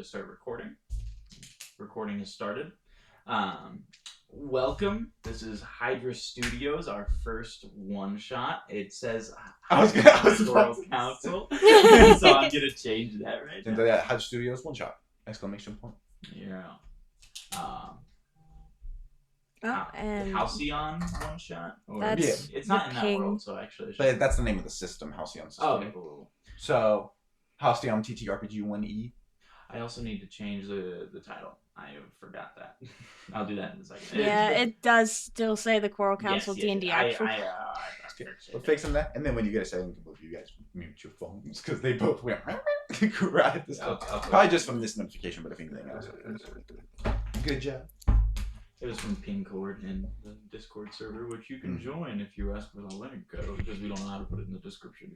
start recording. Recording has started. Welcome. This is Hydra Studios, our first one shot. It says I was Pastoral Council, so I'm gonna change that right now. Yeah, Hydra Studios one shot! Exclamation point. Yeah. And Halcyon one shot. Or that's it's not in that king. world, so actually. But that's the name of the system, Halcyon system. Oh, okay, cool. So, Halcyon TTRPG 1E. I also need to change the title. I forgot that. I'll do that in a second. Yeah, it does still say the Coral Council Yes, D&D actual. We're fixing that, and then when you get a second, both of you guys mute your phones because they both went right at this time. Probably just from this notification, but if anything else. Good job. It was from Pingcord in the Discord server, which you can join if you ask for the link, because we don't know how to put it in the description.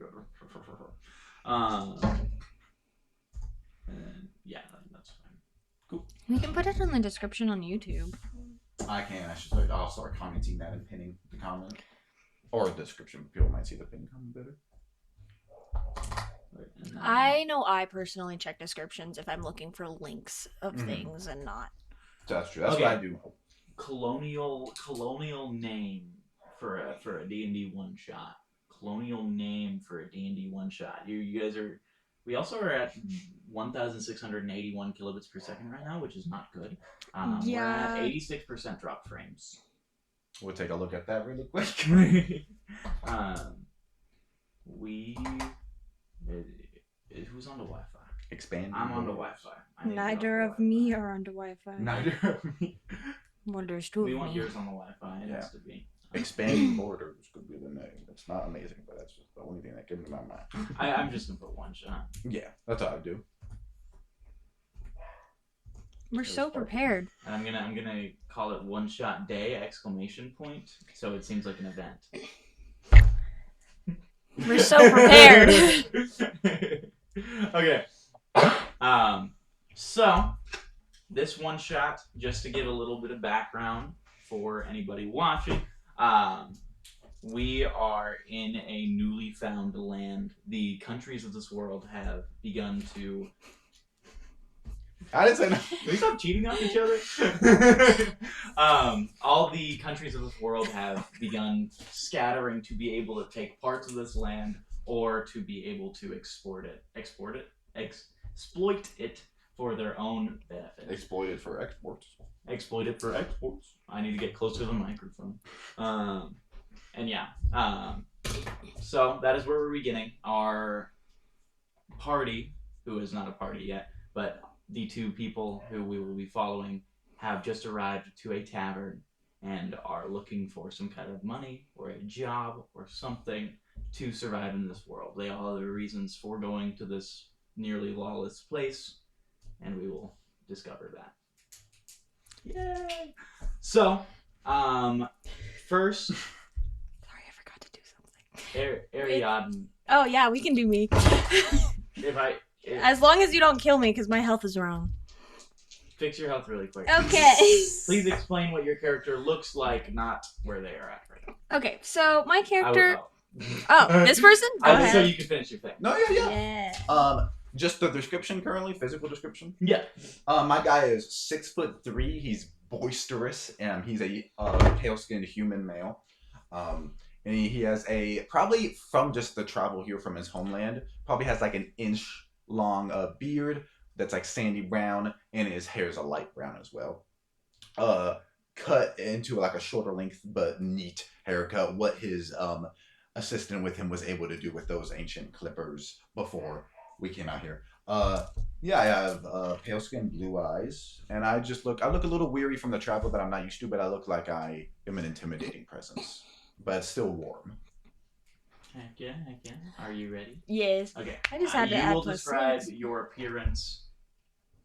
And yeah, that's fine. Cool. We can put it in the description on YouTube. I can. I'll start commenting that and pinning the comment. Or the description. People might see the pin comment better. I know I personally check descriptions if I'm looking for links of things and not. That's true. That's what I do. Colonial name for a D&D one shot. Colonial name for a D&D one shot. You guys are. We also are at 1,681 kilobits per second right now, which is not good. We're at 86% drop frames. We'll take a look at that really quick. Who's on the Wi-Fi? Expand. I'm on the Wi-Fi. Neither of me are on the Wi-Fi. Neither of me. Well, there's two of me. We want yours on the Wi-Fi. It has to be. Expanding borders could be the name. It's not amazing, but that's just the only thing that came to my mind. I'm just gonna put one shot. Yeah, that's all I do. We're so prepared. And I'm gonna call it one shot day ! So it seems like an event. We're so prepared. Okay. So this one shot, just to give a little bit of background for anybody watching, we are in a newly found land. The countries of this world have begun to. I didn't say no. Can we stop cheating on each other? All the countries of this world have begun scattering to be able to take parts of this land or to be able to exploit it for their own benefit. Exploit it for exports. Exploit it for exports. I need to get closer to the microphone. So that is where we're beginning. Our party, who is not a party yet, but the two people who we will be following have just arrived to a tavern and are looking for some kind of money or a job or something to survive in this world. They all have their reasons for going to this nearly lawless place, and we will discover that. Yay! So, first... Sorry, I forgot to do something. Ariadne. Oh, yeah, we can do me. As long as you don't kill me, because my health is wrong. Fix your health really quick. Okay. Please explain what your character looks like, not where they are at right now. Okay, so my character... Oh, this person? Go ahead. So you can finish your thing. No, yeah. Just the description currently, physical description. Yeah. My guy is 6'3". He's boisterous, and he's a pale-skinned human male. And he has probably from just the travel here from his homeland, probably has like an inch long beard that's like sandy brown, and his hair is a light brown as well. Cut into like a shorter length but neat haircut. What his assistant with him was able to do with those ancient clippers before we came out here. I have pale skin, blue eyes, and I look a little weary from the travel that I'm not used to, but I look like I am an intimidating presence, but still warm. Heck yeah. Are you ready? Yes. Okay. I just had to add You will describe your appearance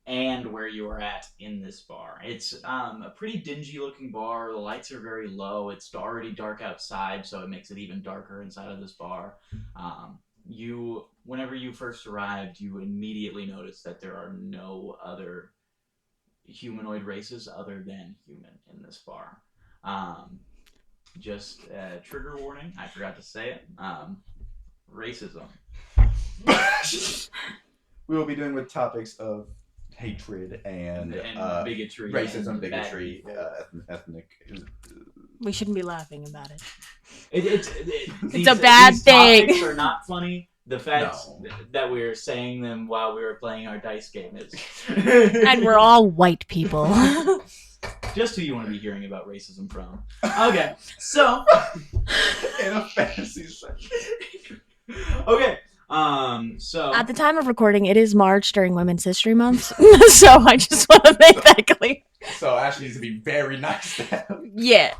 and where you are at in this bar. It's a pretty dingy looking bar. The lights are very low. It's already dark outside, so it makes it even darker inside of this bar. Whenever you first arrived, you immediately noticed that there are no other humanoid races other than human in this bar. Just a trigger warning, I forgot to say it. Racism. We will be doing with topics of hatred and bigotry, racism, and bad bigotry, people. ethnic. We shouldn't be laughing about it. It's a bad these thing. Topics are not funny. The fact No. that we were saying them while we were playing our dice game is. And we're all white people. Just who you want to be hearing about racism from. Okay, so In a fantasy setting. okay, so At the time of recording, it is March during Women's History Month, so I just want to make that clear. So Ashley needs to be very nice to him. Yeah.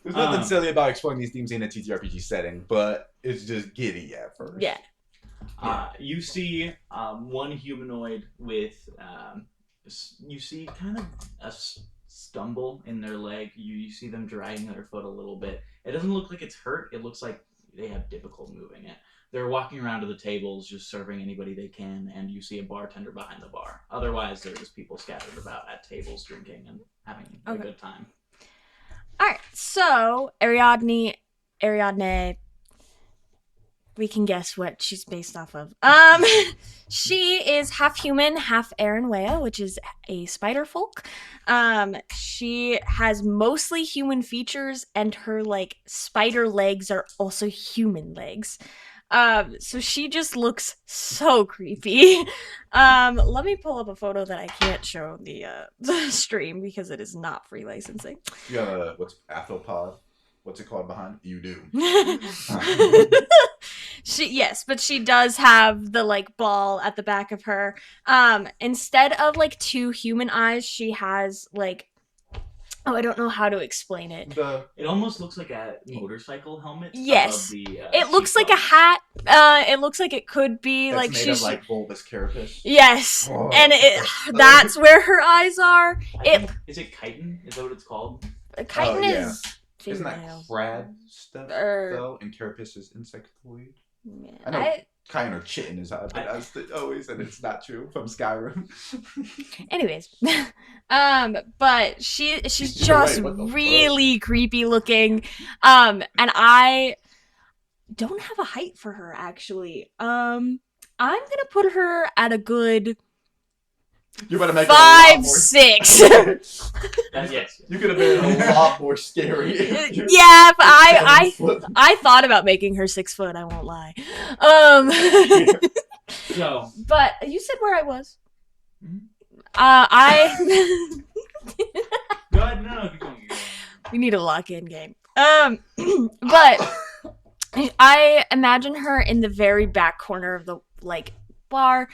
There's nothing silly about exploring these themes in a TTRPG setting, but it's just giddy at first. Yeah. You see one humanoid with you see kind of a stumble in their leg. You see them dragging their foot a little bit. It doesn't look like it's hurt. It looks like they have difficulty moving it. They're walking around to the tables, just serving anybody they can, and you see a bartender behind the bar. Otherwise, there is people scattered about at tables drinking and having a good time. All right. So Ariadne, we can guess what she's based off of. She is half human, half Aranwea, which is a spider folk. She has mostly human features, and her like spider legs are also human legs. So she just looks so creepy. Let me pull up a photo that I can't show the stream because it is not free licensing. You have a arthropod? What's it called behind? You do. But she does have the like ball at the back of her. Instead of like two human eyes, she has like I don't know how to explain it. It almost looks like a motorcycle helmet. Yes. Above the, it looks like a hat. It looks like it could be That's like made she's of like bulbous carapace. Yes. Oh. And that's where her eyes are. Is it chitin? Is that what it's called? Chitin yeah. is Isn't that female. crab stuff though? And carapace is insectoid. Yeah. I know chitin or chitin is how I always, and it's not true from Skyrim. Anyways, but she's just really creepy looking, and I don't have a height for her actually. I'm gonna put her at a good. You're about to make 5'6". Yes. You could have been a lot more scary. Yeah, but I thought about making her 6 foot. I won't lie. So, but you said where I was. Mm-hmm. Go ahead. No, keep going. We need a lock-in game. But I imagine her in the very back corner of the like bar,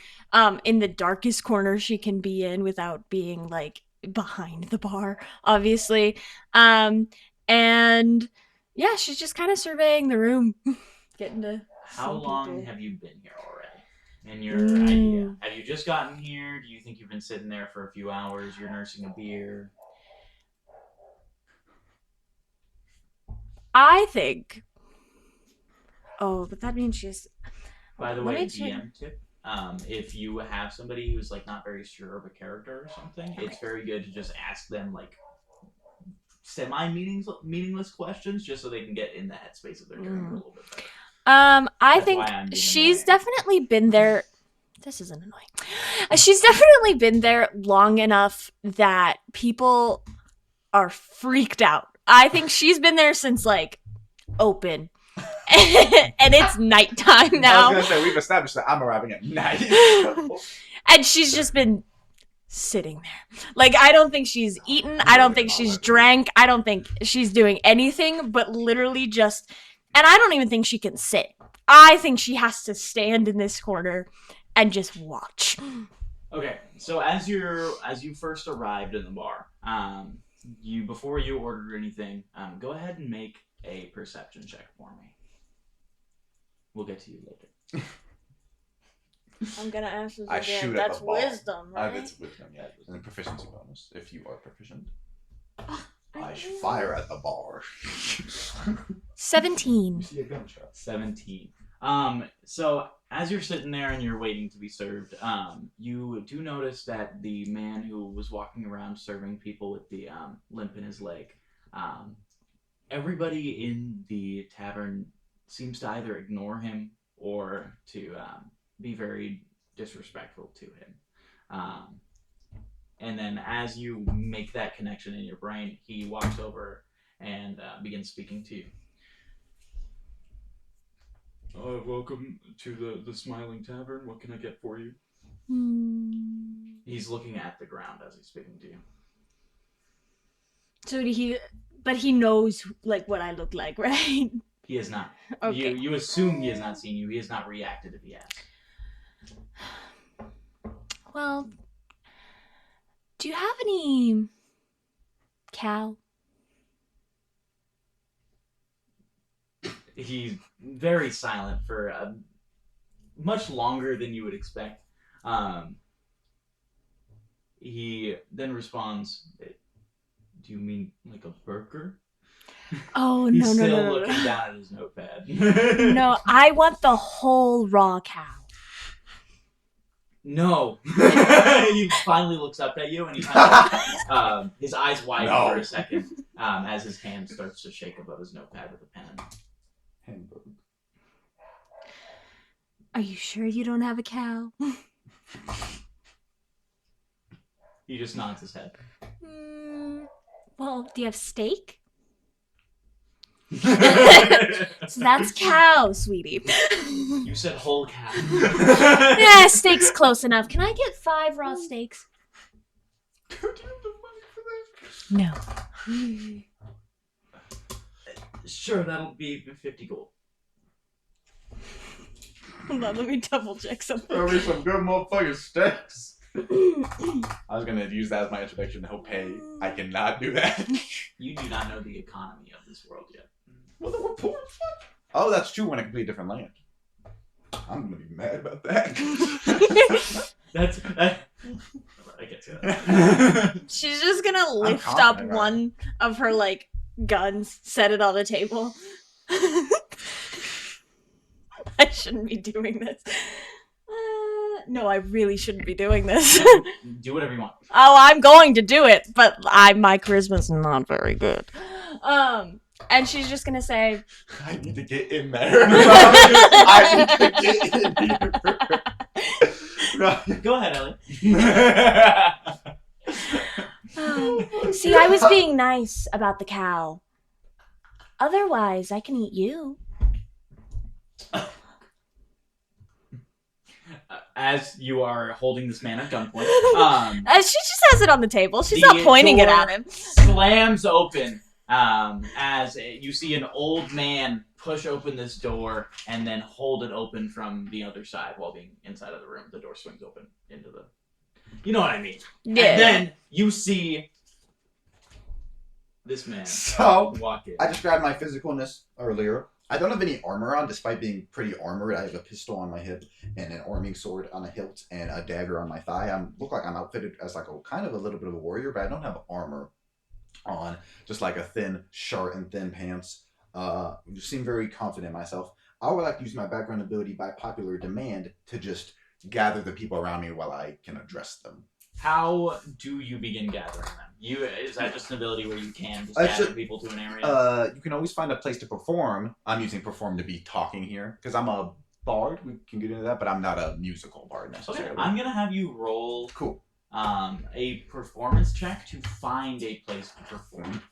in the darkest corner she can be in without being like behind the bar, obviously. And yeah, she's just kind of surveying the room, getting to. How long have you been here already? And your idea? Have you just gotten here? Do you think you've been sitting there for a few hours? You're nursing a beer? I think. Oh, but that means she's. By the way, DM tip. If you have somebody who's like not very sure of a character or something, it's very good to just ask them like meaningless questions just so they can get in the headspace of their character a little bit better. I think she's definitely been there. This isn't annoying. She's definitely been there long enough that people are freaked out. I think she's been there since like open. And it's nighttime now. I was gonna say we've established that I'm arriving at night. And she's just been sitting there. Like I don't think she's eaten. I don't think she's drank. I don't think she's doing anything but literally just. And I don't even think she can sit. I think she has to stand in this corner and just watch. Okay, so as you first arrived in the bar, before you ordered anything, go ahead and make a perception check for me. We'll get to you later. I'm gonna ask this I again. shoot That's at the ball. wisdom, right? That's wisdom, yeah. And a proficiency bonus if you are proficient. I fire at the bar. 17. You see a gunshot. 17. So as you're sitting there and you're waiting to be served, you do notice that the man who was walking around serving people with the limp in his leg, everybody in the tavern seems to either ignore him or to be very disrespectful to him. And then as you make that connection in your brain, he walks over and begins speaking to you. Welcome to the Smiling Tavern. What can I get for you? He's looking at the ground as he's speaking to you. So but he knows like what I look like, right? He is not. Okay. You assume he has not seen you. He has not reacted if he has. Well, do you have any cow? He's very silent for much longer than you would expect. He then responds, "Do you mean like a burger?" Oh, He's no, still no. looking down at his notepad. No, I want the whole raw cow. No. He finally looks up at you and he kind of, his eyes widen for a second as his hand starts to shake above his notepad with a pen. Hamburger. Are you sure you don't have a cow? He just nods his head. Well, do you have steak? So that's cow, sweetie. You said whole cow. Yeah, steak's close enough. Can I get 5 raw steaks? Do you have the money for that? No. Sure, that'll be 50 gold. Hold on, let me double check something. Throw me some good motherfucking steaks. I was gonna use that as my introduction to help pay. I cannot do that. You do not know the economy of this world yet. Well, then we're poor as fuck. Oh, that's true. When a completely different land. I'm gonna be mad about that. That's. I can't say that. She's just gonna lift up confident, right? one of her, like, guns, set it on the table. I shouldn't be doing this. No, I really shouldn't be doing this. Do whatever you want. Oh, I'm going to do it, but my charisma's not very good. And she's just gonna say, I need to get in there. I need to get in here. Go ahead, Ellie. see, I was being nice about the cow. Otherwise, I can eat you. As you are holding this man at gunpoint, She just has it on the table. She's not pointing it at him. slams open as you see an old man push open this door and then hold it open from the other side while being inside of the room. The door swings open into the... You know what I mean. Yeah. And then you see this man walk in. I described my physicalness earlier. I don't have any armor on, despite being pretty armored. I have a pistol on my hip and an arming sword on a hilt and a dagger on my thigh. I look like I'm outfitted as like a kind of a little bit of a warrior, but I don't have armor on. Just like a thin shirt and thin pants. You seem very confident in myself. I would like to use my background ability by popular demand to just gather the people around me while I can address them. How do you begin gathering them? Is that just an ability where you can just gather people to an area? You can always find a place to perform. I'm using perform to be talking here because I'm a bard. We can get into that, but I'm not a musical bard necessarily. Okay, I'm gonna have you roll Cool. A performance check to find a place to perform.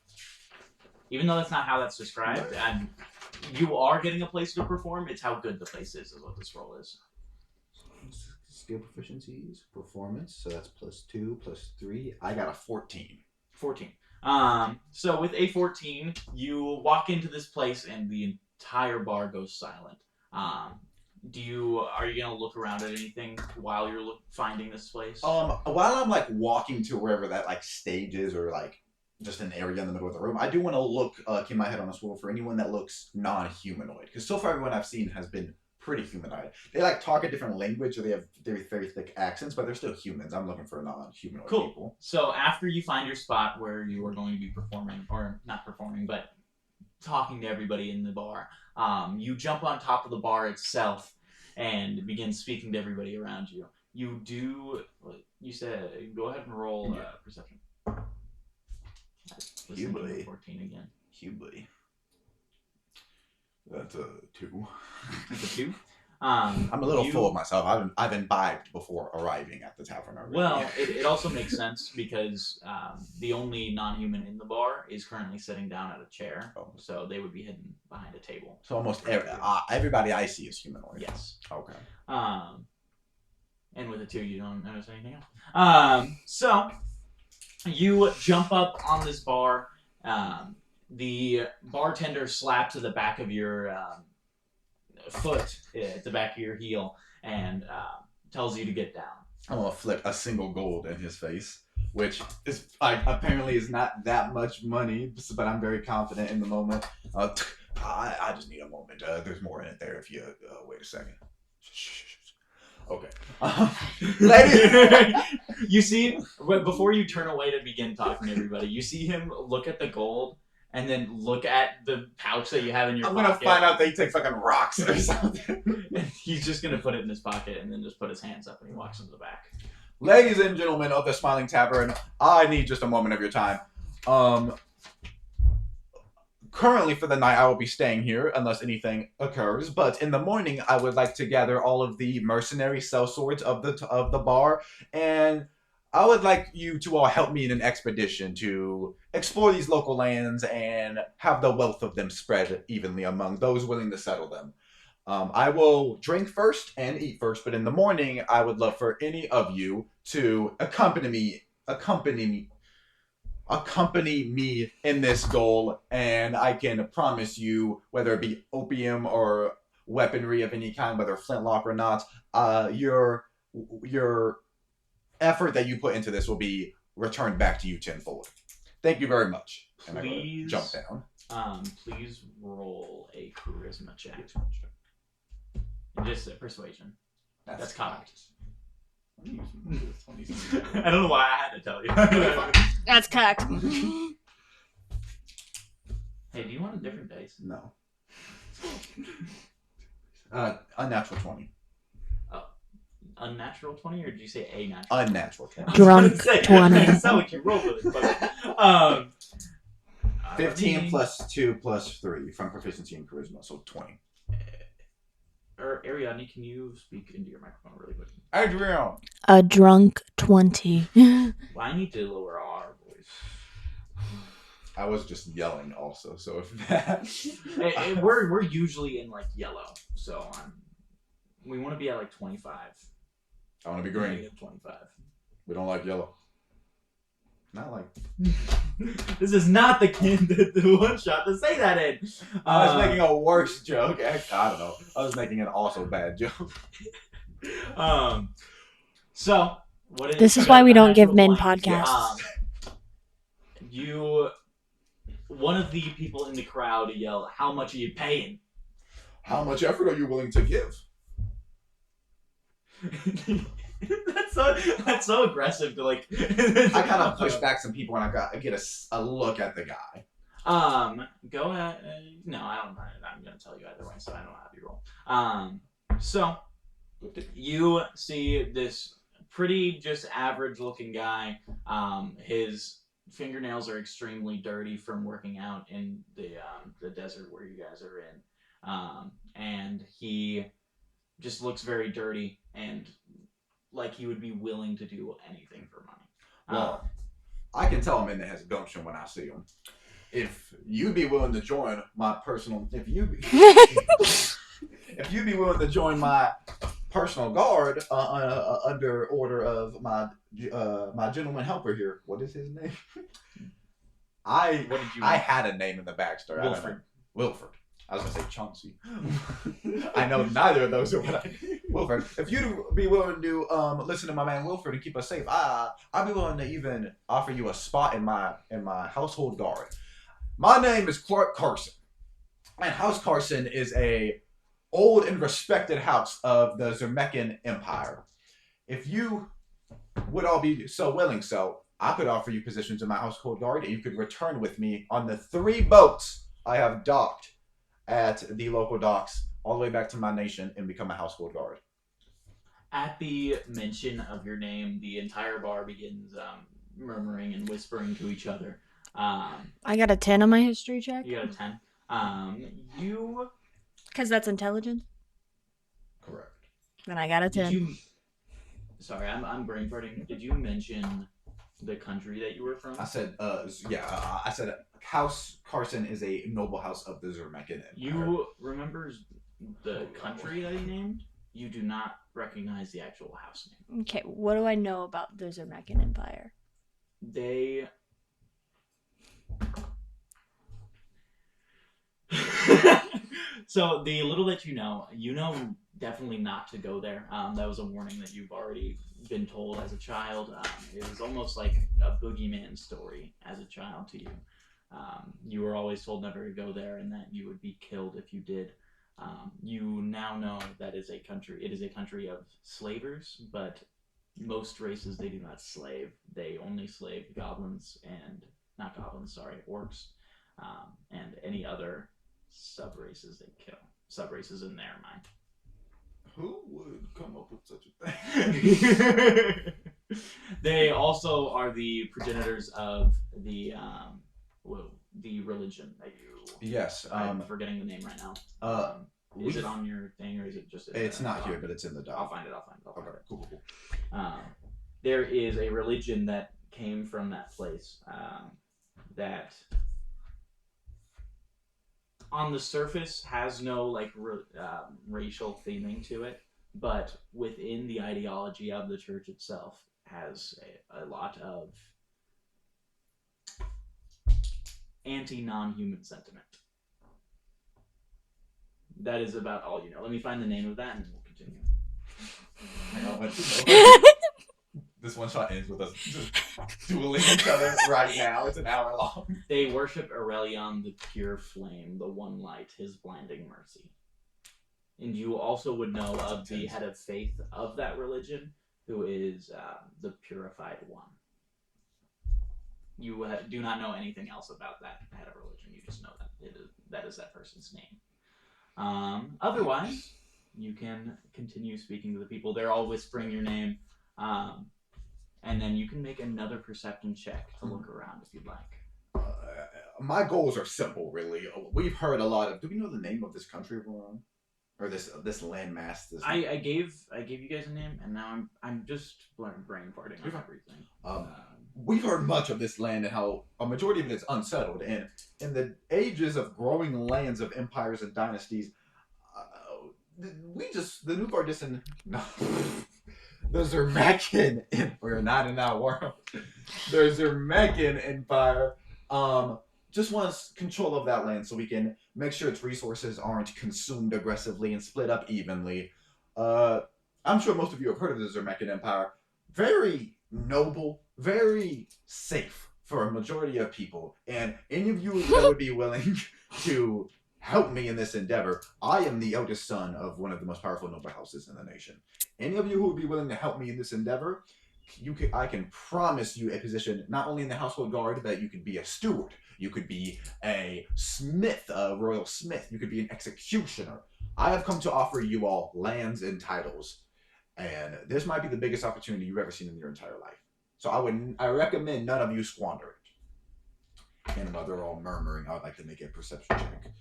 Even though that's not how that's described, and you are getting a place to perform, it's how good the place is what this roll is. Skill proficiencies, performance, so that's +2, +3. I got a 14. 14. So with a 14, you walk into this place and the entire bar goes silent. Are you gonna look around at anything while you're finding this place? While I'm like walking to wherever that like stage is or like just an area in the middle of the room, I do want to look, keep my head on a swivel for anyone that looks non-humanoid, because so far everyone I've seen has been pretty humanoid. They like talk a different language or they have very, very thick accents, but they're still humans. I'm looking for non-humanoid people. So after you find your spot where you are going to be performing, or not performing, but talking to everybody in the bar, you jump on top of the bar itself and begin speaking to everybody around you. You said, go ahead and roll perception. Hubly. 14 again. Hubly. That's a 2. That's a 2? I'm a little full of myself. I've imbibed before arriving at the tavern already. Well, it also makes sense because the only non-human in the bar is currently sitting down at a chair, so they would be hidden behind a table. So almost everybody I see is humanoid. Yes. Okay. And with the two, you don't notice anything else. So you jump up on this bar. The bartender slaps at the back of your foot, at the back of your heel, and tells you to get down. I'm gonna flip a single gold in his face, which is apparently is not that much money, but I'm very confident in the moment. I just need a moment. There's more in it there if you wait a second. Okay. Ladies, you see, before you turn away to begin talking to everybody, you see him look at the gold and then look at the pouch that you have in your pocket. I'm gonna find out that he takes fucking rocks or something. And he's just gonna put it in his pocket and then just put his hands up and he walks into the back. Ladies and gentlemen of the Smiling Tavern, I need just a moment of your time. Currently for the night I will be staying here unless anything occurs, but in the morning I would like to gather all of the mercenary sellswords of the bar, and I would like you to all help me in an expedition to explore these local lands and have the wealth of them spread evenly among those willing to settle them. I will drink first and eat first, but in the morning I would love for any of you to accompany me in this goal, and I can promise you, whether it be opium or weaponry of any kind, whether flintlock or not, your effort that you put into this will be returned back to you tenfold. Thank you very much. And Please jump down. Please roll a charisma check. Just persuasion. That's cocked. I don't know why I had to tell you. That's cocked. Hey, do you want a different dice? No. Unnatural 20. Unnatural 20, or did you say a natural? Unnatural 20. Drunk 20. That's not what you rolled with it, but 15 plus 2 plus 3 from proficiency in charisma, so 20. Ariadne, can you speak into your microphone really quick? Adrian! A drunk 20. Well, I need to lower our voice. I was just yelling also, so if that... we're usually in like yellow, so we want to be at like 25. I want to be green. Negative 25. We don't like yellow. Not like... This is not the one shot to say that in. I was making a worse joke. I don't know. I was making an also bad joke. So what is This is why we don't give men podcasts. One of the people in the crowd yell, "How much are you paying?" How much effort are you willing to give? That's so aggressive to like. I kind of push back some people when I get a look at the guy. Go ahead. No, I don't. I'm gonna tell you either way, so I don't have you roll. So you see this pretty just average looking guy. His fingernails are extremely dirty from working out in the desert where you guys are in, and he just looks very dirty and like he would be willing to do anything for money. Well, I can tell him in has gumption when I see him. If you'd be willing to join my personal, if you'd be willing to join my personal guard under order of my gentleman helper here. What is his name? I had a name in the backstory. Wilford. I was gonna say Chauncey. I know neither of those are what Wilford. If you'd be willing to listen to my man Wilford and keep us safe, I'd be willing to even offer you a spot in my household guard. My name is Clark Carson, and House Carson is a old and respected house of the Zermekan Empire. If you would all be so willing, I could offer you positions in my household guard, and you could return with me on the 3 boats I have docked at the local docks all the way back to my nation and become a household guard. At the mention of your name, the entire bar begins murmuring and whispering to each other. I got a 10 on my history check. You got a 10. Because that's intelligence. Then I got a 10. Did you? Sorry, I'm brain farting. Did you mention the country that you were from? I said, I said House Carson is a noble house of the Zermekan Empire. You remember the country that he named? You do not recognize the actual house name. Okay, what do I know about the Zermekan Empire? They. So the little that you know definitely not to go there. That was a warning that you've already been told as a child. It was almost like a boogeyman story as a child to you. You were always told never to go there and that you would be killed if you did. You now know that it is a country of slavers, but most races they do not slave. They only slave goblins and orcs, and any other sub races they kill. Sub races in their mind. Who would come up with such a thing? They also are the progenitors of the religion that you. Yes. I'm forgetting the name right now. Is it on your thing or is it just? It's not here, but it's in the doc. I'll find it. Okay, cool. There is a religion that came from that place that on the surface has no racial theming to it, but within the ideology of the church itself has a lot of anti-non-human sentiment. That is about all you know. Let me find the name of that and we'll continue. This one shot ends with us just dueling each other right now. It's an hour long. They worship Aurelion, the pure flame, the one light, his blinding mercy. And you also would know of the head of faith of that religion, who is the purified one. You do not know anything else about that head of religion. You just know that that is that person's name. Otherwise, you can continue speaking to the people. They're all whispering your name. And then you can make another perception check to look around if you'd like. My goals are simple, really. We've heard a lot of. Do we know the name of this country we're on, or this landmass? I gave you guys a name, and now I'm just brain farting on everything. We've heard much of this land and how a majority of it is unsettled. And in the ages of growing lands of empires and dynasties, the New Vardissan. No. The Zermekan Empire, we're not in that world. The Zermekan Empire just wants control of that land so we can make sure its resources aren't consumed aggressively and split up evenly. I'm sure most of you have heard of the Zermekan Empire. Very noble, very safe for a majority of people. And any of you that would be willing to help me in this endeavor, I am the eldest son of one of the most powerful noble houses in the nation. Any of you who would be willing to help me in this endeavor, I can promise you a position not only in the household guard, but you could be a steward. You could be a smith, a royal smith. You could be an executioner. I have come to offer you all lands and titles, and this might be the biggest opportunity you've ever seen in your entire life. So I recommend none of you squander it. And while they're all murmuring, I would like to make a perception check.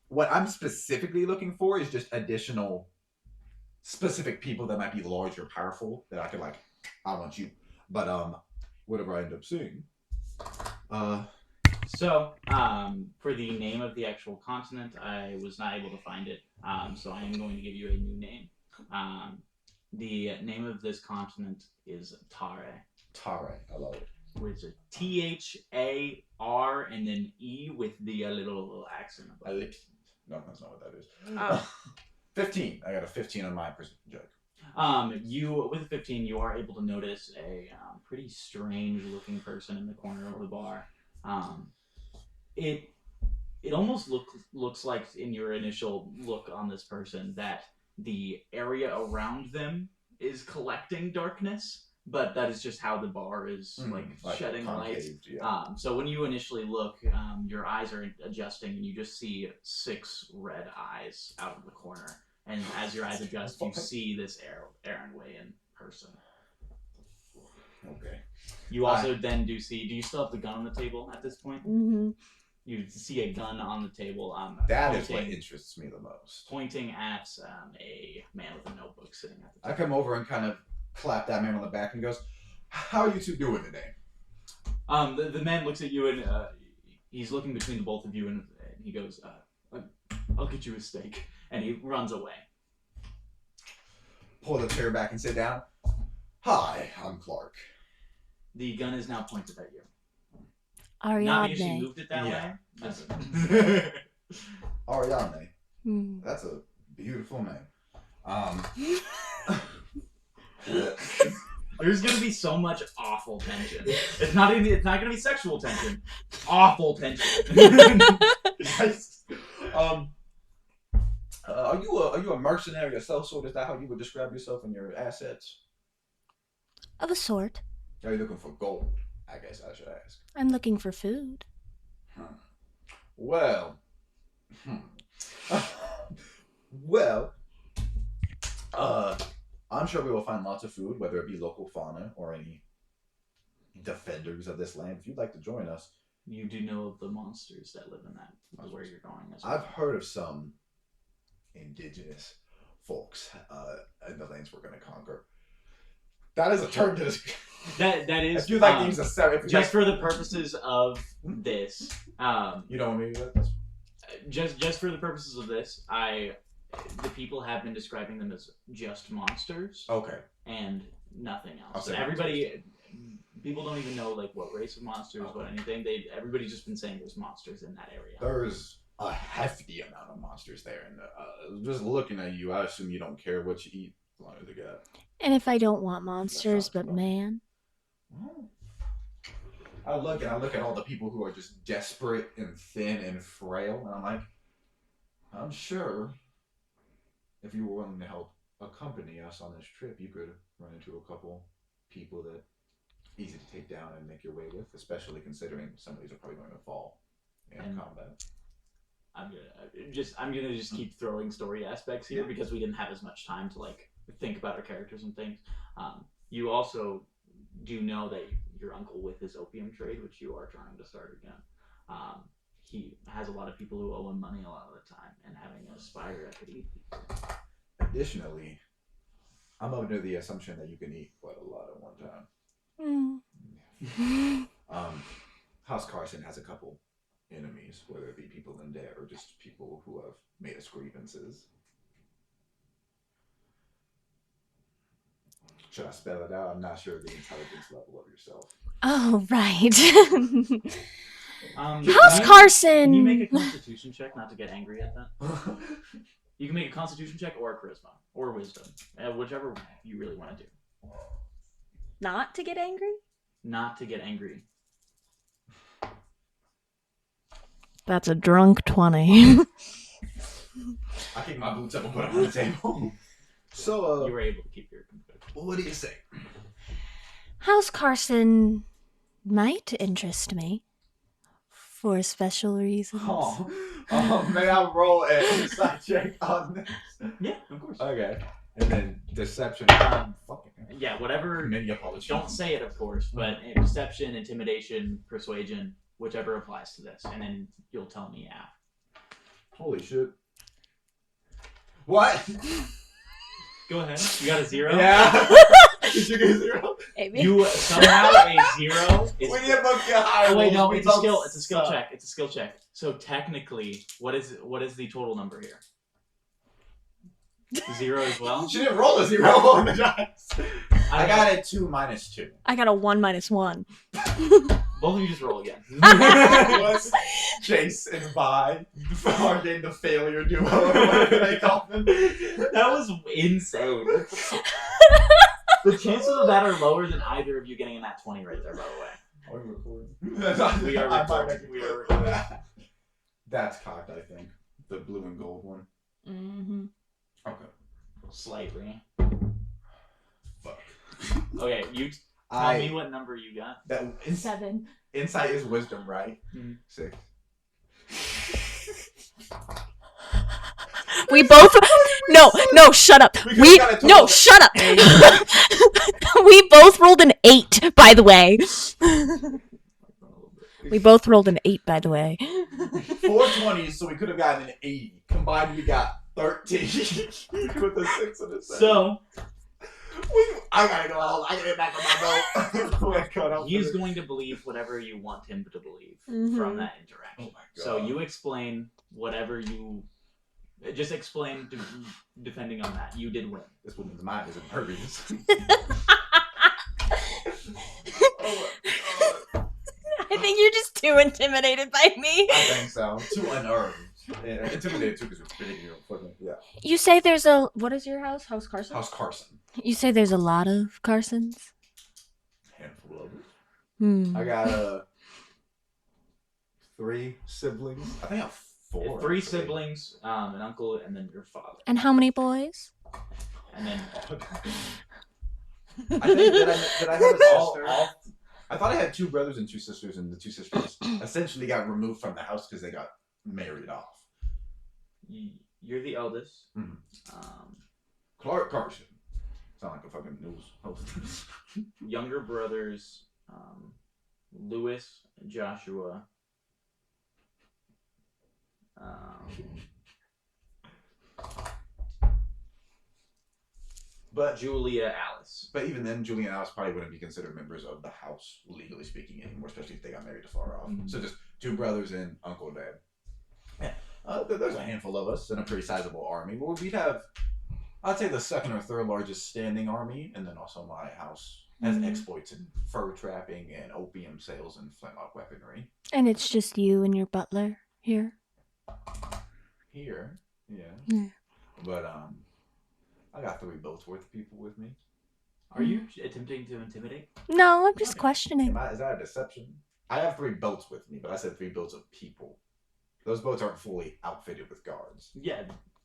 What I'm specifically looking for is just additional specific people that might be large or powerful that I could I want you. But whatever I end up seeing. So, for the name of the actual continent, I was not able to find it. So I am going to give you a new name. The name of this continent is Tare. Tare, I love it. Which is Thar and then E with the little accent. No, that's not what that is. Oh. 15. I got a 15 on my perception check. With 15, you are able to notice a pretty strange-looking person in the corner of the bar. It almost looks like in your initial look on this person that the area around them is collecting darkness, but that is just how the bar is like shedding light. Yeah. So when you initially look, your eyes are adjusting, and you just see 6 red eyes out of the corner. And as your eyes adjust, you see this Aaron Way in person. Okay. You also then do see. Do you still have the gun on the table at this point? Mm-hmm. You see a gun on the table. That is what interests me the most. Pointing at a man with a notebook sitting at the I table. come over and kind of clap that man on the back and goes, "How are you two doing today?" The man looks at you and he's looking between the both of you and he goes, "I'll get you a steak," and he runs away. Pull the chair back and sit down. "Hi, I'm Clark." The gun is now pointed at you. Not Ariadne. because she moved it that Yeah. way. Ariadne. Hmm. That's a beautiful name. There's gonna be so much awful tension. It's not gonna be sexual tension. Awful tension. Nice. Are you a mercenary, a sellsword? Is that how you would describe yourself and your assets? Of a sort. Are you looking for gold? I guess I should ask. I'm looking for food. Well, well, I'm sure we will find lots of food, whether it be local fauna or any defenders of this land. If you'd like to join us, You do know of the monsters that live in that where you're going as well. I've heard of some indigenous folks in the lands we're going to conquer. That is a term to describe. That is If you'd like to use a seven, just for the purposes of this. You don't want me to do that? That's Just for the purposes of this, the people have been describing them as just monsters okay. and nothing I'll else. say And people don't even know like what race of monsters, what anything. Everybody's just been saying there's monsters in that area. There's a hefty amount of monsters there, and just looking at you, I assume you don't care what you eat as long as they got. And if I don't want monsters, but man. Well, I look at all the people who are just desperate and thin and frail, and I'm like, I'm sure if you were willing to help accompany us on this trip, you could run into a couple people that easy to take down and make your way with, especially considering some of these are probably going to fall in combat. I'm gonna just keep throwing story aspects here because we didn't have as much time to like think about our characters and things. You also do know that your uncle with his opium trade, which you are trying to start again, he has a lot of people who owe him money a lot of the time, and having a spider that could eat people. Additionally, I'm under the assumption that you can eat quite a lot at one time. House Carson has a couple enemies, whether it be people in debt or just people who have made us grievances. Should I spell it out? I'm not sure the intelligence level of yourself. Oh, right. House Carson! Can you make a constitution check not to get angry at that? You can make a constitution check or a charisma or wisdom, whichever you really want to do. Not to get angry? Not to get angry. That's a drunk 20. I kick my boots up and put them on the table. So, you were able to keep your composure. what do you say? House Carson might interest me for special reasons. May I roll an insight check on this? Yeah, of course. Okay. And then deception. Yeah, whatever. Many apologies. Don't say it, of course, but deception, intimidation, persuasion, whichever applies to this, and then you'll tell me after. Holy shit. What? Go ahead. You got a 0? Yeah. Did you get a 0? Maybe. You somehow a 0 is. We need to both get higher. Oh wait, no, rolls. it's a skill. It's a skill check. It's a skill check. So technically, what is the total number here? 0 as well. She didn't roll a 0 on the dice. I got a 2 minus 2. I got a 1 minus 1. Both of you just roll again. Was Chase and Vi are in the failure duo? Whatever they call them. That was insane. The chances of that are lower than either of you getting in that 20 right there, by the way. Are we recording? We are recording. We are recording. That's cocked, I think. The blue and gold one. Mm-hmm. Okay. Slightly. Fuck. Okay, you tell me what number you got. That 7. Insight is wisdom, right? Mm. 6. We both. No, shut up. Shut up. We both rolled an 8, by the way. We both rolled an 8, by the way. 420s, so we could have gotten an 80. Combined, we got 13 with a 6 and a 7. So I gotta go out. I gotta get back on my boat. he's going to believe whatever you want him to believe from that interaction. Oh my god. So you explain whatever you just explain depending on that. You did win. This woman's mind is impervious. I think you're just too intimidated by me. I think so. Too unnerved. Yeah, intimidated too because we're pretty yeah. You say there's a... What is your house? House Carson? House Carson. You say there's a lot of Carsons? Handful of it. Hmm. I got 3 siblings. I think I have 4. 3 siblings, an uncle, and then your father. And how many boys? And then I think did I have a sister? I thought I had 2 brothers and 2 sisters, and the 2 sisters essentially got removed from the house because they got married off. You're the eldest. Mm-hmm. Clark Carson. Sound like a fucking news host. Younger brothers, Lewis, Joshua, but Julia, Alice. But even then, Julie and Alice probably wouldn't be considered members of the house, legally speaking, anymore, especially if they got married far off. Mm-hmm. So just 2 brothers and uncle and dad. Yeah. There's a handful of us and a pretty sizable army. Well, we'd have, I'd say, the 2nd or 3rd largest standing army, and then also my house has exploits in fur trapping and opium sales and flintlock weaponry. And it's just you and your butler here? Here, yeah. But I got 3 boats worth of people with me. Are you attempting to intimidate? No, I'm just questioning. Is that a deception? I have 3 boats with me, but I said 3 boats of people. Those boats aren't fully outfitted with guards. Yeah.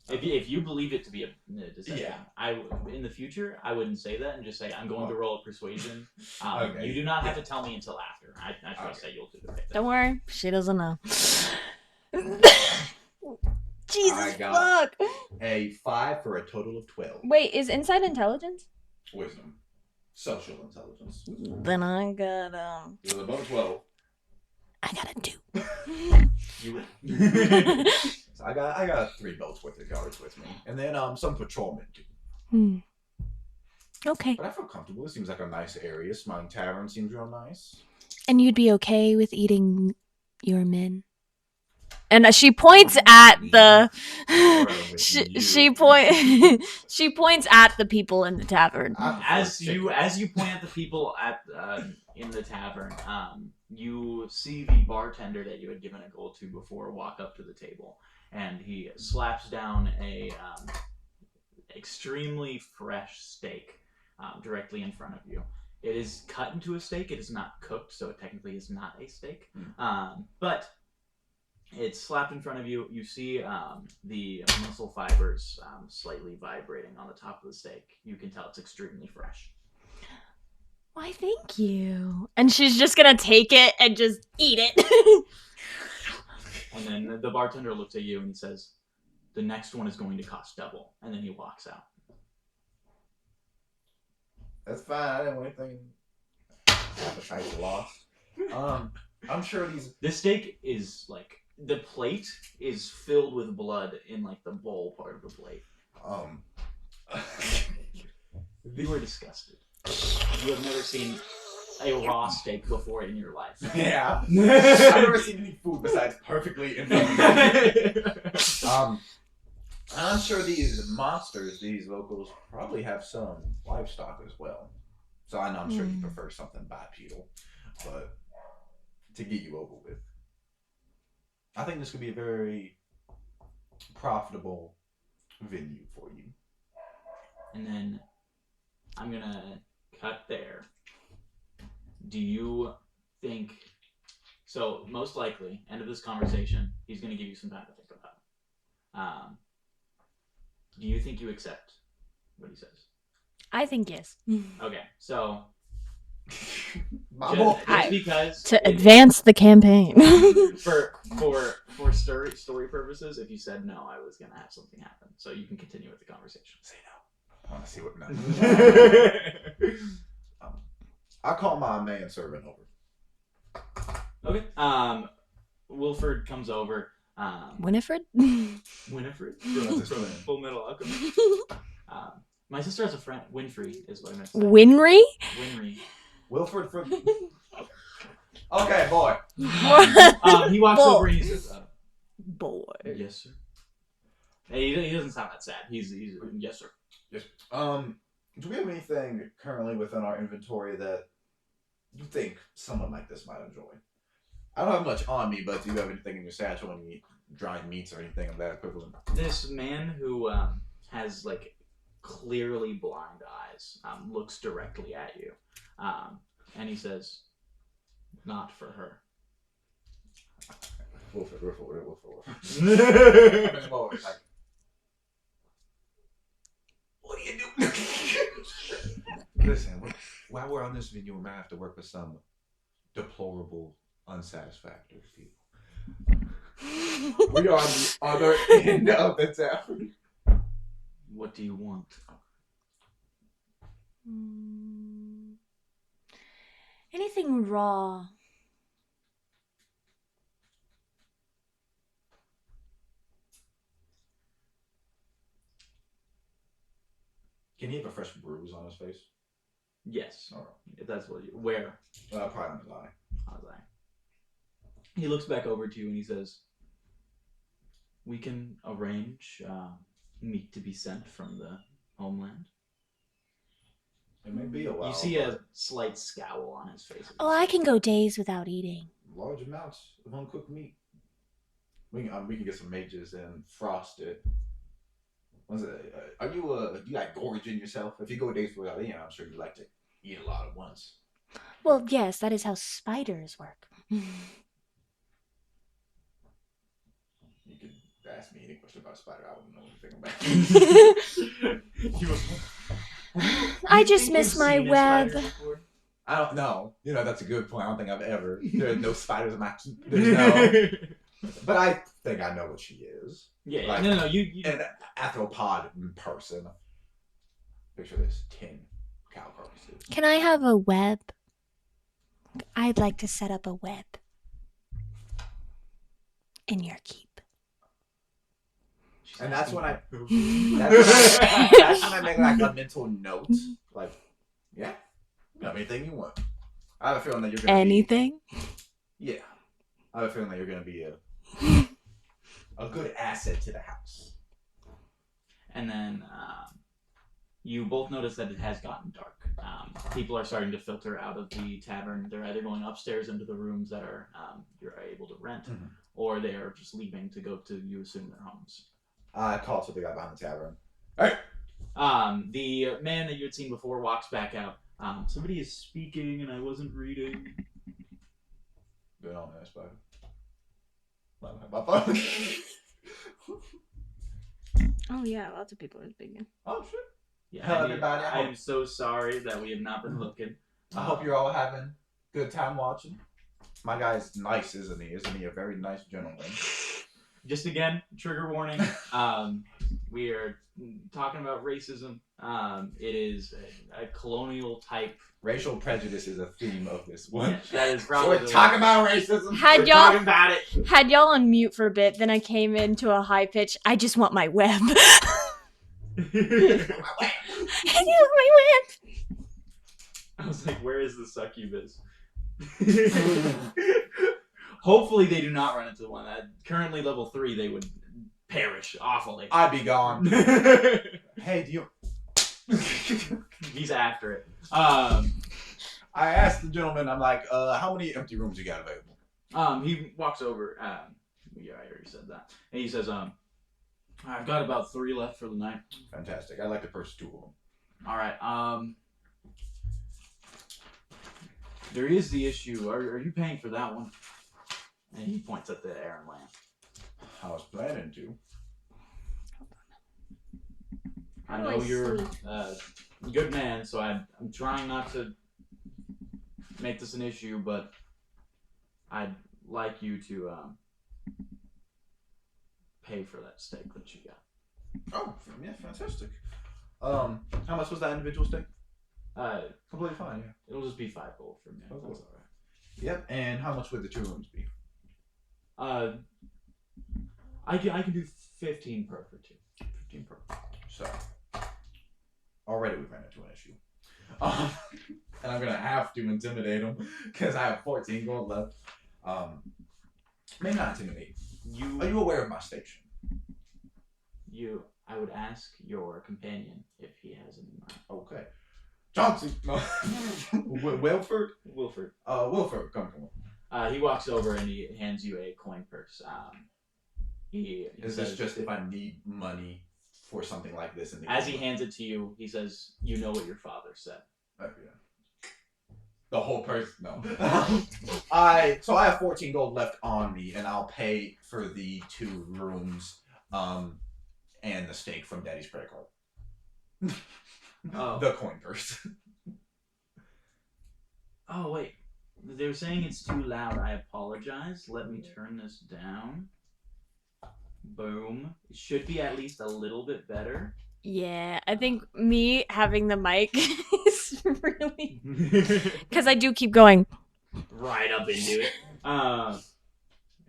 If you believe it to be a deception, yeah. In the future I wouldn't say that and just say I'm going to roll a persuasion. Okay. You do not have to tell me until after. I trust that you'll do the right thing. Don't worry, she doesn't know. Jesus fuck! A 5 for a total of 12. Wait, is inside intelligence? Wisdom. Social intelligence. Then I got You're above 12. I got a 2. You win. So I got 3 boats worth of guards with me, and then some patrolmen too. Okay. But I feel comfortable. It seems like a nice area. Smiling Tavern seems real nice. And you'd be okay with eating your men? And she points at the she points at the people in the tavern. As you point at the people at in the tavern, you see the bartender that you had given a gold to before walk up to the table, and he slaps down a extremely fresh steak directly in front of you. It is cut into a steak. It is not cooked, so it technically is not a steak. But it's slapped in front of you. You see the muscle fibers slightly vibrating on the top of the steak. You can tell it's extremely fresh. Why, thank you. And she's just gonna take it and just eat it. And then the bartender looks at you and he says, "The next one is going to cost double." And then he walks out. That's fine. I didn't want anything. Appetite lost. I'm sure these. This steak is like the plate is filled with blood in like the bowl part of the plate. You were disgusted. You have never seen a raw steak before in your life. Yeah. I've never seen any food besides perfectly I'm sure these monsters, these locals, probably have some livestock as well. So I know I'm sure you prefer something bipedal, but to get you over with. I think this could be a very profitable venue for you. And then I'm gonna cut there. Do you think so? Most likely, end of this conversation, he's gonna give you some time to think about it. Do you think you accept what he says? I think yes. Okay, so Just because to advance the campaign. for story purposes, if you said no, I was gonna have something happen. So you can continue with the conversation. Say no. I want to see what. I call my manservant over. Okay. Wilford comes over. Winifred? Winifred That's his from friend. Full Metal Alchemist. My sister has a friend. Winfrey is what I meant to say. Winry? Winry. Wilford from. Okay, boy. He walks Boy. over and he says, Boy. "Yes, sir." Hey, he doesn't sound that sad. He's yes, sir. Do we have anything currently within our inventory that you think someone like this might enjoy? I don't have much on me, but do you have anything in your satchel, any dried meats or anything of that equivalent? This man who has like clearly blind eyes looks directly at you, and he says, "Not for her." Wilford. What are you doing? Listen, while we're on this video, we might have to work with some deplorable, unsatisfactory people. We are on the other end of the tavern. What do you want? Anything raw. Can he have a fresh bruise on his face? Yes, All right. if that's what you. Where? Probably on his eye. I was like, he looks back over to you and he says, "We can arrange meat to be sent from the homeland." It may be a while. You see a slight scowl on his face. Oh, I can go days without eating. Large amounts of uncooked meat. We can get some mages and frost it. Are you do you like gorging yourself? If you go days without eating, I'm sure you like to eat a lot at once. Well, yes, that is how spiders work. You could ask me any question about a spider. I wouldn't know anything about. I just miss my web. I don't know. You know, that's a good point. I don't think I've ever. There are no spiders in my keep. There's no. But I think I know what she is. Yeah, Like, no, you an arthropod person. Picture this: 10 cow carcasses. Can I have a web? I'd like to set up a web in your keep. And that's when I. That's when I make like a mental note. Like, yeah, you have anything you want. I have a feeling that you're gonna Anything? Yeah, I have a feeling that you're gonna be a good asset to the house. And then you both notice that it has gotten dark. People are starting to filter out of the tavern. They're either going upstairs into the rooms that are you're able to rent, or they are just leaving to go to, you assume, their homes. I call to the guy behind the tavern. Hey! The man that you had seen before walks back out. Somebody is speaking and I wasn't reading. Good on that, spider. My phone. Oh yeah, lots of people are speaking. Oh shit. Yeah, Hello, everybody. I am so sorry that we have not been looking. I hope you're all having good time watching. My guy's nice, isn't he? Isn't he a very nice gentleman? Just again, trigger warning. We are talking about racism. It is a colonial type. Racial prejudice is a theme of this one. That is So probably. we're talking about racism. Had We're y'all talking about it. had y'all on mute for a bit, then I came into a high pitch. I just want my web. I just want my web. I was like, where is the succubus? Hopefully they do not run into the one that currently level 3 they would perish awfully. I'd be gone. Hey, do you... He's after it. I asked the gentleman, I'm like, how many empty rooms you got available? He walks over. Yeah, I already said that. And he says, I've got about 3 left for the night. Fantastic. I'd like to purchase 2 of them. All right. There is the issue. Are you paying for that one? And he points at the Aaron lamp. I was planning to. I know you're a good man, so I'm trying not to make this an issue, but I'd like you to pay for that steak that you got. Oh, yeah, fantastic. How much was that individual steak? Completely fine, yeah. It'll just be 5 gold from you. Oh, That's cool. all right. Yep. And how much would the 2 rooms be? I can do 15 per for 2. 15 per. So already we ran into an issue. Um, and I'm gonna have to intimidate him because I have 14 gold left. Maybe not intimidate. Are you aware of my station? I would ask your companion if he has any money. Okay. Johnson. No. Wilford. Wilford. Wilford, come. He walks over and he hands you a coin purse. Is this just if I need money for something like this? As he hands it to you, he says, "You know what your father said." Oh, yeah. The whole purse? No. I have 14 gold left on me, and I'll pay for the 2 rooms, and the steak from Daddy's credit card. Oh. The coin purse. Oh wait, they're saying it's too loud. I apologize. Let me turn this down. Boom. It should be at least a little bit better. Yeah, I think me having the mic is really because I do keep going right up into it.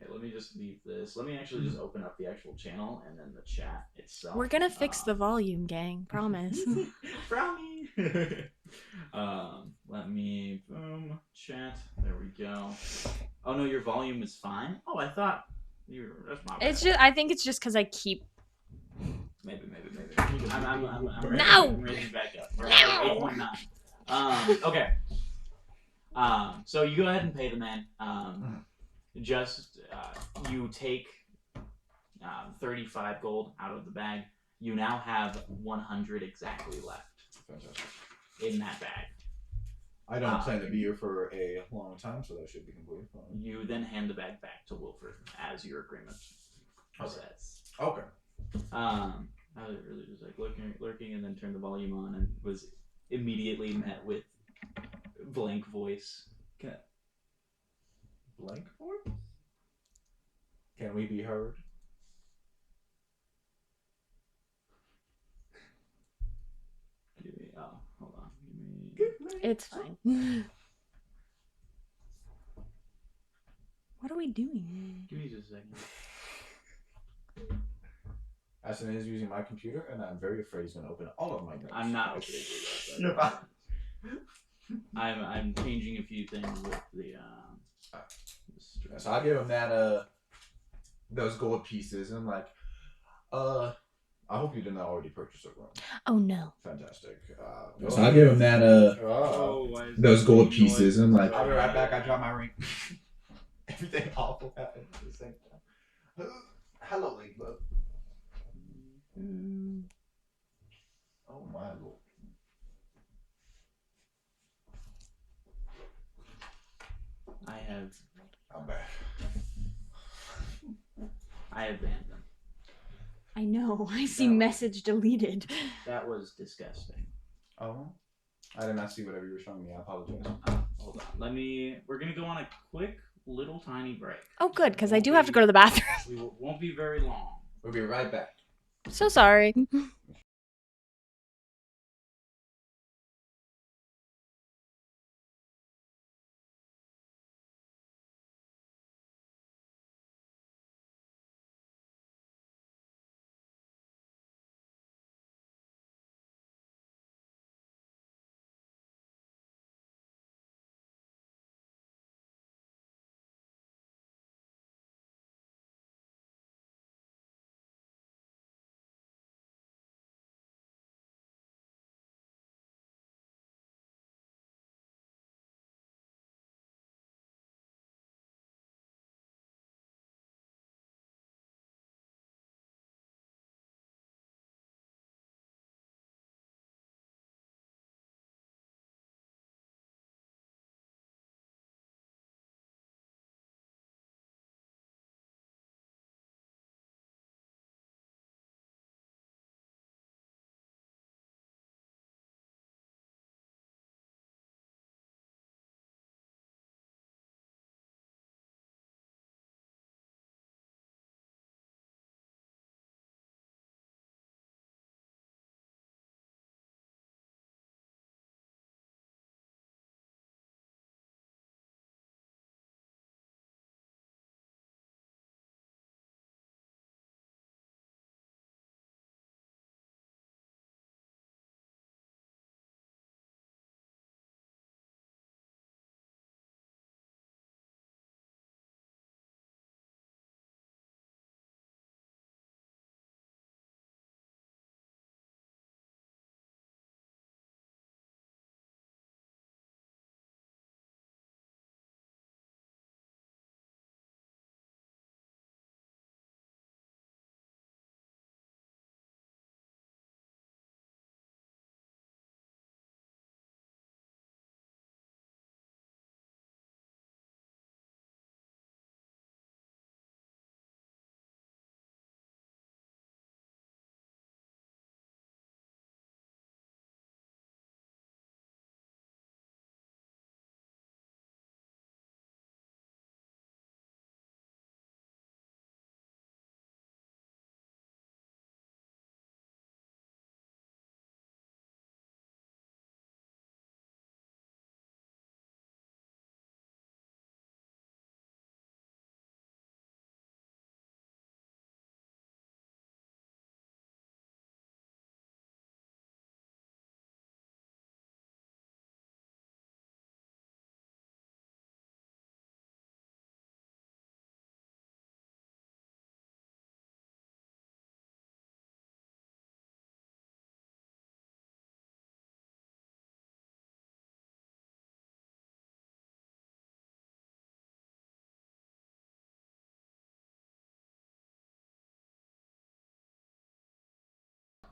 Okay, let me just leave this. Let me actually just open up the actual channel and then the chat itself. We're gonna fix the volume, gang. Promise. Promise. Let me boom chat. There we go. Oh no, your volume is fine. Oh, I thought that's my bad. It's just I think it's just because I keep. Maybe. I'm No! raising back up. We're No! at 8.9. Okay. So you go ahead and pay the man. Just you take 35 gold out of the bag. You now have 100 exactly left in that bag. I don't plan to be here for a long time, so that should be completely fine. You then hand the bag back to Wilford as your agreement says. Okay. I was really just like lurking, and then turned the volume on, and was immediately met with blank voice. Blank voice? Can we be heard? Hold on. It's fine. What are we doing? Give me just a second. Aston is using my computer, and I'm very afraid he's going to open all of my notes. I'm not opening it. I'm changing a few things with the So I give him that those gold pieces, and I'm like, I hope you did not already purchase a room. Oh no. Fantastic. So I give him that those gold pieces, and I'm like, I'll be right back. I dropped my ring. Everything awful happened at the same time. Hello, Ladybug. Oh my lord. I'm back. I have banned them. I know. I see No. message deleted. That was disgusting. Oh, I did not see whatever you were showing me. I apologize. Hold on. We're gonna go on a quick little tiny break. Oh, good, because I do have to go to the bathroom. We won't be very long. We'll be right back. So sorry.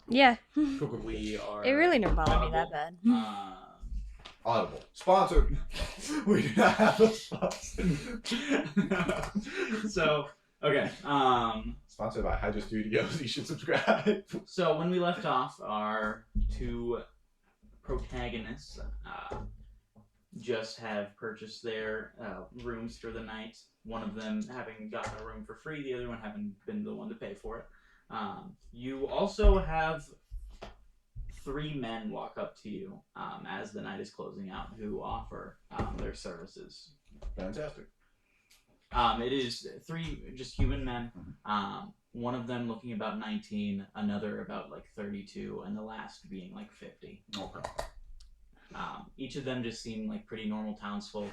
Yeah. We are. It really didn't bother me that Audible. bad. Audible. Sponsored. We do not have a sponsor. So, okay. Sponsored by Hydra Studios. You should subscribe. So when we left off, our two protagonists just have purchased their rooms for the night. One of them having gotten a room for free, the other one having been the one to pay for it. You also have 3 men walk up to you as the night is closing out who offer their services. Fantastic. It is 3 just human men. One of them looking about 19, another about like 32, and the last being like 50. Okay. Each of them just seem like pretty normal townsfolk.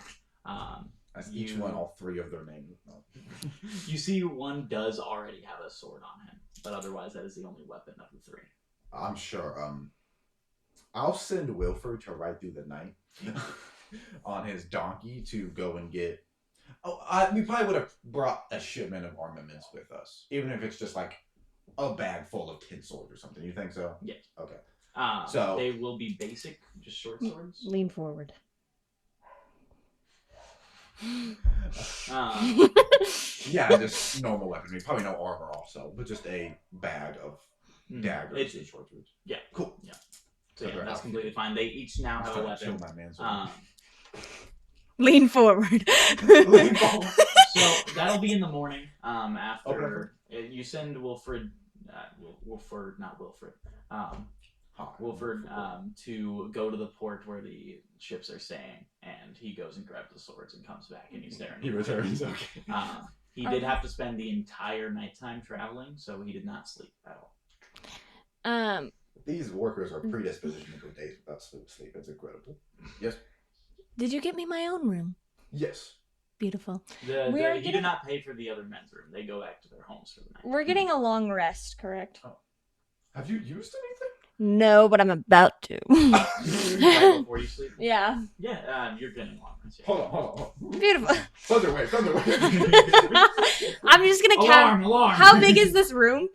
As each one, all 3 of their names. You see one does already have a sword on him, but otherwise that is the only weapon of the 3. I'm sure. I'll send Wilford to ride through the night on his donkey to go and get. We probably would have brought a shipment of armaments with us, even if it's just like a bag full of tin swords or something. You think so? Yes. Okay. So they will be basic, just short swords. Lean forward. Yeah, just normal weapons. I mean, probably no armor also, but just a bag of daggers and short swords. Yeah. Cool. Yeah. So yeah, that's completely fine. They each now have a weapon. My man, Lean forward. Lean forward. So that'll be in the morning. After you send Wilfred, not Wilfred. Wilford to go to the port where the ships are staying, and he goes and grabs the swords and comes back, and he's there. He returns. Okay. He did have to spend the entire nighttime traveling, so he did not sleep at all. These workers are predispositioned to go days without sleep. It's incredible. Yes. Did you get me my own room? Yes. Beautiful. He did not pay for the other men's room. They go back to their homes for the night. We're getting a long rest, correct? Oh. Have you used anything? No, but I'm about to. Right before you sleep? Yeah. Yeah, you're getting long rest. Yeah. Hold on. Beautiful. Thunderwave. I'm just gonna count. Alarm! How big is this room?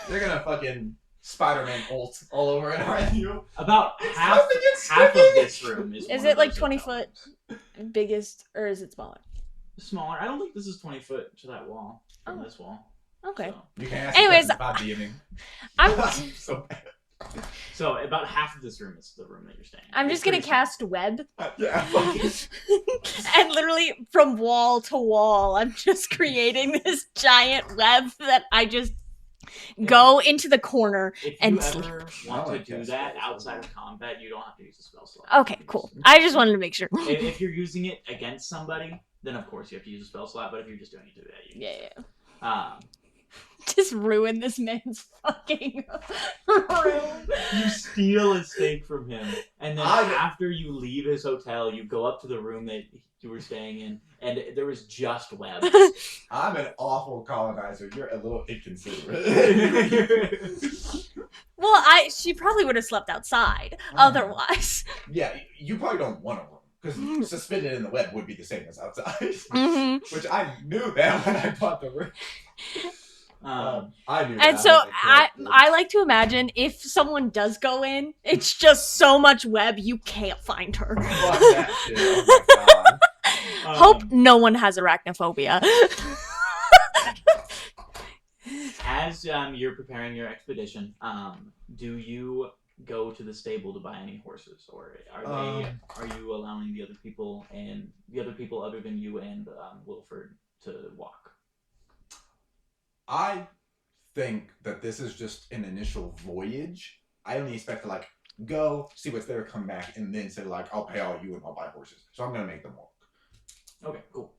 They're gonna fucking Spider-Man ult all over it, aren't you? About half of this room is. Is it like 20 foot biggest, or is it smaller? Smaller. I don't think this is 20 foot to that wall from this wall. Okay. So. You can ask anyways, about the evening. I'm so bad. So about half of this room is the room that you're staying in. I'm just gonna cast web. Yeah. And literally from wall to wall, I'm just creating this giant web that I just go into the corner and If you sleep. ever want to do that outside of combat, you don't have to use a spell slot. Okay, cool. I just wanted to make sure. If you're using it against somebody, then of course you have to use a spell slot. But if you're just doing it to that, you Yeah. Just ruin this man's fucking room. You steal a steak from him, and then after you leave his hotel, you go up to the room that you were staying in, and there was just web. I'm an awful colonizer. You're a little inconsiderate. Well, she probably would have slept outside otherwise. Yeah, you probably don't want a room. Because suspended in the web would be the same as outside. Mm-hmm. Which I knew that when I bought the room. I knew that. And so I like to imagine if someone does go in, it's just so much web you can't find her. Fuck that shit. Oh my God. Hope no one has arachnophobia. As you're preparing your expedition, do you go to the stable to buy any horses, or are you allowing the other people other than you and Wilford to walk? I think that this is just an initial voyage. I only expect to go see what's there, come back, and then say I'll pay all you and I'll buy horses. So I'm gonna make them walk. Okay, cool.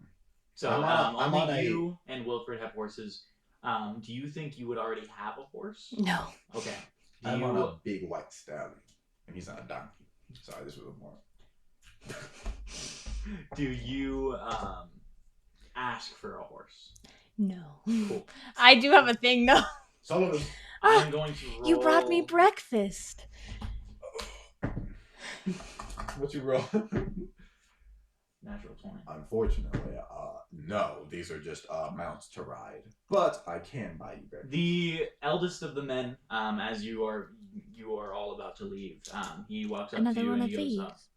So only you and Wilfred have horses. Do you think you would already have a horse? No. Okay. I'm on a big white stallion, and he's on a donkey. Sorry, this was more. Do you ask for a horse? No. Cool. I do have a thing though. Sullivan. I'm going to roll... You brought me breakfast. What you roll? Natural 20. Unfortunately, No, these are just mounts to ride. But I can buy you better. The eldest of the men, as you are all about to leave, he walks up to you and he goes,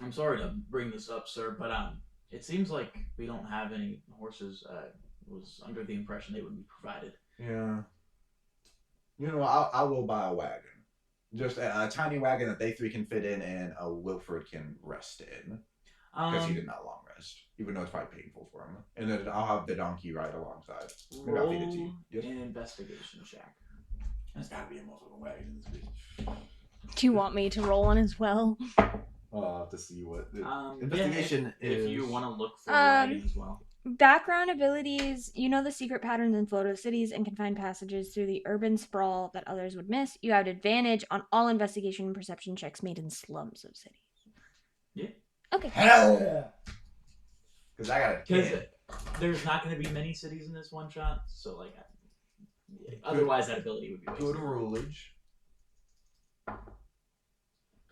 "I'm sorry to bring this up, sir, but it seems like we don't have any horses. Was under the impression they would be provided." Yeah. I will buy a wagon. Just a tiny wagon that they three can fit in and Wilfred can rest in. Because he did not long rest. Even though it's probably painful for him. And then I'll have the donkey ride alongside. Maybe I'll feed it to you. Yes. An investigation check. There's gotta be a multiple wagon in this bitch. Do you want me to roll one as well? I'll have to see what the investigation is. If you want to look for a wagon as well. Background abilities: you know the secret patterns in photo cities and can find passages through the urban sprawl that others would miss. You have advantage on all investigation and perception checks made in slums of cities. Yeah. Okay. Hell yeah! Because I got a 10. There's not going to be many cities in this one shot, so like, otherwise that ability would be wasted. Good rulage.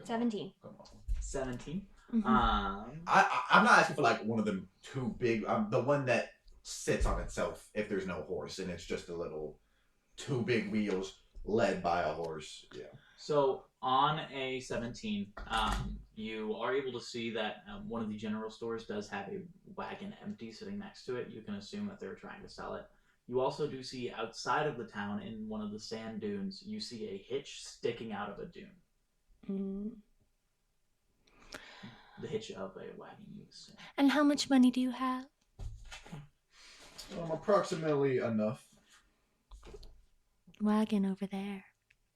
17. Come on. 17. Mm-hmm. I'm not asking for like one of them too big. The one that sits on itself if there's no horse and it's just a little two big wheels led by a horse. Yeah. So on a 17, you are able to see that one of the general stores does have a wagon empty sitting next to it. You can assume that they're trying to sell it. You also do see outside of the town in one of the sand dunes, you see a hitch sticking out of a dune. Mm. The hitch of a wagon, you assume. And how much money do you have? Approximately enough. Wagon over there.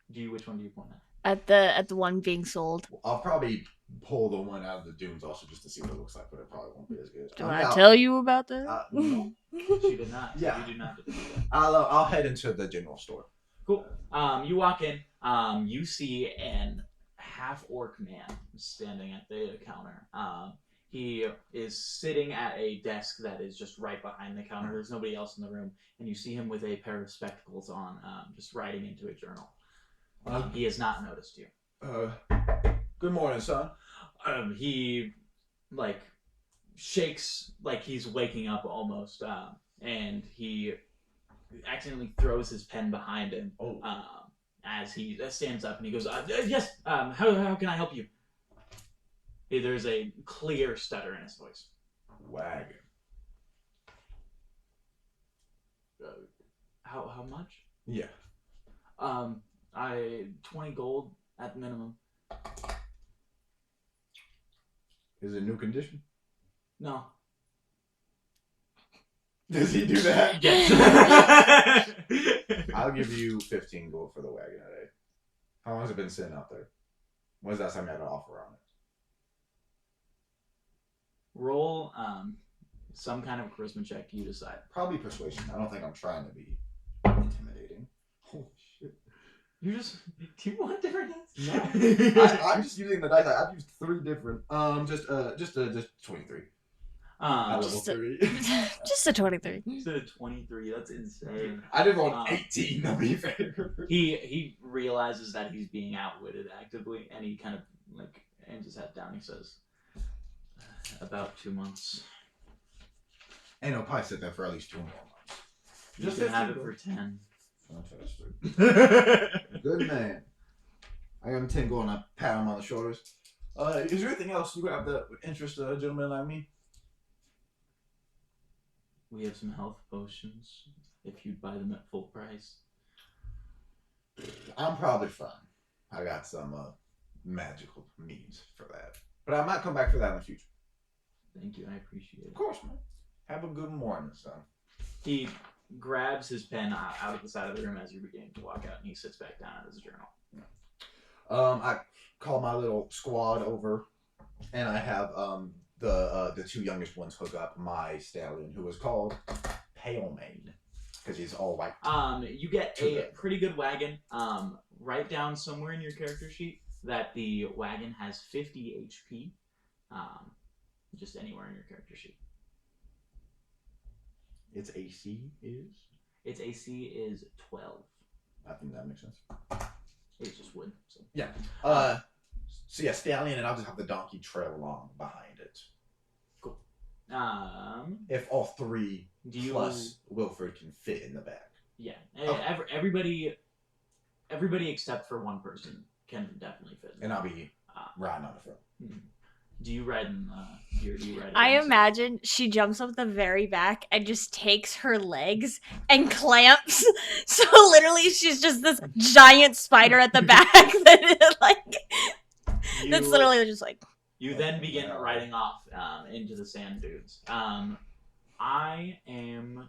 Which one do you point at? At the one being sold. I'll probably pull the one out of the dunes also just to see what it looks like, but it probably won't be as good. Do I tell you about that? No. She did not. Yeah. You do not get to do that. I'll head into the general store. Cool. You walk in. You see an half-orc man standing at the counter. He is sitting at a desk that is just right behind the counter. There's nobody else in the room, and you see him with a pair of spectacles on, just writing into a journal. He has not noticed you. Good morning, son. He shakes like he's waking up almost, and he accidentally throws his pen behind him. As he stands up and he goes, "Yes, how can I help you?" There's a clear stutter in his voice. Wagon. How much? Yeah. 20 gold at the minimum. Is it new condition? No. Does he do that? Yes. I'll give you 15 gold for the wagon today. How long has it been sitting out there? When's that time you had an offer on it? Roll some kind of charisma check. You decide. Probably persuasion. I don't think I'm trying to be intimidating. Holy shit. You just... Do you want different dice? No. I'm just using the dice. I've used 3 different. Just 23. Level 3. Just a 23. Just a 23. That's insane. I did roll 18 to be fair. He realizes that he's being outwitted actively, and he kind of hands his head down. He says, "About 2 months." And he'll probably sit there for at least 2 more months. You can have it for 10. Fantastic. Good man. I got him 10 gold and I pat him on the shoulders. Is there anything else you have that would interest a gentleman like me? We have some health potions if you'd buy them at full price. I'm probably fine. I got some magical means for that. But I might come back for that in the future. Thank you, I appreciate it. Of course, man. Have a good morning, son. He grabs his pen out of the side of the room as you're beginning to walk out, and he sits back down at his journal. I call my little squad over, and I have the 2 youngest ones hook up my stallion, who is called Pale Mane, because he's all white. You get a pretty good wagon. Write down somewhere in your character sheet that the wagon has 50 HP. Just anywhere in your character sheet. Its AC is? Its AC is 12. I think that makes sense. It's just wood. So. Yeah. So yeah, stallion, and I'll just have the donkey trail along behind it. Cool. if all three Do you plus Wilford can fit in the back. Yeah. Okay. Everybody except for one person can definitely fit. And I'll be riding on the front. Do you ride in here? Do you ride? I imagine she jumps up the very back and just takes her legs and clamps. So literally, she's just this giant spider at the back that that's literally just like. You then begin riding off into the sand dunes. I am.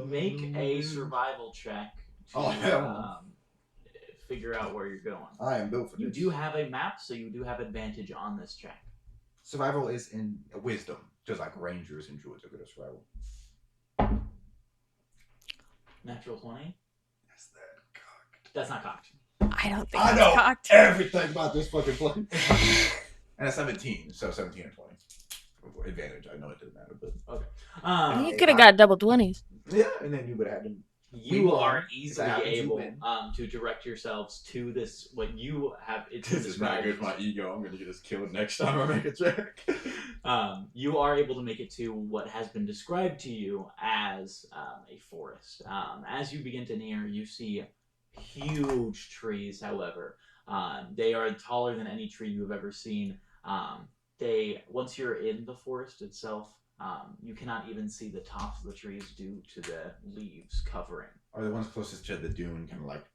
Make a survival check to figure out where you're going. I am built for You this. do have a map, so you do have advantage on this check. Survival is in wisdom, just like rangers and druids are good at survival. Natural 20? That's that cocked. That's not cocked. I don't think I that's know cocked. everything about this fucking place. And a 17, so 17 and 20. Advantage. I know it doesn't matter, but Okay. You could have got double 20s. yeah, and then you would have had to. You are If easily that happens, you able win. to direct yourselves to this. What you have. It's This is not good described. for my ego. I'm gonna get this killed next time I make a check. You are able to make it to what has been described to you as a forest. As you begin to near, you see huge trees. However, they are taller than any tree you have ever seen. Once you're in the forest itself, you cannot even see the tops of the trees due to the leaves covering. Are the ones closest to the dune kind of like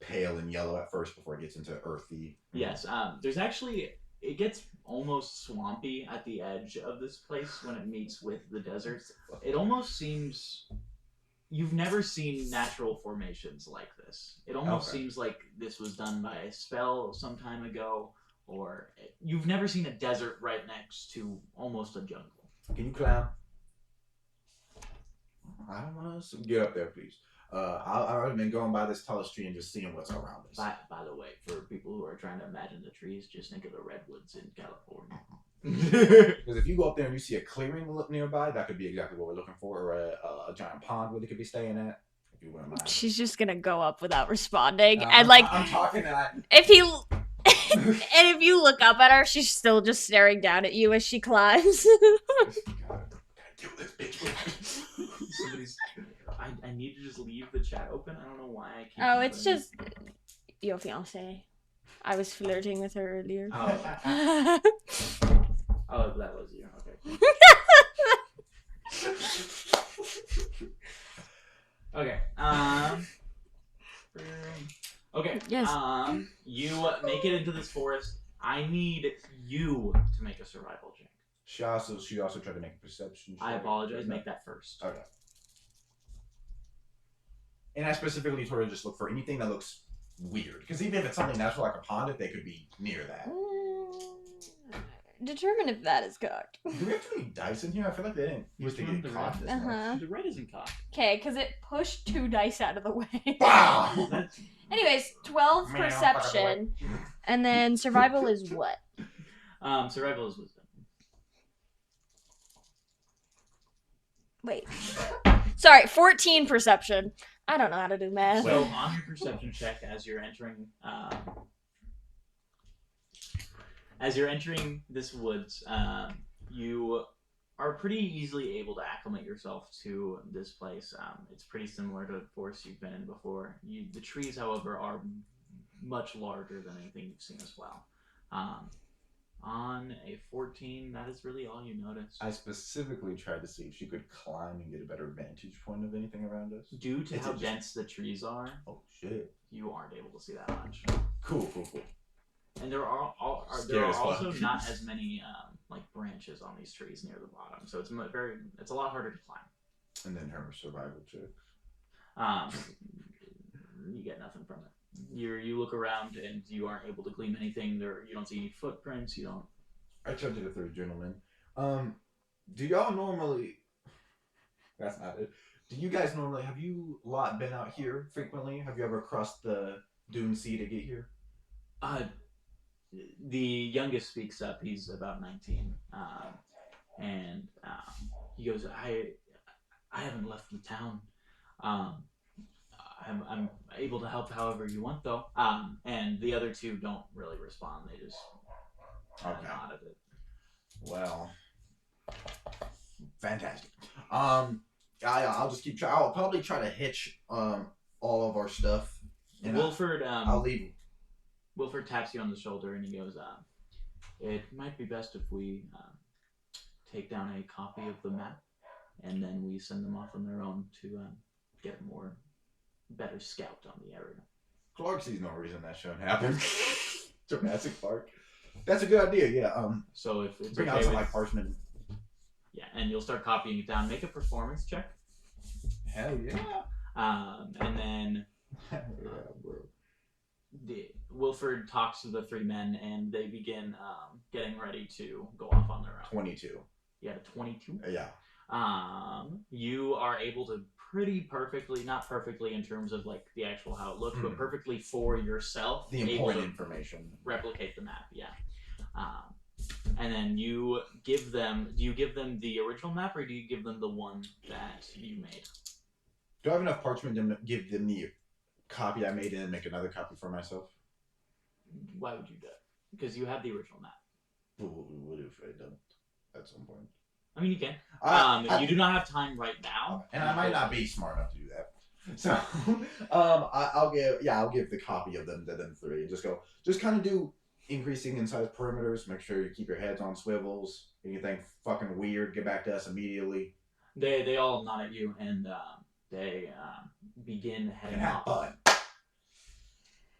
pale and yellow at first before it gets into earthy? Yes, there's actually, it gets almost swampy at the edge of this place when it meets with the desert. It almost seems, you've never seen natural formations like this. It almost seems like this was done by a spell some time ago, or you've never seen a desert right next to almost a jungle. Can you climb? I don't want to get up there, please. I've already been going by this tallest tree and just seeing what's around us. By the way, for people who are trying to imagine the trees, just think of the redwoods in California. Because if you go up there and you see a clearing nearby, that could be exactly what we're looking for, or a giant pond where they could be staying at. If you wouldn't mind. She's just gonna go up without responding, and I'm talking, and if you look up at her, she's still just staring down at you as she climbs. gotta kill this bitch. I need to just leave the chat open. I don't know why I can't. Oh, it's just your fiance. I was flirting with her earlier. Oh, oh, that was you. Okay. Okay. Okay. Yes. You make it into this forest. I need you to make a survival check. She also tried to make a perception check. I apologize. Make that first. Okay. And I specifically told her to just look for anything that looks weird. Because even if it's something natural like a pond, if they could be near that. Determine if that is cocked. Do we have too many dice in here? I feel like they didn't used to get cocked this much. The red isn't cocked. Okay, because it pushed 2 dice out of the way. Wow! Anyways, 12 perception, and then survival is what? Survival is wisdom. Wait. Sorry, 14 perception. I don't know how to do math. So on your perception check, as you're entering this woods, you are pretty easily able to acclimate yourself to this place. It's pretty similar to the forest you've been in before. The trees, however, are much larger than anything you've seen as well. On a 14, that is really all you notice. I specifically tried to see if she could climb and get a better vantage point of anything around us. Due to how dense the trees are, oh shit, you aren't able to see that much. Cool. And there are also not as many like branches on these trees near the bottom, so it's a lot harder to climb. And then her survival check. You get nothing from it. You look around and you aren't able to glean anything. You don't see any footprints. You don't. I turned to the third gentleman. Do y'all normally? That's not it. Do you guys normally? Have you lot been out here frequently? Have you ever crossed the Dune Sea to get here? The youngest speaks up. He's about 19, and he goes, "I haven't left the town. I'm able to help however you want, though." And the other two don't really respond. They just Okay. Nodded it. Well, fantastic. I'll just keep trying. I'll probably try to hitch all of our stuff. And Wilford, I'll leave. Wilford taps you on the shoulder and he goes, "It might be best if we take down a copy of the map, and then we send them off on their own to get a better scout on the area." Clark sees no reason that shouldn't happen. Jurassic Park. That's a good idea. Yeah. So if it's Bring okay out some with, like parchment. yeah, and you'll start copying it down. Make a performance check. Hell yeah. And then Hell yeah, bro. Wilford talks to the three men, and they begin getting ready to go off on their own. 22. You had a 22. Yeah. You are able to pretty perfectly, not perfectly in terms of like the actual how it looks, but perfectly for yourself. The important information. Replicate the map, yeah. And then you give them. Do you give them the original map, or do you give them the one that you made? Do I have enough parchment to give them the copy I made and make another copy for myself? Why would you do that? Because you have the original map. What if I don't at some point? I mean, you can. I You do not have time right now, and I might not be smart enough to do that. So, I'll give the copy of them to them three and just kind of do increasing in size perimeters. Make sure you keep your heads on swivels. Anything fucking weird, get back to us immediately. They all nod at you and they begin heading have off.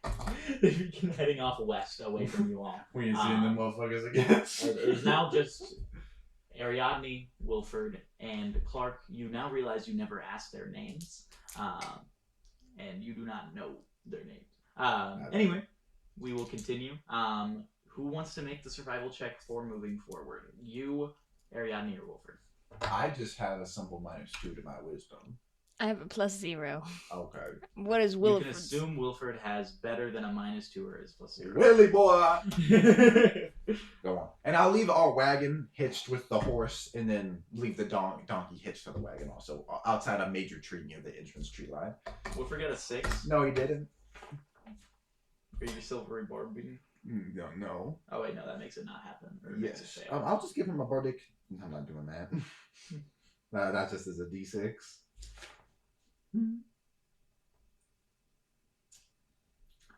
fun. They begin heading off west, away from you all. We ain't seeing them motherfuckers again. It is now just Ariadne, Wilford, and Clark. You now realize you never asked their names, and you do not know their names. Anyway, we will continue. Who wants to make the survival check for moving forward? You, Ariadne, or Wilford? I just had a simple -2 to my wisdom. I have a +0. Okay. What is You Wilford? can assume Wilford has better than a -2 or is +0. Willie boy! Go on. And I'll leave our wagon hitched with the horse and then leave the donkey hitched to the wagon also outside a major tree near the entrance tree line. Wilford got a 6. No, he didn't. Are you silvery barbing? No. Oh wait, no, that makes it not happen. Or it makes it Yes. fail. I'll just give him a bardic. I'm not doing that. That just is a D6.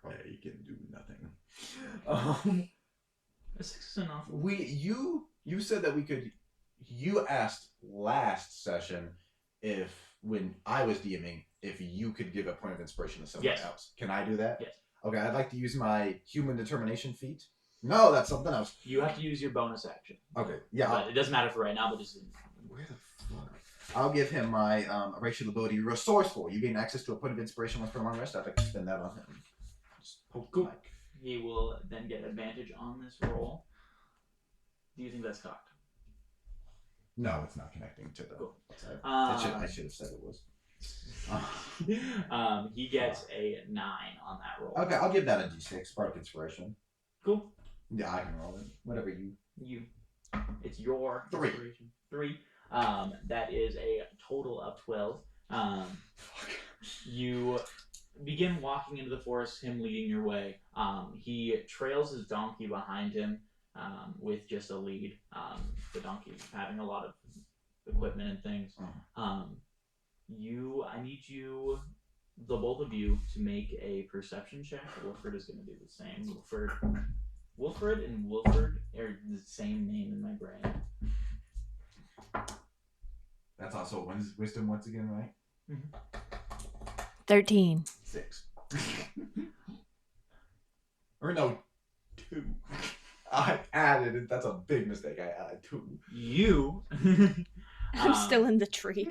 Oh, yeah, you can do nothing. A 6 is enough. You said that we could. You asked last session if when I was DMing if you could give a point of inspiration to someone else. Can I do that? Yes. Okay, I'd like to use my human determination feat. No, that's something else. You have to use your bonus action. Okay, yeah. But it doesn't matter for right now, but just Where the fuck? I'll give him my racial ability, resourceful. You gain access to a point of inspiration once per long rest. I'd like to spend that on him. Just poke the mic. he will then get advantage on this roll. Do you think that's cocked? No, it's not connecting to the Cool. website. I should have said it was. He gets a 9 on that roll. Okay, I'll give that a D6. Spark inspiration. Cool. Yeah, I can roll it. Whatever you. It's your 3. inspiration. 3. That is a total of 12. You begin walking into the forest, him leading your way. He trails his donkey behind him with just a lead. The donkey having a lot of equipment and things. I need you, the both of you, to make a perception check. Wilford is going to do the same. Wilford and Wilford are the same name in my brain. That's also wisdom once again, right? Mm-hmm. 13. 6. Or no, 2. I added it. That's a big mistake. I added 2. You. I'm still in the tree.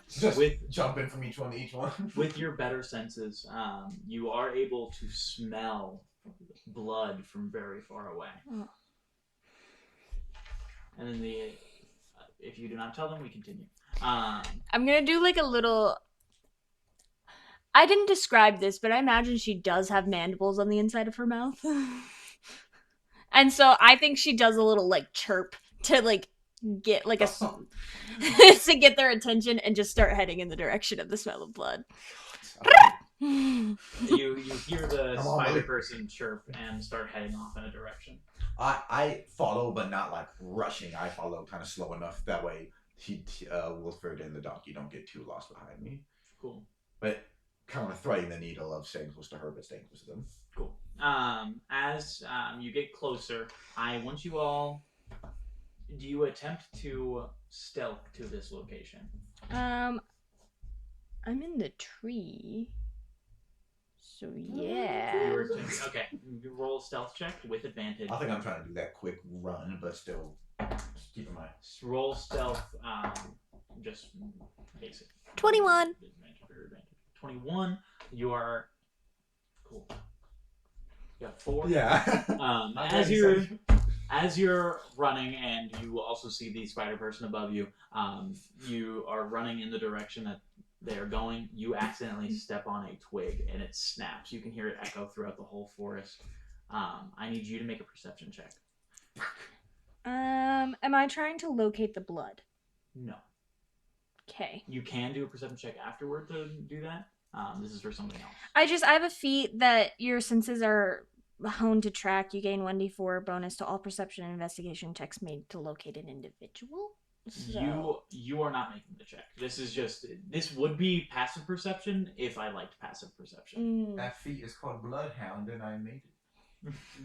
Just jumping from each one to each one. With your better senses, you are able to smell blood from very far away. Oh. And then if you do not tell them, we continue. I'm gonna do like a little. I didn't describe this, but I imagine she does have mandibles on the inside of her mouth. And so I think she does a little like chirp to like get like to get their attention and just start heading in the direction of the smell of blood. You hear the Come on, spider buddy. person chirp and start heading off in a direction. I follow, but not like rushing. I follow kind of slow enough. That way, Wilford and the donkey don't get too lost behind me. Cool. But kind of threading the needle of staying close to her, but staying close to them. Cool. As you get closer, I want you all. Do you attempt to stealth to this location? I'm in the tree. So yeah. Okay. You roll a stealth check with advantage. I think I'm trying to do that quick run, but still keep in mind. Roll stealth. Just basic. 21. 21. You are cool. You got 4. Yeah. As you're running, and you also see the spider person above you, you are running in the direction that they are going. You accidentally step on a twig, and it snaps. You can hear it echo throughout the whole forest. I need you to make a perception check. Am I trying to locate the blood? No. Okay. You can do a perception check afterward to do that. This is for something else. I have a feat that your senses are honed to track. You gain 1d4 bonus to all perception and investigation checks made to locate an individual. So. You are not making the check. This would be passive perception if I liked passive perception. That feat is called Bloodhound, and I made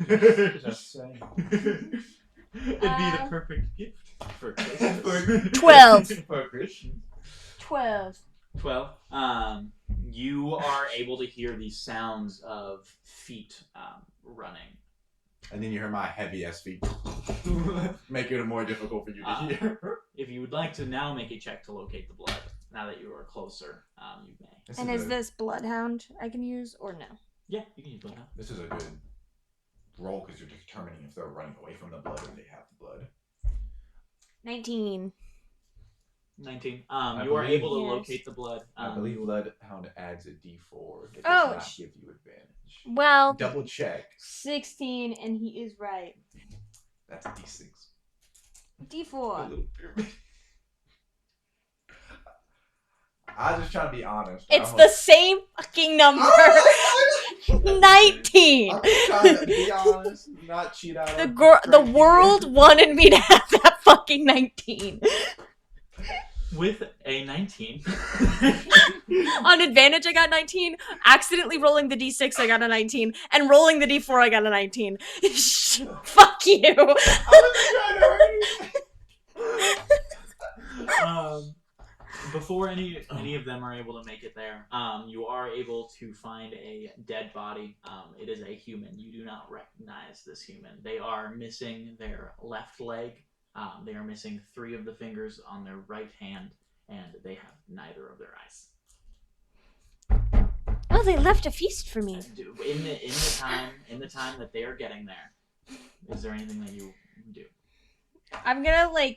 it. Just saying. It'd be the perfect gift for Christmas. 12. For Christian. 12. 12. You are able to hear the sounds of feet running. And then you hear my heavy ass feet. Make it more difficult for you to hear. If you would like to now make a check to locate the blood, now that you are closer, you may. Is this Bloodhound I can use or no? Yeah, you can use bloodhound. This is a good roll because you're determining if they're running away from the blood or they have the blood. 19. 19. I you are believe- able to Yes. locate the blood. I believe Bloodhound adds a D4. It does Oh, not give you advantage. Well, Double check. 16, and he is right. That's a D6. D4. I'm just trying to be honest. It's the same fucking number. 19. I'm just trying to be honest. Not cheat out. The world wanted me to have that fucking 19. With a 19. On advantage, I got 19. Accidentally rolling the d6, I got a 19. And rolling the d4, I got a 19. Fuck you. I was trying to hurt you. Before any of them are able to make it there, you are able to find a dead body. It is a human. You do not recognize this human. They are missing their left leg. They are missing 3 of the fingers on their right hand, and they have neither of their eyes. Oh, they left a feast for me. In the time that they are getting there, is there anything that you do? I'm gonna,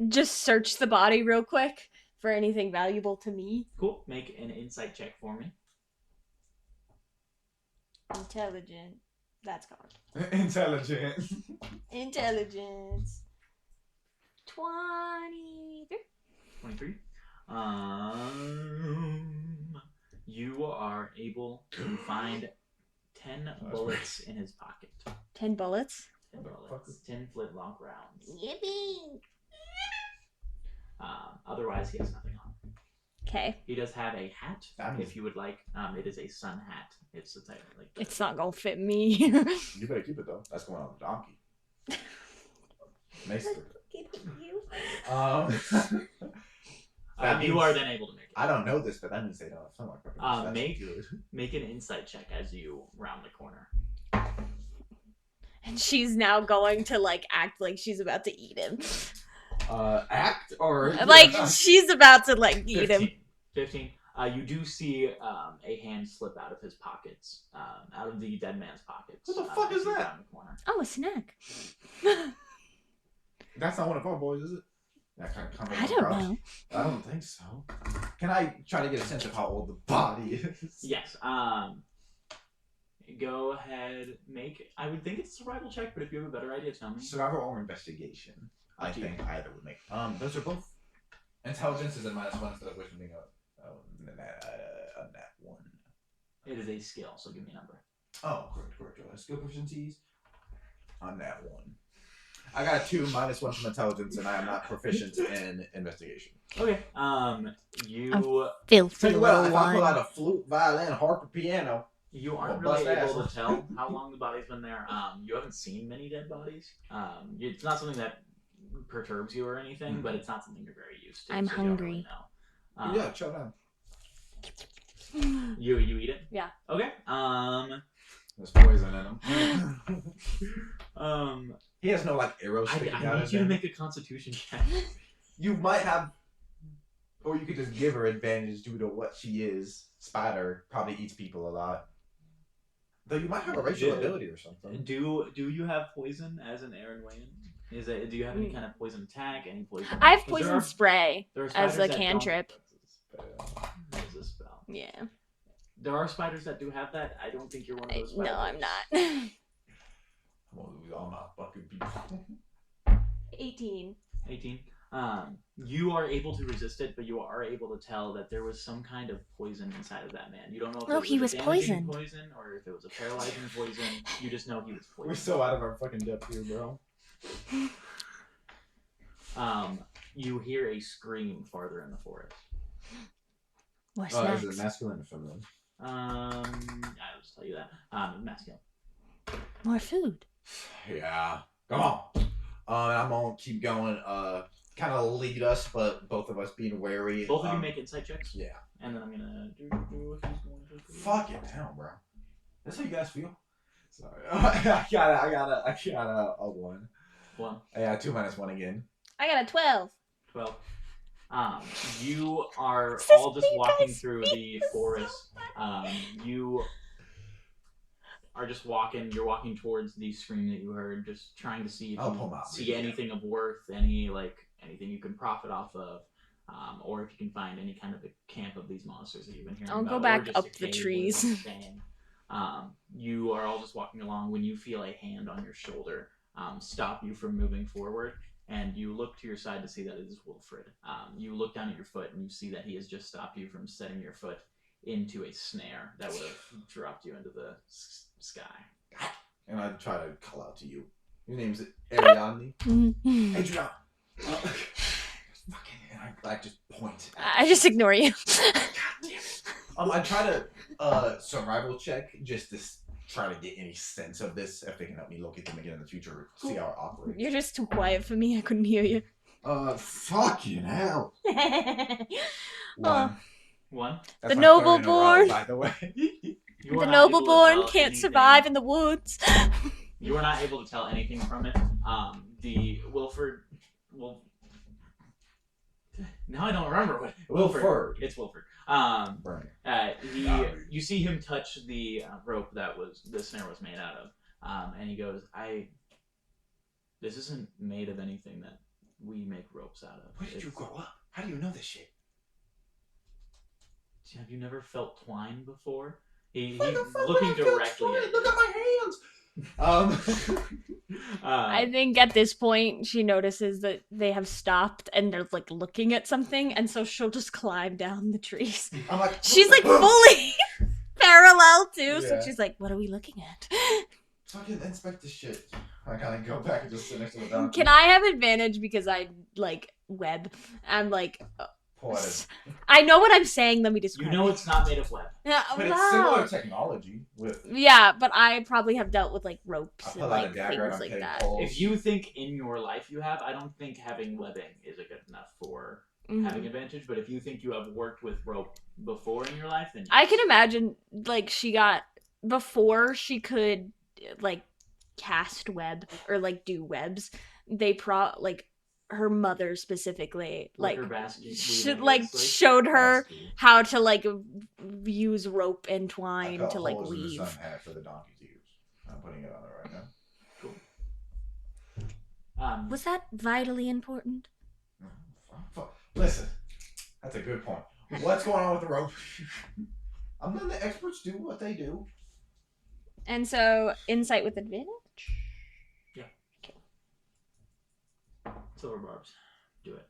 just search the body real quick for anything valuable to me. Cool. Make an insight check for me. Intelligent. That's called. Intelligent. Intelligence. 23. 23. You are able to find 10 bullets in his pocket. 10 bullets. 10 bullets. 10 flintlock rounds. Yippee! Otherwise, he has nothing on. Okay. He does have a hat, Damn. if you would like. It is a sun hat. It's a type like. It's not gonna fit me. You better keep it though. That's going on the donkey. Nice. You are then able to make it. I don't know this, but that means they don't have someone. Make an insight check as you round the corner. And she's now going to act like she's about to eat him. Act or She's about to eat 15. him. 15. You do see a hand slip out of his pockets, out of the dead man's pockets. What the fuck as is you that? round the corner. Oh, a snack. That's not one of our boys, is it? That kind of comes I don't know. I don't think so. Can I try to get a sense of how old the body is? Yes. Go ahead. I would think it's a survival check, but if you have a better idea, tell me. Survival or investigation? I think either would make. Those are both. Intelligence is a -1 instead of wisdom being a nat 1. It is a skill, so give me a number. Oh, correct. Skill proficiencies. On that one. I got a 2 minus 1 from intelligence, and I am not proficient in investigation. Okay. You Filthy Tell you what, little if I pull one. out a flute, violin, harp, or piano, you aren't Well, really bust able ass. to tell how long the body's been there. You haven't seen many dead bodies. It's not something that perturbs you or anything, but it's not something you're very used to. I'm so you don't really hungry. know. yeah, chill down. You eat it? Yeah. Okay. There's poison in him. He has no like arrows sticking I out need of you to him. make a Constitution check. You might have, or you could just give her advantage due to what she is. Spider probably eats people a lot. Though you might have a racial ability or something. Do you have poison as an Aaron Wayne? Do you have any kind of poison attack? Any poison? I have 'cause poison spray there are as spiders a that don't- cantrip. That's a spell. Yeah. There are spiders that do have that. I don't think you're one of those spiders. No, I'm not. I'm gonna lose all my fucking people. 18. 18. You are able to resist it, but you are able to tell that there was some kind of poison inside of that man. You don't know if it he was was a damaging poisoned. poison or if it was a paralyzing poison. You just know he was We're poisoned. so out of our fucking depth here, bro. You hear a scream farther in the forest. What's Is next? it masculine or feminine? I'll just tell you that. Masculine. More food. Yeah. Come on. I'm gonna keep going. Kind of lead us, but both of us being wary. Both of you make insight checks. Yeah. And then I'm gonna do if he's going to. Fucking hell, bro. That's how you guys feel. Sorry. I got a 1. 1. Yeah, 2 minus 1 again. I got a 12. 12. You are Sister, all just you walking guys through the forest. You are just walking. You're walking towards the scream that you heard, just trying to see if I'll you pull my see video. anything of worth, anything you can profit off of, or if you can find any kind of a camp of these monsters that you've been hearing I'll about. go or back just up a the cave trees. where they're staying. You are all just walking along when you feel a hand on your shoulder stop you from moving forward. And you look to your side to see that it is Wilfred. You look down at your foot and you see that he has just stopped you from setting your foot into a snare that would have dropped you into the sky. And I try to call out to you. Your name's Ariadne. Mm-hmm. Adrian. Fucking. And I just point. I just ignore you. God damn it. I try to survival check just to try to get any sense of this if they can help me locate them again in the future. See how it operates. You're just too quiet for me. I couldn't hear you. Fucking hell. Oh. 1. That's The my third noble in a row, born. by the way. You are The not able noble to born tell can't anything. survive in the woods. You are not able to tell anything from it. The Wilford. Well, now I don't remember what Wilford. It's Wilford. Burn. You see him touch the rope that the snare was made out of, and he goes, This isn't made of anything that we make ropes out of. Where did you grow up? How do you know this shit? Have you never felt twine before? He's What the fuck looking would I feel directly twine? at you. Look at my hands. I think at this point she notices that they have stopped and they're like looking at something, and so she'll just climb down the trees. I'm like, She's like fully parallel too, so Yeah. she's like, "What are we looking at?" fucking inspect this shit. I gotta go back and just sit next to the donkey. Can I have advantage because I like web? I'm like, Poetic. I know what I'm saying. Let me describe. You know it's not made of web. Yeah, But it's wow. similar technology with. Yeah, but I probably have dealt with like ropes I and pull out like a dagger and things I'm like cutting that. poles. If you think in your life you have, I don't think having webbing is a good enough for having advantage. But if you think you have worked with rope before in your life, then I can imagine like she got before she could like cast web or like do webs. They like her mother specifically like her basket showed her how to like use rope and twine to like holes in the weave. sun hat for the donkey to use. I'm putting it on there right now. Cool. Was that vitally important? Listen, that's a good point. What's going on with the rope? I'm letting the experts do what they do. And so insight with advantage? Silver barbs. Do it.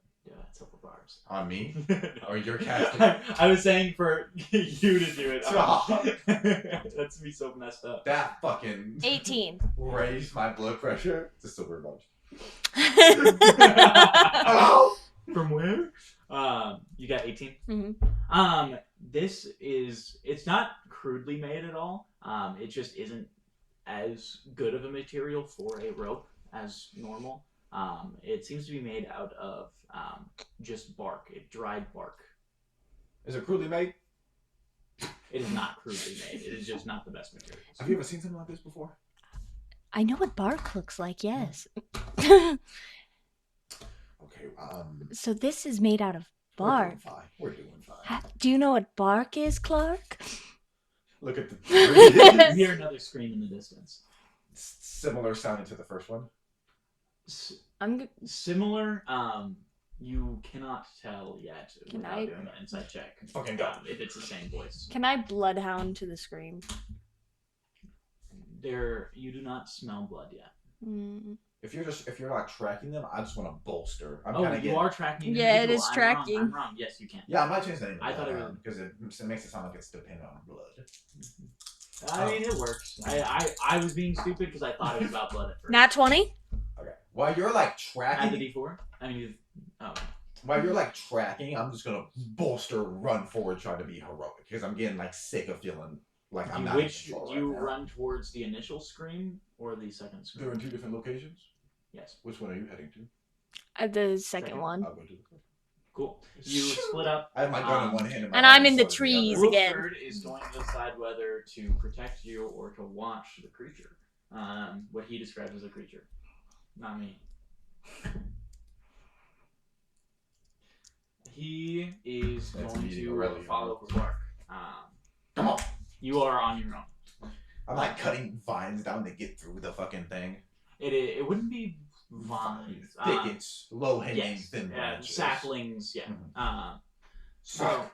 Silver barbs. On me? No. Or you're casting? I was saying for you to do it. Stop. That's be so messed up. That fucking 18. raised my blood pressure. It's a silver bunch. From where? You got 18. Mm-hmm. It's not crudely made at all. It just isn't as good of a material for a rope as normal. It seems to be made out of just bark, dried bark. Is it crudely made? It is not crudely made. It is just not the best materials. Have you ever seen something like this before? I know what bark looks like, yes. Okay, So this is made out of bark. We're doing fine. Do you know what bark is, Clark? Look at the You hear another scream in the distance. similar sounding to the first one. Similar. You cannot tell yet Can without I- doing an insight check. Fucking go. If it's the same voice. Can I bloodhound to the scream? You do not smell blood yet. Mm. If you're like tracking them, I just want to bolster. I'm Oh, kind of you are tracking. Yeah, it individual. is I'm tracking. Wrong. I'm wrong. Yes, you can. Yeah, I might change the name. I thought it was- because it makes it sound like it's dependent on blood. I mean, it works. I was being stupid because I thought it was about blood at first. Nat 20? Okay. While you're like Add the tracking, D4. I mean, while you're like tracking, I'm just gonna bolster, run forward, try to be heroic because I'm getting like sick of feeling like I'm not in do control you right now. run towards the initial scream or the second scream? They're in 2 different locations. Yes. Which one are you heading to? The second one. I'll go to the first. Cool. You split up. I have my gun in one hand, And I'm in the trees. Wolf again. Third is going to decide whether to protect you or to watch the creature. What he describes as a creature. Not me. He is That's going meeting to Aurelian. follow Clark. Come on. You are on your own. I'm like cutting vines down to get through the fucking thing. It wouldn't be vines. Thickets, low hanging, Yes. thin branches. Saplings, yeah. Mhm. So,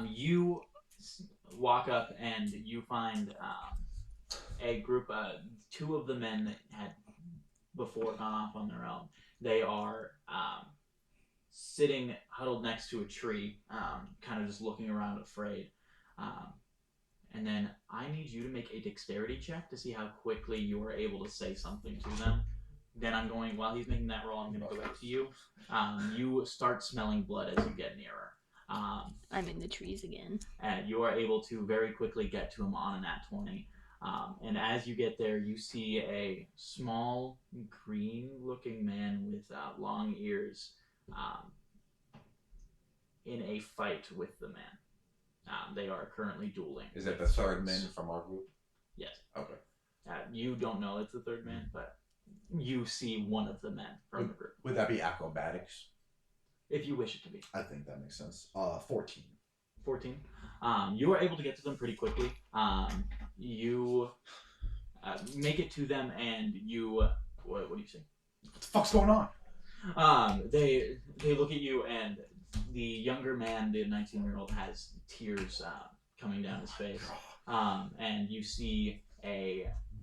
you walk up and you find a group of 2 of the men that had before gone off on their own. They are sitting huddled next to a tree, kind of just looking around afraid. And then I need you to make a dexterity check to see how quickly you are able to say something to them. Then while he's making that roll, I'm going to go back to you. You start smelling blood as you get nearer. I'm in the trees again. And you are able to very quickly get to him on a nat 20. And as you get there, you see a small, green-looking man with long ears in a fight with the man. They are currently dueling. Is it the third man from our group? Yes. Okay. You don't know it's the third man, but you see one of the men from the group. Would that be acrobatics? If you wish it to be. I think that makes sense. 14. 14. You are able to get to them pretty quickly. You make it to them, and you... What do you say? What the fuck's going on? They look at you, and the younger man, the 19-year-old, has tears coming down his face. And you see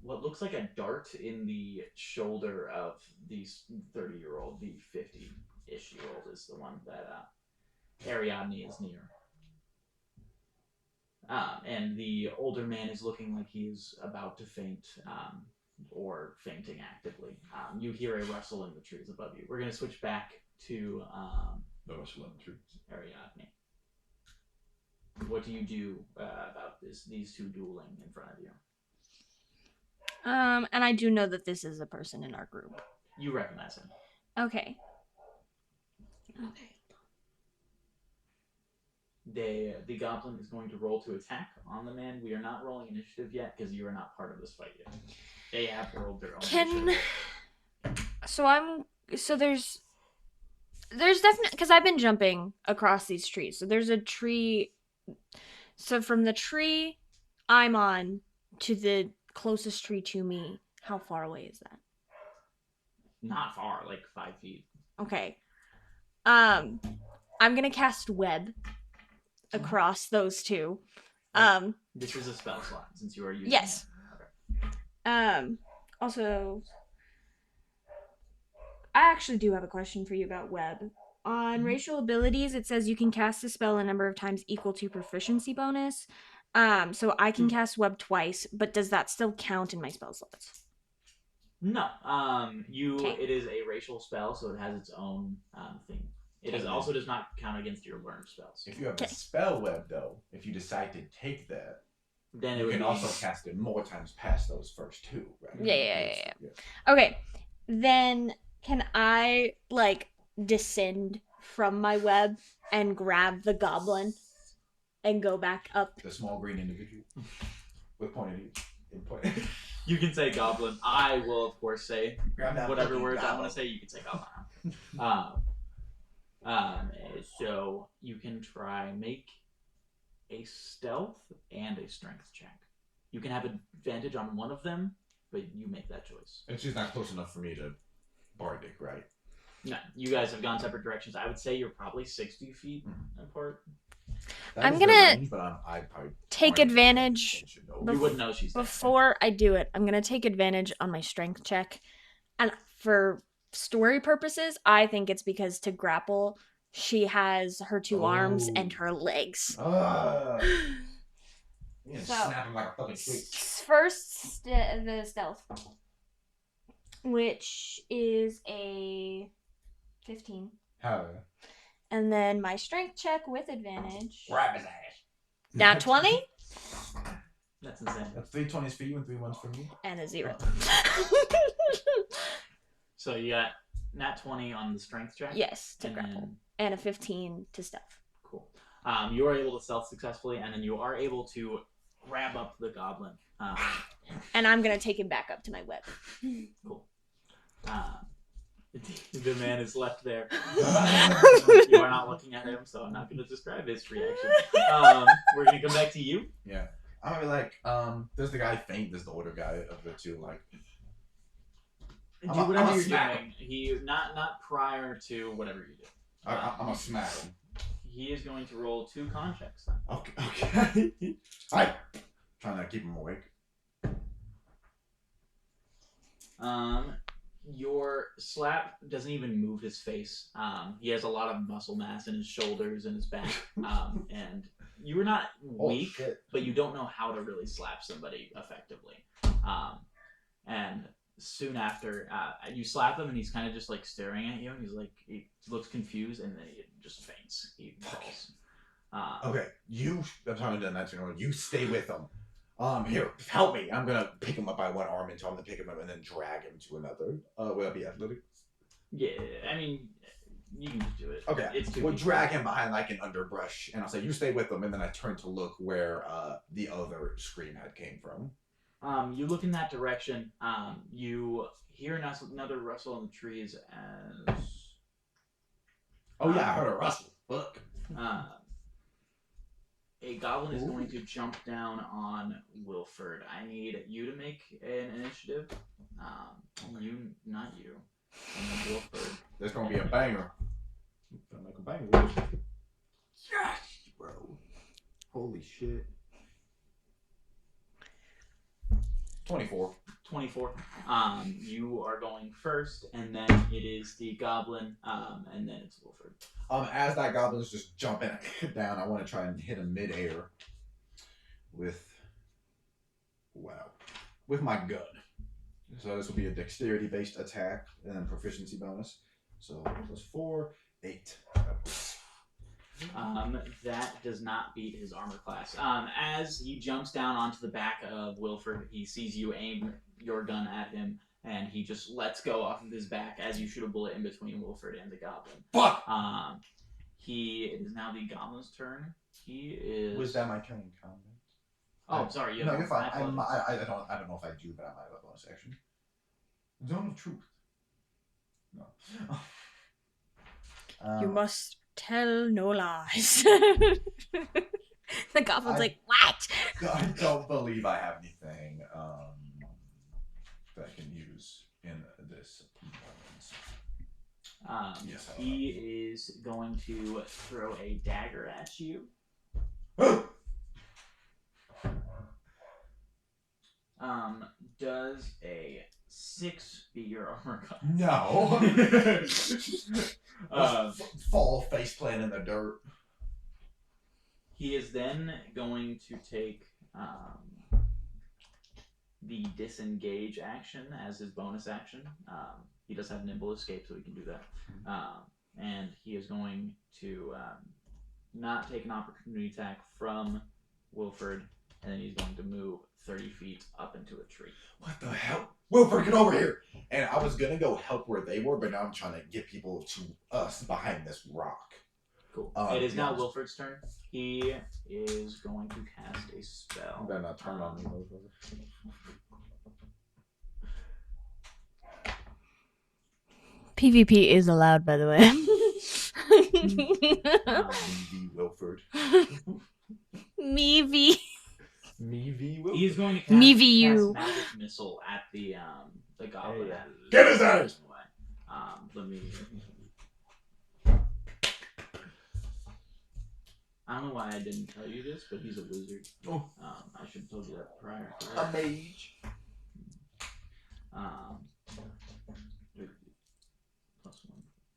what looks like a dart in the shoulder of the 30-year-old. The 50-ish-year-old is the one that Ariadne is near. And the older man is looking like he's about to faint, or fainting actively. You hear a rustle in the trees above you. We're going to switch back to The rustle in the trees. Ariadne. What do you do about these 2 dueling in front of you? And I do know that this is a person in our group. You recognize him. Okay. The goblin is going to roll to attack on the man. We are not rolling initiative yet because you are not part of this fight yet. They have rolled their own initiative. So there's definitely, because I've been jumping across these trees. So there's a tree. So from the tree I'm on to the closest tree to me, how far away is that? Not far, like 5 feet. Okay. I'm gonna cast web across those 2. This is a spell slot since you are using Yes. it. Okay. Also, I actually do have a question for you about web. On racial abilities, it says you can cast a spell a number of times equal to proficiency bonus. So I can cast web twice, but does that still count in my spell slots? No. Okay. It is a racial spell, so it has its own thing. It is also does not count against your learned spells. If you have a spell web, though, if you decide to take that, Then you can also cast it more times past those first two, right? Yeah. Okay, then can I like descend from my web and grab the goblin and go back up? The small green individual with pointed You can say goblin. I will, of course, say whatever words I want goblin. to say. You can say goblin. So you can try make a stealth and a strength check. You can have advantage on one of them, but you make that choice. And she's not close enough for me to bardic, right? No, you guys have gone separate directions. I would say you're probably 60 feet apart. I'm gonna I'd probably take advantage You wouldn't know she's there. before I do it. I'm gonna take advantage on my strength check, and for story purposes, I think it's because to grapple, she has her two arms and her legs. Yeah, So, snap him like a fucking twig. First, the stealth, which is a 15. How? And then my strength check with advantage. Grab his ass. Nat 20? That's insane. That's 3 20s for you and 3 1s for me. And a 0. So you got nat 20 on the strength check? Yes, to and grapple. then- And a 15 to stealth. Cool. You are able to stealth successfully, and then you are able to grab up the goblin. And I'm going to take him back up to my web. Cool. The man is left there. You are not looking at him, so I'm not going to describe his reaction. We're going to come back to you. Yeah. I'm gonna be like, does the guy faint? Does the older guy of the two like? Do I'm whatever a you're smack doing. He not prior to whatever you do. I'm gonna smack him. He is going to roll 2 con checks then. Okay. Hi. Trying to keep him awake. Your slap doesn't even move his face. He has a lot of muscle mass in his shoulders and his back. And you are not weak, but you don't know how to really slap somebody effectively. And soon after, you slap him, and he's kind of just like staring at you, and he's like, he looks confused, and then he just faints. He falls. Okay, I'm talking to the 19-year-old. You stay with him. Here, help me. I'm gonna pick him up by one arm and tell him to pick him up and then drag him to another. Will that be athletics? Yeah, I mean, you can just do it. Okay, It's too we'll deep. drag him behind like an underbrush, and I'll say, you stay with him, and then I turn to look where the other scream had came from. You look in that direction. You hear another rustle in the trees as... Oh yeah, I heard a rustle. Look. A goblin is going to jump down on Wilford. I need you to make an initiative. You, not you. And then Wilford. There's gonna be a banger. Gonna make a banger. Yes, bro. Holy shit. 24. 24. You are going first, and then it is the goblin, and then it's Wilford. As that goblin's just jumping down, I want to try and hit him midair with my gun. So this will be a dexterity-based attack and then proficiency bonus. So +4, 8. That does not beat his armor class. As he jumps down onto the back of Wilford, he sees you aim your gun at him, and he just lets go off of his back as you shoot a bullet in between Wilford and the goblin. Fuck! It is now the goblin's turn. He is... Was that my turn in combat? Oh, sorry. No, you're fine. I I don't know if I do, but I might have a bonus action. Zone of truth. No. You must tell no lies. The goblin's like, what? I don't believe I have anything that I can use in this moment. Yes, he is going to throw a dagger at you. Does a 6 be your armor class. No. Uh, Fall face plant in the dirt. He is then going to take the disengage action as his bonus action. He does have nimble escape, so he can do that. And he is going to not take an opportunity attack from Wilford, and then he's going to move 30 feet up into a tree. What the hell? Wilford, get over here! And I was gonna go help where they were, but now I'm trying to get people to us behind this rock. Cool. It is now Wilford's turn. He is going to cast a spell. Better not turn on me, PvP is allowed, by the way. Me Wilford. Me v. Me v Wilford. He's going to cast, Me v you. cast magic missile at the goblin. Hey, get his ass! Let me. I don't know why I didn't tell you this, but he's a wizard. Oh. I should have told you that prior. A mage. +1.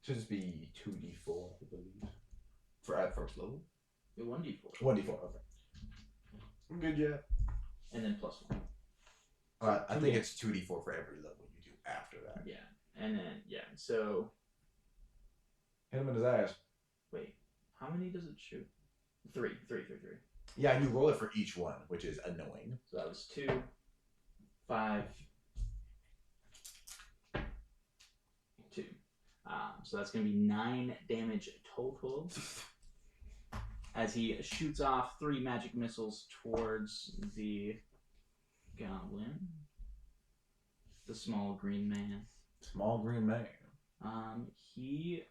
Should just be 2d4, I believe. For at first level. 1d4. 1d4, okay. Good job. And then +1. I think it's 2d4 for every level you do after that. Yeah. And then, so. Hit him in his ass. Wait, how many does it shoot? 3. Yeah, you roll it for each one, which is annoying. So that was 2, 5, 2. So that's going to be 9 damage total. As he shoots off 3 magic missiles towards the goblin. The small green man. Small green man. He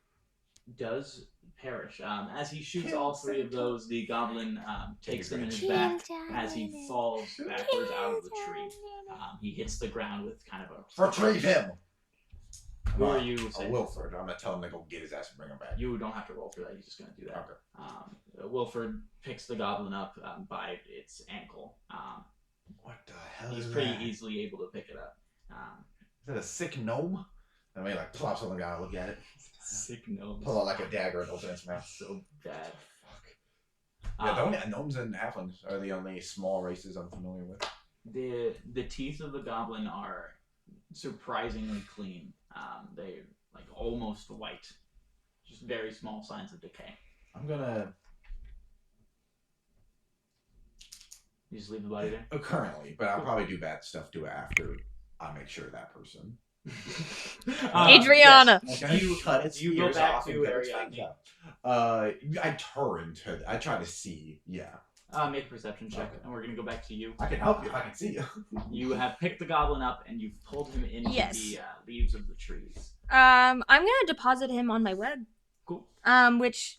does perish. As he shoots all 3 of those, the goblin takes them in his back as he falls backwards out of the tree. He hits the ground with kind of a... Retrieve him! Who are you saying? Wilford. I'm going to tell him to go get his ass and bring him back. You don't have to roll for that. He's just going to do that. Okay. Wilford picks the goblin up by its ankle. What the hell He's is pretty that? easily able to pick it up. Is that a sick gnome? I mean, like, plops on the guy and look at it. Sick gnome. Pull out like a dagger and open its mouth. So bad. Yeah, gnomes and halflings are the only small races I'm familiar with. The teeth of the goblin are surprisingly clean. They're like almost white. Just very small signs of decay. I'm gonna... You just leave the body there? Currently, but I'll probably do bad stuff to it after I make sure that person. Adriana. Yes. Okay. You go back to Ariadne. I turn to... I try to see, yeah. Make a perception check, Okay. and we're gonna go back to you. I can help you if I can see you. You have picked the goblin up, and you've pulled him into the leaves of the trees. I'm gonna deposit him on my web. Cool. Which,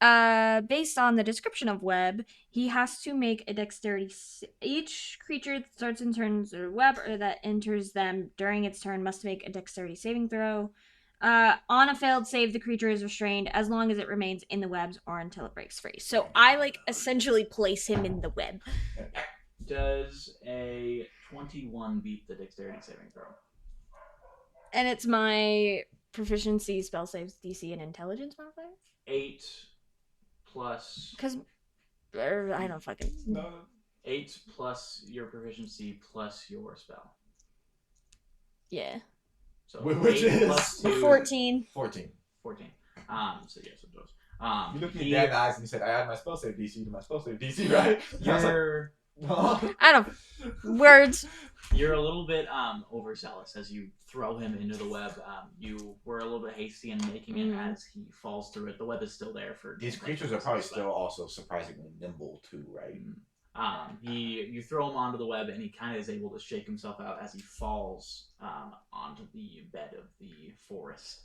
based on the description of web, he has to make a dexterity. Each creature that starts in turns or web or that enters them during its turn must make a dexterity saving throw. On a failed save, the creature is restrained as long as it remains in the webs or until it breaks free. So I essentially place him in the web. Does a 21 beat the dexterity saving throw? And it's my proficiency, spell saves, DC, and intelligence modifier? 8 plus... Because I don't fucking... No. 8 plus your proficiency plus your spell. Yeah. So Which 8 is? plus 2... 14. 14. 14. So yes, it does. You looked me dead in the eyes and you said, I add my spell save DC to my spell save DC, right? I don't... Words. You're a little bit overzealous as you throw him into the web. You were a little bit hasty in making it as he falls through it. The web is still there for... These creatures are probably still also surprisingly nimble too, right? You throw him onto the web and he kind of is able to shake himself out as he falls onto the bed of the forest.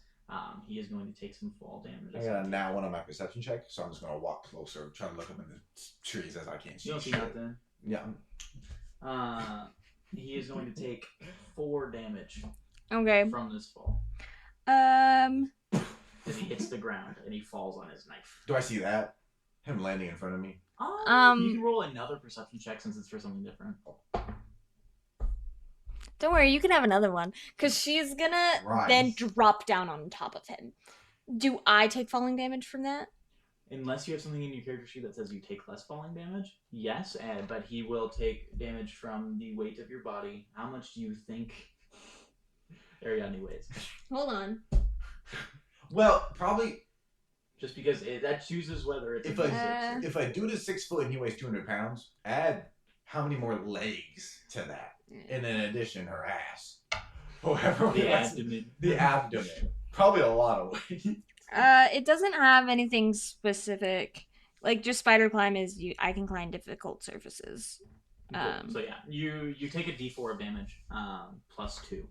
He is going to take some fall damage. I got a now one on my perception check, so I'm just going to walk closer, trying to look up in the trees as I can't see. You don't see nothing. Yeah. He is going to take 4 damage Okay. from this fall. As he hits the ground and he falls on his knife. Do I see that? Him landing in front of me? You can roll another perception check since it's for something different. Don't worry, you can have another one. Because she's gonna Right. then drop down on top of him. Do I take falling damage from that? Unless you have something in your character sheet that says you take less falling damage, yes, but he will take damage from the weight of your body. How much do you think Ariadne weighs? Hold on. Well, probably Just because that chooses whether it's if a I D6 or- if I do the 6 foot and he weighs 200 pounds, add how many more legs to that, and in addition her ass, whoever the wants- abdomen. the abdomen, probably a lot of weight. It doesn't have anything specific. Like, just spider climb is I can climb difficult surfaces. Cool. So yeah, you take a D4 of damage, +2.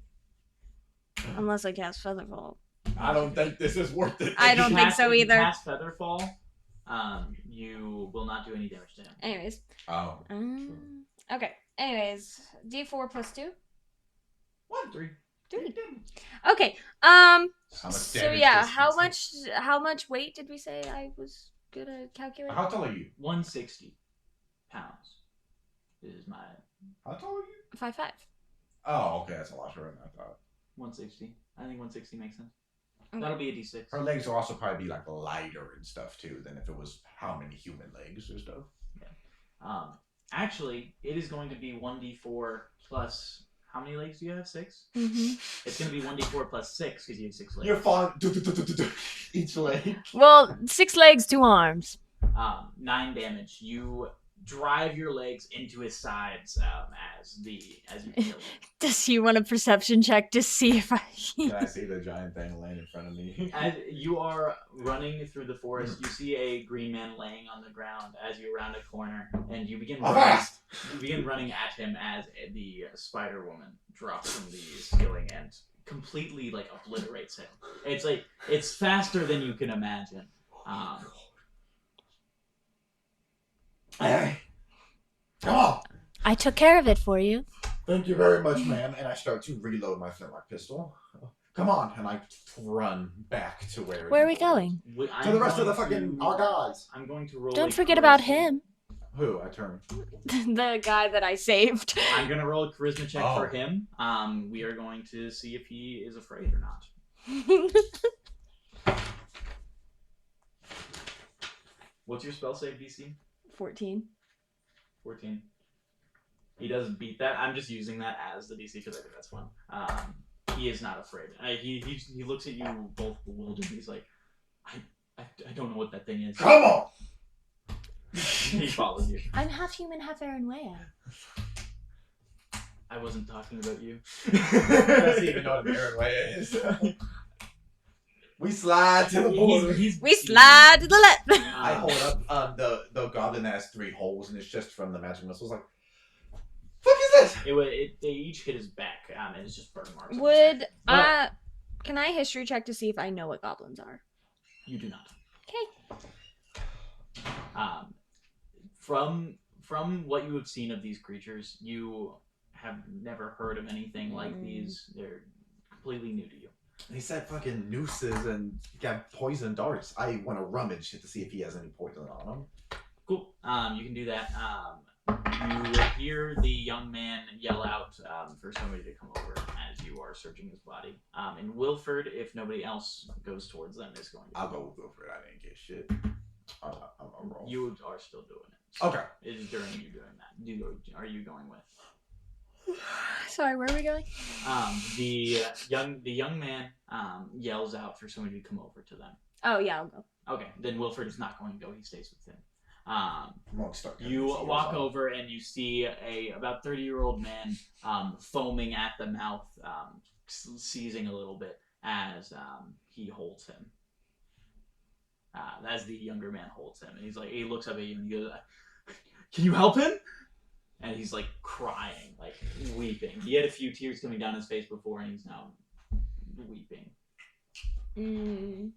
Unless I cast Featherfall. I don't think this is worth it. I don't think so If you either. cast Featherfall, you will not do any damage to him. Anyways. Oh. Okay. Anyways, D4 + 2? 1, 3. 3. Okay. How much So damage yeah, does- how much weight did we say I was gonna calculate? How tall are you? 160 pounds is my How tall are you? 5'5". Oh, okay, that's a lot shorter than I thought. 160. I think 160 makes sense. Okay. That'll be a D6. Her legs will also probably be like lighter and stuff too than if it was how many human legs or stuff. Actually, it is going to be 1d4 plus. How many legs do you have? 6? Mm-hmm. It's going to be 1d4 plus 6 because you have 6 legs. You're fine. Each leg. Well, 6 legs, 2 arms. 9 damage. You drive your legs into his sides as you kill him. Does he want a perception check to see if I... Can I see the giant thing laying in front of me? As you are running through the forest, you see a green man laying on the ground as you round a corner, and you begin running at him as the spider woman drops from the ceiling and completely obliterates him. It's faster than you can imagine. Hey, come on! I took care of it for you. Thank you very much, ma'am. And I start to reload my flintlock pistol. Come on, and I run back to where. Where are we going? To the rest of the fucking our guys. I'm going to roll. Don't a forget about charisma- him. Who? I turn. The guy that I saved. I'm gonna roll a charisma check for him. We are going to see if he is afraid or not. What's your spell save DC? 14. 14. He doesn't beat that. I'm just using that as the DC because I think that's fun. He is not afraid. He looks at you both bewildered. He's like, I don't know what that thing is. Come on! He follows you. I'm half human, half Aaron I wasn't talking about you. Doesn't even know what an Aaron way is. We slide to the border. We slide to the left. I hold up the goblin that has 3 holes and it's just from the magic missiles. Like, fuck is this? They each hit his back, and it's just burn marks. Would But- can I history check to see if I know what goblins are? You do not. Okay. From what you have seen of these creatures, you have never heard of anything like these. They're completely new to you. He said fucking nooses and got poison darts. I want to rummage to see if he has any poison on him. Cool. You can do that. You hear the young man yell out for somebody to come over as you are searching his body. And Wilford, if nobody else goes towards them, is going to. I'll go with Wilfred. I didn't get shit. I'm a roll. You are still doing it. Okay. It is during you doing that. Are you going with? Sorry, where are we going? The young man yells out for somebody to come over to them. Oh yeah, I'll go. Okay, then Wilford is not going to go. He stays with him. You walk over and you see a about 30-year-old man foaming at the mouth, seizing a little bit as he holds him. As the younger man holds him, and he looks up at you and he goes, "Can you help him?" And he's crying, weeping. He had a few tears coming down his face before, and he's now weeping. And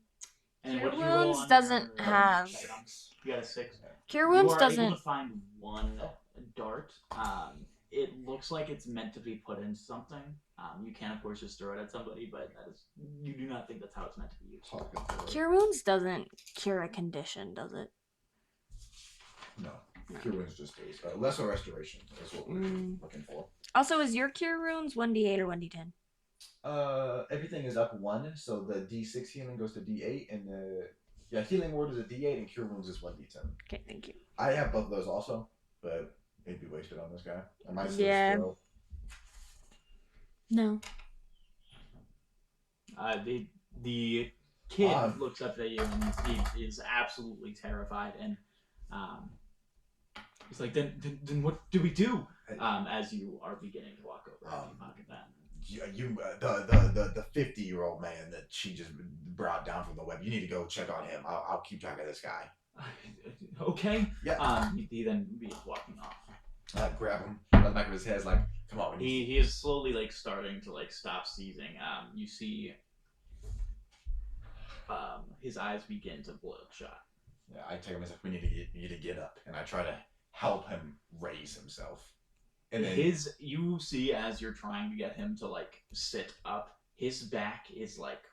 Cure what did you roll Wounds on doesn't your have. items? You got a 6. Cure Wounds you are doesn't. able to find one dart. It looks like it's meant to be put into something. You can, of course, just throw it at somebody, but you do not think that's how it's meant to be used. Cure Wounds doesn't cure a condition, does it? No. Cure Wounds just is. Lesser restoration is what we're looking for. Also, is your cure runes 1d8 or 1d10? Everything is up 1, so the D6 healing goes to D8, and the healing word is a D8, and cure wounds is 1D10. Okay, thank you. I have both of those also, but it'd be wasted on this guy. I might switch Yeah. throw. No. The kid looks up at you and he is absolutely terrified, and he's like, then what do we do? As you are beginning to walk over and pocket that. The 50-year-old man that she just brought down from the web. You need to go check on him. I'll keep track of this guy. Okay. Yeah. He then begins walking off. I grab him by the back of his head, like, come on. He is slowly like starting to like stop seizing. You see his eyes begin to bloodshot. Yeah, I take him and say, you need to get up, and I try to help him raise himself. And then you see as you're trying to get him to like sit up, his back is like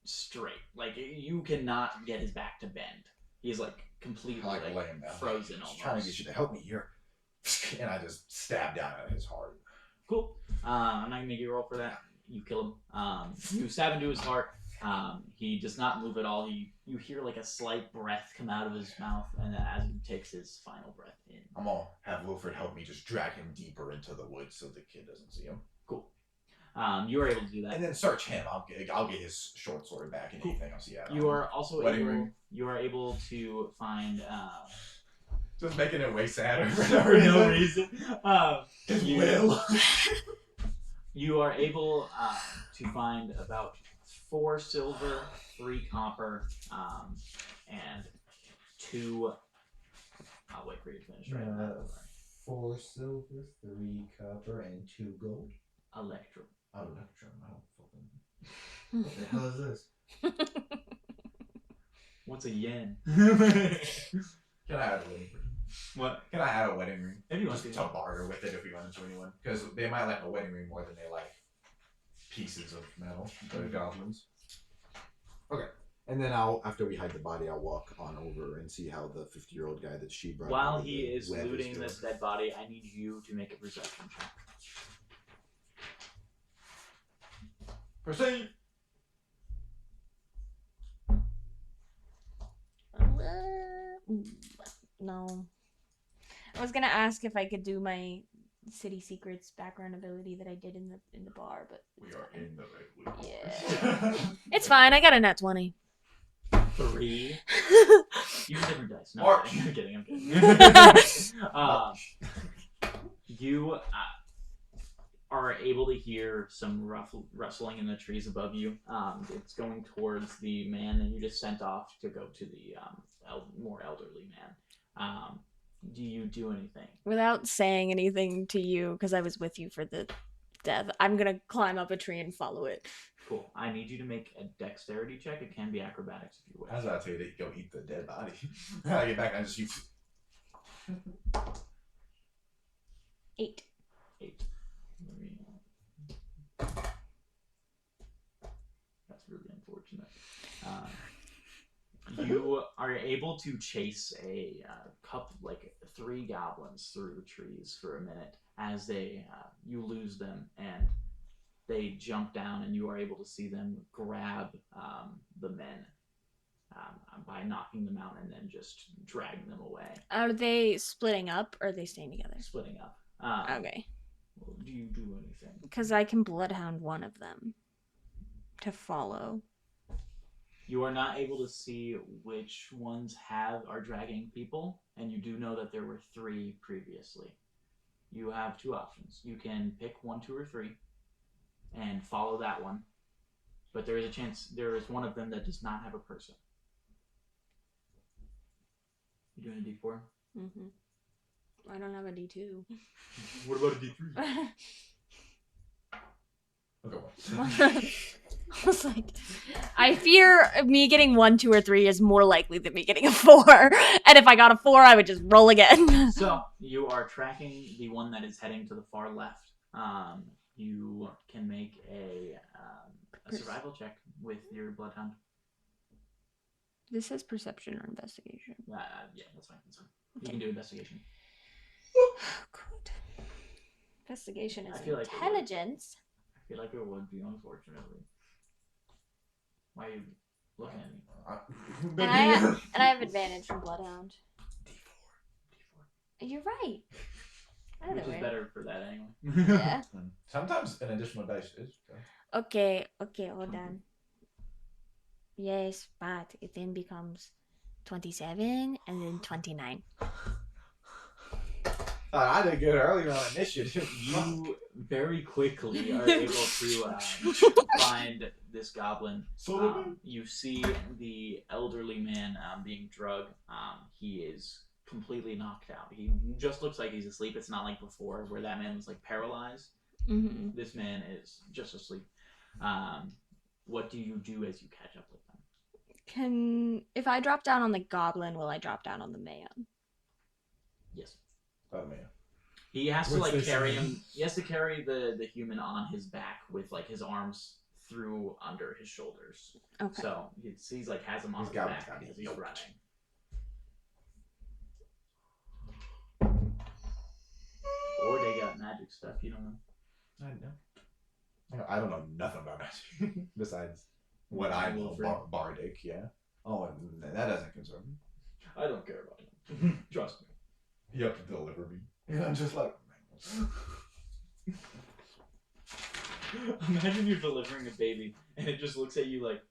straight. Like you cannot get his back to bend. He's like completely like frozen almost. Trying to get you to help me here. And I just stab down at his heart. Cool. I'm not gonna make you roll for that. You kill him. You stab into his heart. He does not move at all. You hear like a slight breath come out of his mouth, and as he takes his final breath in. I'm gonna have Wilfred help me just drag him deeper into the woods so the kid doesn't see him. Cool. You are able to do that. And then search him. I'll get his short sword back and anything else he had. You are also You are able to find. Just making it way sadder for no reason. Will. You are able to find about 4 silver, 3 copper, and 2. I'll wait for you to finish writing that. 4 silver, 3 copper, and 2 gold. Electrum. Oh, Electrum. I don't fucking. What the hell is this? What's a yen? Can I add a wedding ring? What? Can I add a wedding ring? If you want Just to. to barter with it if we run into anyone. Because they might like a wedding ring more than they like pieces of metal. The goblins. Okay. And then after we hide the body, I'll walk on over and see how the 50-year-old guy that she brought. While he is looting this dead body, I need you to make a perception check. Proceed. No. I was gonna ask if I could do my City Secrets background ability that I did in the bar, but We are in the red wood. yeah, it's fine. I got a nat 20. 3. Use different dice. No, March. I'm kidding. I'm kidding. You are able to hear some rustling in the trees above you. It's going towards the man that you just sent off to go to the more elderly man. Do you do anything? Without saying anything to you, because I was with you for the death, I'm going to climb up a tree and follow it. Cool. I need you to make a dexterity check. It can be acrobatics if you wish. I was about to tell you that you go eat the dead body. I get back and I just use. 8. 8. That's really unfortunate. You are able to chase a couple, like 3 goblins through the trees for a minute as you lose them, and they jump down, and you are able to see them grab the men by knocking them out and then just dragging them away. Are they splitting up, or are they staying together? Splitting up. Okay. Well, do you do anything? Because I can bloodhound one of them to follow. You are not able to see which ones are dragging people, and you do know that there were 3 previously. You have 2 options. You can pick 1, 2, or 3 and follow that one, but there is a chance there is one of them that does not have a person. You doing a D4? Mm-hmm. I don't have a D2. What about a D3? Okay. I was like, I fear me getting 1, 2, or 3 is more likely than me getting a 4. And if I got a 4, I would just roll again. So you are tracking the one that is heading to the far left. You can make a survival check with your bloodhound. This says perception or investigation. Yeah, that's fine. That's fine. Okay. You can do investigation. Good. Investigation is I feel like it would. intelligence. I feel like it would be, unfortunately. Why are you looking at me? And I have advantage from Bloodhound. You're right. Either Which is way. better for that anyway. Yeah. Sometimes an additional dice is good. Okay, hold on. Yes, but it then becomes 27 and then 29. I did good earlier on initiative. You very quickly are able to find this goblin. You see the elderly man being drugged. He is completely knocked out. He just looks like he's asleep. It's not like before where that man was like paralyzed. Mm-hmm. This man is just asleep. What do you do as you catch up with them? If I drop down on the goblin, will I drop down on the man? Yes. Oh man. He has to What's like this carry mean? him. He has to carry the human on his back with like his arms through under his shoulders. Okay. So he's like has him on He's his got- back got because he's yoked. running. Or they got magic stuff. You don't know. I know. I don't know nothing about magic besides what I know. Bardic, yeah. Oh, and that doesn't concern me. I don't care about it. Trust me. You have to deliver me. And I'm just like, Imagine you're delivering a baby and it just looks at you like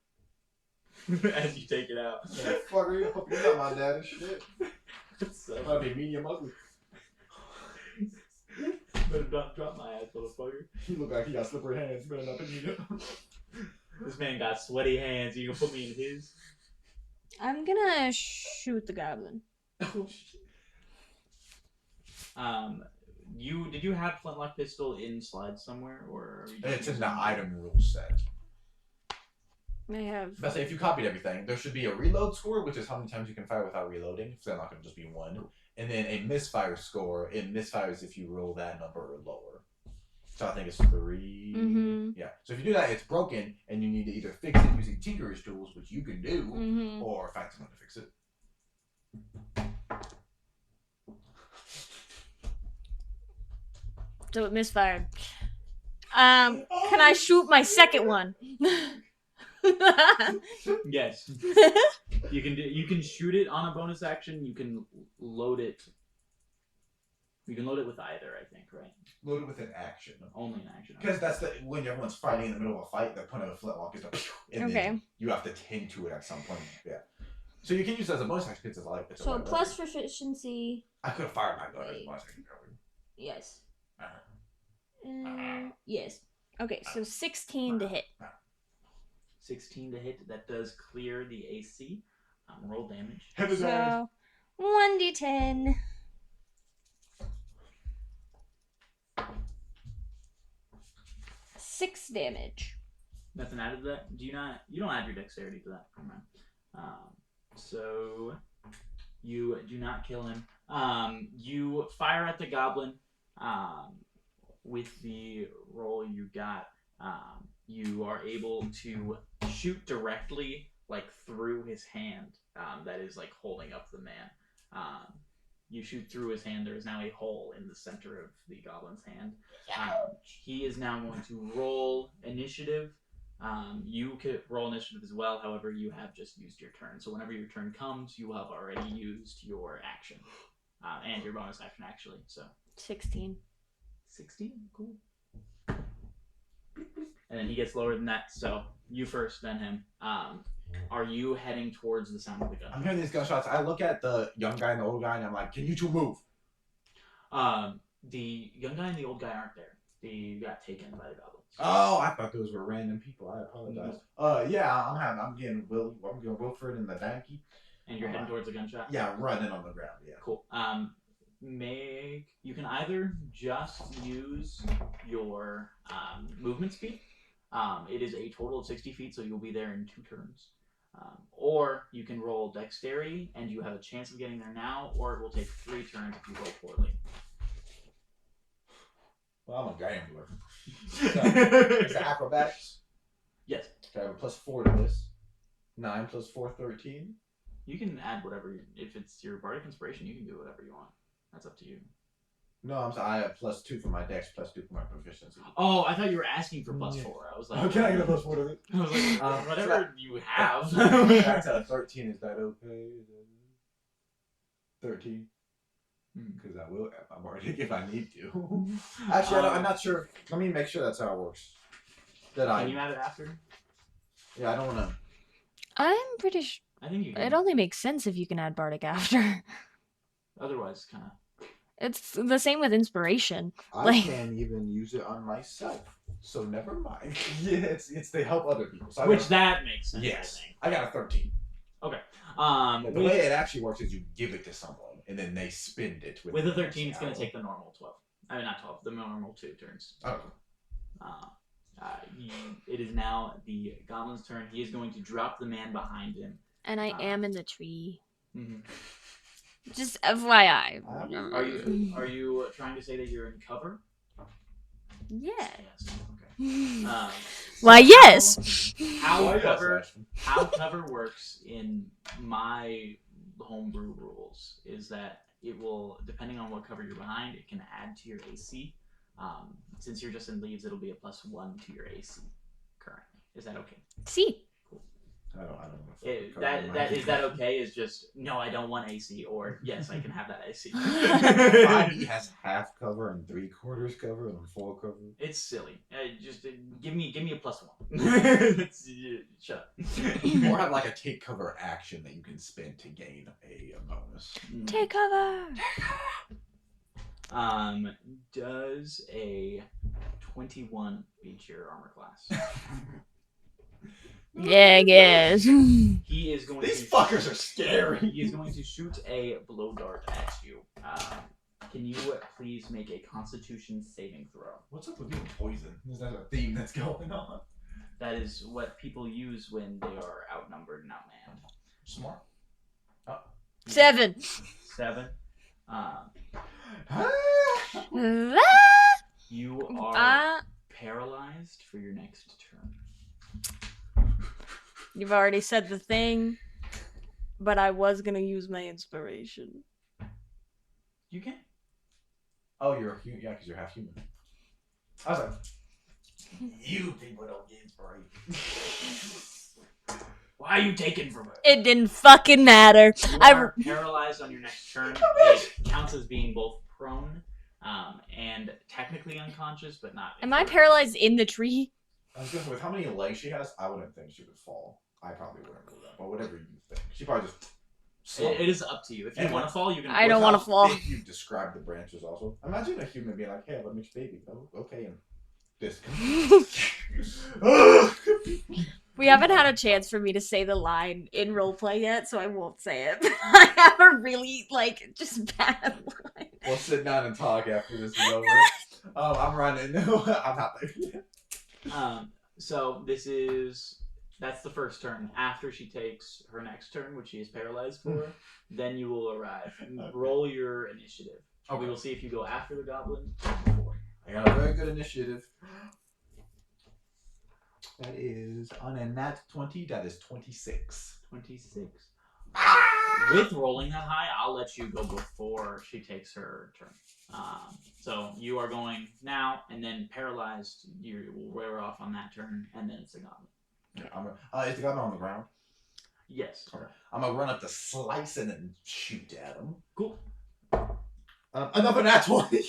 as you take it out. fucker, you hope you got my dad and shit. So, Might be medium ugly. better not drop my ass, motherfucker. He look like he got slippery hands. Better not pick me up. This man got sweaty hands. You can put me in his. I'm gonna shoot the goblin. Oh shit. Did you have flintlock pistol in slides somewhere, or are you just It's in using the it? item rule set. I have. But if you copied everything, there should be a reload score, which is how many times you can fire without reloading. So they're not going to just be one. And then a misfire score. It misfires if you roll that number or lower. So I think it's 3. Mm-hmm. Yeah. So if you do that, it's broken, and you need to either fix it using Tinkerer's tools, which you can do, Mm-hmm. or find someone to fix it. So it misfired. Can I shoot my second one? Yes. You can shoot it on a bonus action. You can load it. You can load it with either, I think, right? Load it with an action. Only an action. Because that's when everyone's fighting in the middle of a fight, the point of a flintlock is to and Okay. then you have to tend to it at some point. Yeah. So you can use it as a bonus action because it's like So plus proficiency. I could have fired my gun as a bonus action. Yes. Uh-huh. Yes. Okay, so 16 to hit. 16 to hit. That does clear the AC. Roll damage. So 1d10. 6 damage. Nothing added to that. You don't add your dexterity to that. Never mind. So you do not kill him. You fire at the goblin. With the roll you got, you are able to shoot directly like through his hand. That is like holding up the man. You shoot through his hand. There is now a hole in the center of the goblin's hand. He is now going to roll initiative. You could roll initiative as well. However, you have just used your turn. So whenever your turn comes, you have already used your action and your bonus action actually. So 16. 16, cool. And then he gets lower than that. So you first, then him. Are you heading towards the sound of the gun? I'm hearing these gunshots. I look at the young guy and the old guy, and I'm like, "Can you two move?" The young guy and the old guy aren't there. They got taken by the goblins. Oh, I thought those were random people. I apologize. Yeah, I'm getting Wilfred and the donkey. And you're heading towards the gunshot? Yeah, running on the ground. Yeah. Cool. You can either just use your movement speed. It is a total of 60 feet, so you'll be there in 2 turns. Or you can roll dexterity, and you have a chance of getting there now, or it will take 3 turns if you roll poorly. Well, I'm a gambler. So, it's acrobatics. Yes. Okay, I have a +4 to this. 9 + 4, 13. You can add whatever. If it's your bardic inspiration, you can do whatever you want. That's up to you. No, I'm sorry. I have +2 for my dex, +2 for my proficiency. Oh, I thought you were asking for +4. I was like, Oh, can I get a +4 to it? I was like, whatever you have. Back to 13. Is that okay? 13. Because I will have my bardic if I need to. Actually, I'm not sure. Let me make sure that's how it works. Can you add it after? Yeah, I don't want to. I'm pretty sure I think you can. it only makes sense if you can add bardic after. Otherwise, kind of. It's the same with inspiration. I Like- can't even use it on myself, so never mind. Yeah, it's to help other people. So Which that makes sense. yes, I think. I got a 13. Okay. The way it actually works is you give it to someone, and then they spend it. With a 13, it's going to take the normal 12. I mean, not 12. The normal 2 turns. Oh. It is now the goblin's turn. He is going to drop the man behind him. And I am in the tree. Mm-hmm. Just FYI. Are you trying to say that you're in cover? Yeah. Yes. Okay. Why, yes. How cover works in my homebrew rules is that it will, depending on what cover you're behind, it can add to your AC. Since you're just in leaves, it'll be a +1 to your AC currently. Is that okay? See. I don't know. Is that okay? Is just no, I don't want AC, or yes, I can have that AC. 5e has half cover and 3/4 cover and full cover. It's silly. Just give me a +1. Shut up. Or have like a take cover action that you can spend to gain a bonus. Take cover. Does a 21 beat your armor class? Yeah, I guess. He is going These to fuckers are scary. He is going to shoot a blow dart at you. Can you please make a Constitution saving throw? What's up with you and poison? Is that a theme that's going on? That is what people use when they are outnumbered and outmanned. Smart. 7. 7. You are paralyzed for your next turn. You've already said the thing, but I was gonna use my inspiration. You can. Oh, you're human. Yeah, because you're half human. I was like, you people don't get inspiration. Why are you taking from her? It didn't fucking matter. You are paralyzed on your next turn. It counts as being both prone and technically unconscious, but not. Am I paralyzed in the tree? I was gonna say, with how many legs she has, I wouldn't think she would fall. I probably wouldn't do that, but whatever you think. She probably just. It is up to you. If you want to fall, you can. I don't want to fall. You describe the branches also. Imagine a human being like, "Hey, let me baby." Oh, okay, and this. We haven't had a chance for me to say the line in roleplay yet, so I won't say it. I have a really, just bad line. We'll sit down and talk after this is over. Oh, I'm running. I'm not there yet. So that's the first turn. After she takes her next turn, which she is paralyzed for, then you will arrive. Okay. Roll your initiative. Okay. We will see if you go after the goblin or before. I got a very good initiative. That is on a nat 20. That is 26. 26. With rolling that high, I'll let you go before she takes her turn. So you are going now, and then paralyzed. You will wear off on that turn, and then it's the goblin. Yeah, is the goblin on the ground? Yes. Okay. I'm gonna run up to slice it and shoot at him. Cool. Another nat 20.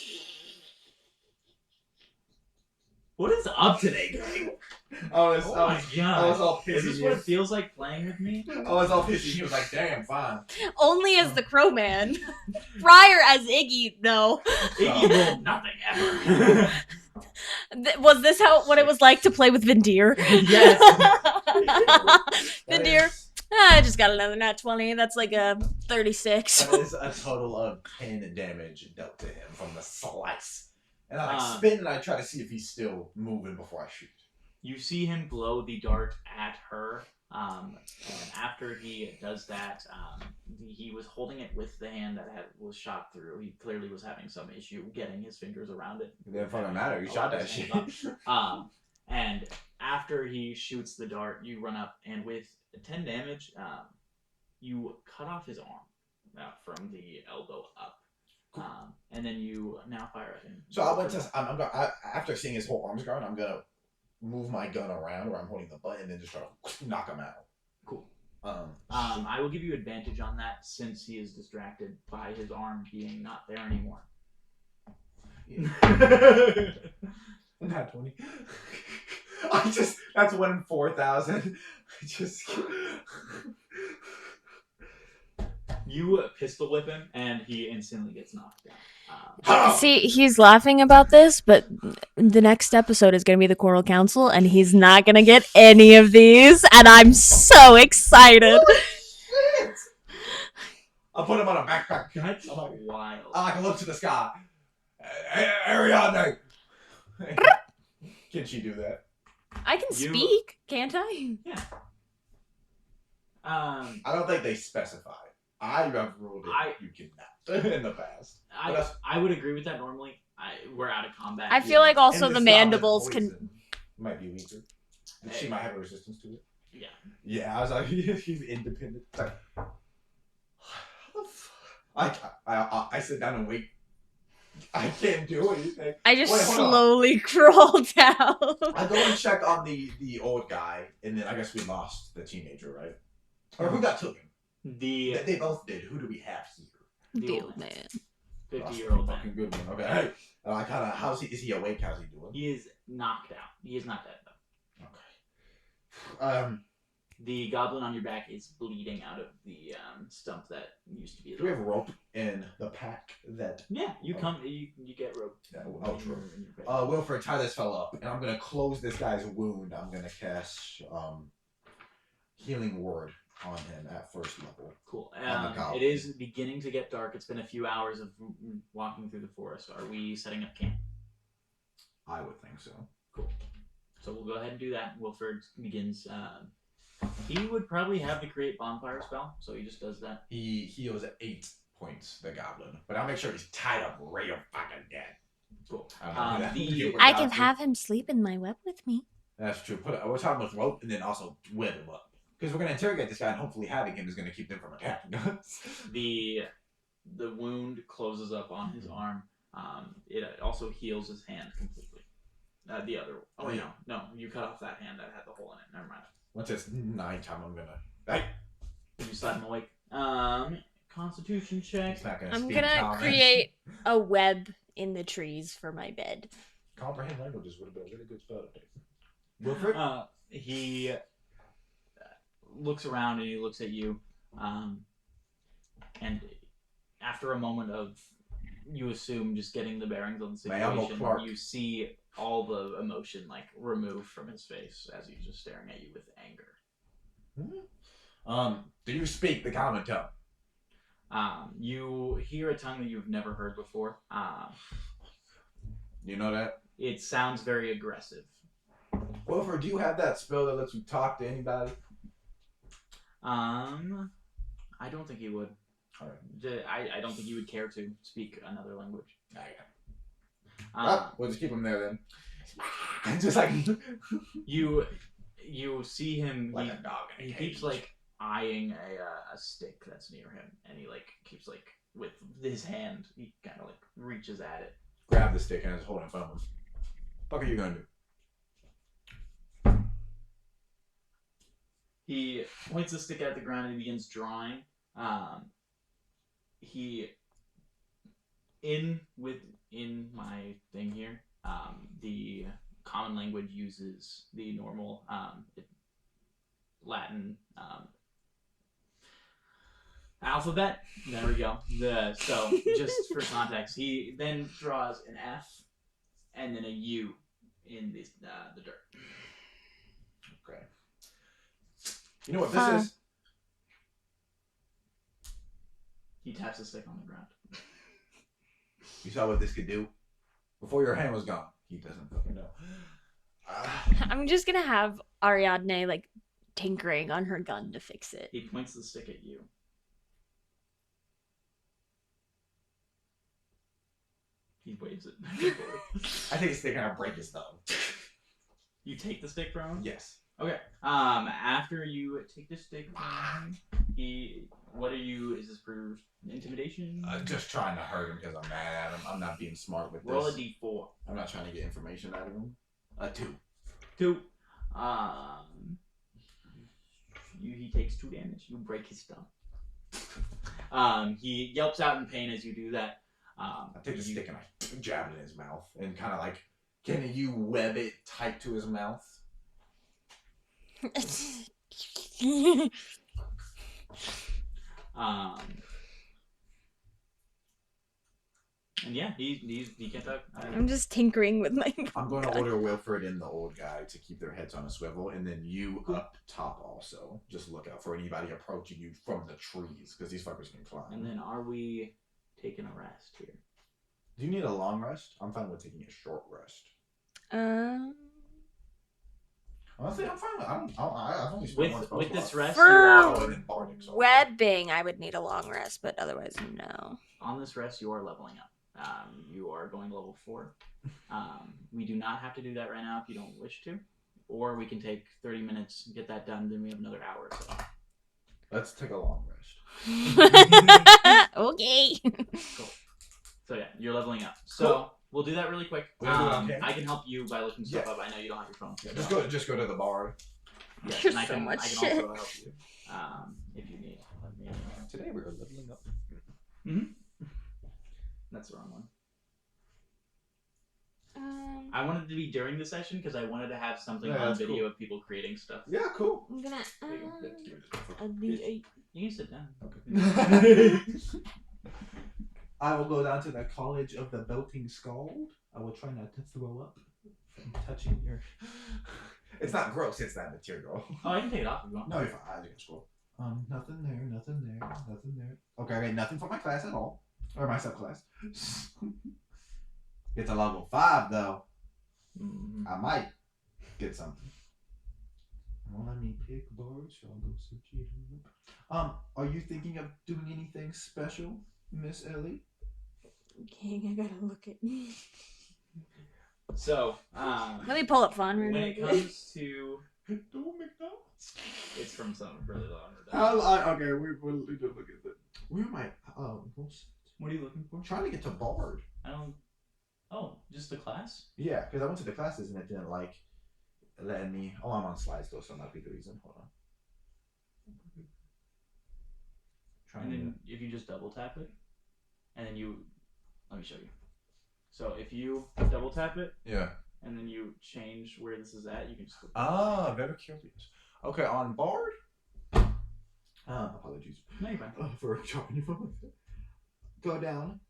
What is up today, gang? Oh my god. I was all pissy. Is this what it feels like playing with me? I was all pissy. He was like, damn, fine. Only as the Crowman. Prior as Iggy, no. Iggy rolled nothing ever. Was this what it was like to play with Vindir? Yes. Vindir. I just got another nat 20. That's like a 36. That is a total of 10 damage dealt to him from the slice. And I spin and I try to see if he's still moving before I shoot. You see him blow the dart at her, and after he does that, he was holding it with the hand that was shot through. He clearly was having some issue getting his fingers around it. It didn't fucking matter. You shot that shit. And after he shoots the dart, you run up, and with 10 damage, you cut off his arm from the elbow up. And then you now fire at him. So I went to. After seeing his whole arms gone, I'm gonna move my gun around where I'm holding the button and just try to knock him out. Cool. I will give you advantage on that since he is distracted by his arm being not there anymore. Not 20. That's 1 in 4,000. You pistol whip him, and he instantly gets knocked down. See, he's laughing about this, but the next episode is going to be the Choral Council, and he's not going to get any of these, and I'm so excited. Shit! I'll put him on a backpack. That's wild. I can look to the sky. Ariadne! Can she do that? I can speak, can't I? Yeah. I don't think they specify. I have ruled it. You cannot in the past. I would agree with that normally. We're out of combat. I feel like also And the this mandibles goblin can... might be weaker. She might have a resistance to it. Yeah. Yeah, I was like, he's independent. It's like, I sit down and wait. I can't do anything. I just Wait, hold on. slowly crawl down. I go and check on the old guy, and then I guess we lost the teenager, right? Or who got taken? They both did. Who do we have here? The old man. 50-year-old man. Fucking good one. Okay. Hey, I kind of. Is he awake? How's he doing? He is knocked out. He is not dead though. Okay. The goblin on your back is bleeding out of the stump that used to be. Do we have rope in the pack that? Yeah, you come. You get rope. Yeah, true. Wilfred, tie this fella up, and I'm gonna close this guy's wound. I'm gonna cast healing word on him at first level. Cool. It is beginning to get dark. It's been a few hours of walking through the forest. Are we setting up camp? I would think so. Cool. So we'll go ahead and do that. Wilfred begins. He would probably have the create bonfire spell, so he just does that. He heals at 8 points, the goblin. But I'll make sure he's tied up real fucking dead. Cool. I can have him sleep in my web with me. That's true. We're talking with rope and then also web him up. Because we're going to interrogate this guy and hopefully having him is going to keep them from attacking us. The wound closes up on his arm. It also heals his hand completely. The other. Oh, yeah. No, you cut off that hand that had the hole in it. Never mind. Once it's 9 time, I'm going to... Hey! You slap him awake. Constitution check. I'm going to create a web in the trees for my bed. Comprehend languages would have been a really good spell today. Wilfred? He looks around and he looks at you, and after a moment of, you assume, just getting the bearings on the situation, you see all the emotion removed from his face as he's just staring at you with anger. Do you speak the common tongue? You hear a tongue that you've never heard before. You know that? It sounds very aggressive. Wilfred, do you have that spell that lets you talk to anybody? I don't think he would. All right. I don't think he would care to speak another language. We'll just keep him there then. Just like you see him. like a dog in a he cage. keeps eyeing a stick that's near him, and he keeps with his hand. He kind of reaches at it. Grab the stick and just hold it from him. What are you gonna do? He points the stick at the ground and he begins drawing. In my thing here, the common language uses the normal Latin alphabet. There we go. So just for context, he then draws an F and then a U in the dirt. Okay. You know what this is? He taps the stick on the ground. You saw what this could do? Before your hand was gone. He doesn't fucking know. I'm just gonna have Ariadne tinkering on her gun to fix it. He points the stick at you. He waves it. I take a stick and I break his thumb. You take the stick from him? Yes. Okay. After you take the stick from him, what are you? Is this for intimidation? Just trying to hurt him because I'm mad at him. I'm not being smart with Roll this. a d4. I'm not trying to get information out of him. 2. 2. He takes 2 damage. You break his thumb. He yelps out in pain as you do that. I take the stick and I jab it in his mouth and kind of like, can you web it tight to his mouth? And yeah, he can't talk. I'm just tinkering with my. I'm going to order Wilfred and the old guy to keep their heads on a swivel, and then you up top also. Just look out for anybody approaching you from the trees, because these fuckers can climb. And then are we taking a rest here? Do you need a long rest? I'm fine with taking a short rest. Honestly, I'm fine with. I've only spent one spell with this slot. rest. For Bardic, so. webbing, I would need a long rest, but otherwise, no. On this rest, you are leveling up. You are going level 4. We do not have to do that right now if you don't wish to, or we can take 30 minutes and get that done. Then we have another hour. So. Let's take a long rest. Okay. Cool. So yeah, you're leveling up. So we'll do that really quick. I can help you by looking stuff up. I know you don't have your phone. Yeah, just go to the bar. Yes, There's and I so can much also shit. help you if you need. Today we are leveling up. That's the wrong one. I wanted to be during the session because I wanted to have something on video cool. of people creating stuff. Yeah, cool. I'm gonna. You can sit down. Okay. I will go down to the College of the Belting Scald. I will try not to throw up from touching your. It's not gross. It's that material. Oh, I can take it off if you want. No, you're fine. I can scroll. Nothing there. Nothing there. Nothing there. Okay, nothing for my class at all, or my subclass. It's a level 5 though. Mm-hmm. I might get something. Well, let me pick boards. I'll go search it up. Are you thinking of doing anything special, Miss Ellie? Okay, I gotta look at. So, Let me pull up Fun. when it comes to, Do McDonald's. it's from something further longer. Okay, we'll need to look at that. Where am I? What are you looking for? I'm trying to get to Bard. I don't. Oh, just the class? Yeah, because I went to the classes and it didn't like letting me. Oh, I'm on slides though, so that might be the reason. Hold on. And then if you just double tap it, and then you, let me show you. So if you double tap it, Yeah. and then you change where this is at, you can just. Very curious. Okay, on Bard. Apologies. No, you're fine. For dropping your phone. Go down.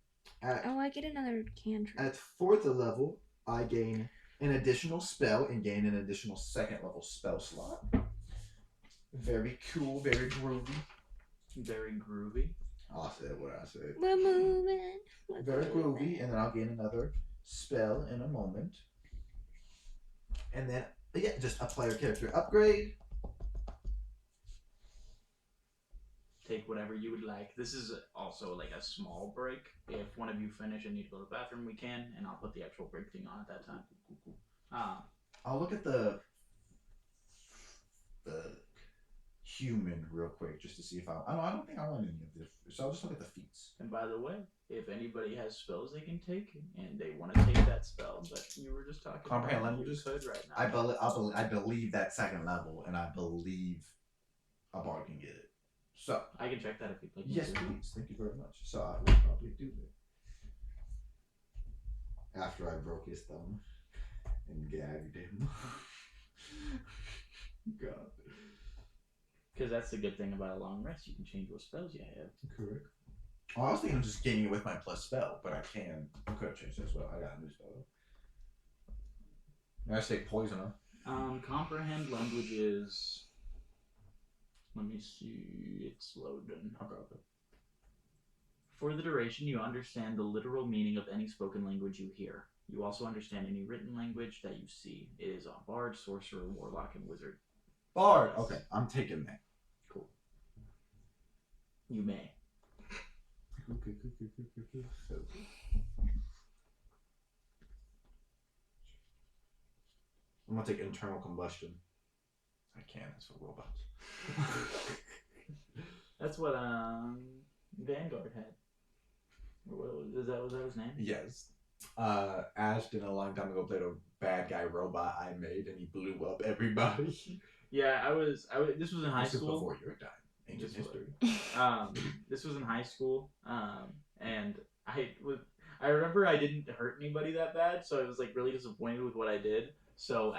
Oh, I get another cantrip. At 4th level, I gain an additional spell and gain an additional 2nd level spell slot. Very cool, very groovy. Very groovy. I said what I said. We're moving. Very groovy, and then I'll gain another spell in a moment. And then, yeah, just a player character upgrade. Take whatever you would like. This is also like a small break. If one of you finish and need to go to the bathroom, we can, and I'll put the actual break thing on at that time. I'll look at the human real quick just to see if I don't think I want any of this. So I'll just look at the feats. And by the way, if anybody has spells they can take and they want to take that spell, but you were just talking Comprehend about, languages? you could right now. I believe that 2nd level, and I believe a bard can get it. So I can check that if you'd like. yes, me to. please. Thank you very much. So I will probably do that after I broke his thumb and gagged him. God. Because that's the good thing about a long rest. You can change what spells you have. Correct. Well, I was thinking of just getting it with my plus spell, but I could have changed it as well. I got a new spell. I say poison, huh? Comprehend languages. Let me see. It's loading. Okay. For the duration, you understand the literal meaning of any spoken language you hear. You also understand any written language that you see. It is on Bard, Sorcerer, Warlock, and Wizard. Bard. Okay, I'm taking that. Cool. You may. I'm gonna take internal combustion. I can. It's for robots. That's what Vanguard had. Was that his name? Yes. Ashton a long time ago played a bad guy robot I made, and he blew up everybody. Yeah, I was. This was in high This is school. before your time. Ancient This history. This was in high school. And I remember I didn't hurt anybody that bad, so I was like really disappointed with what I did. So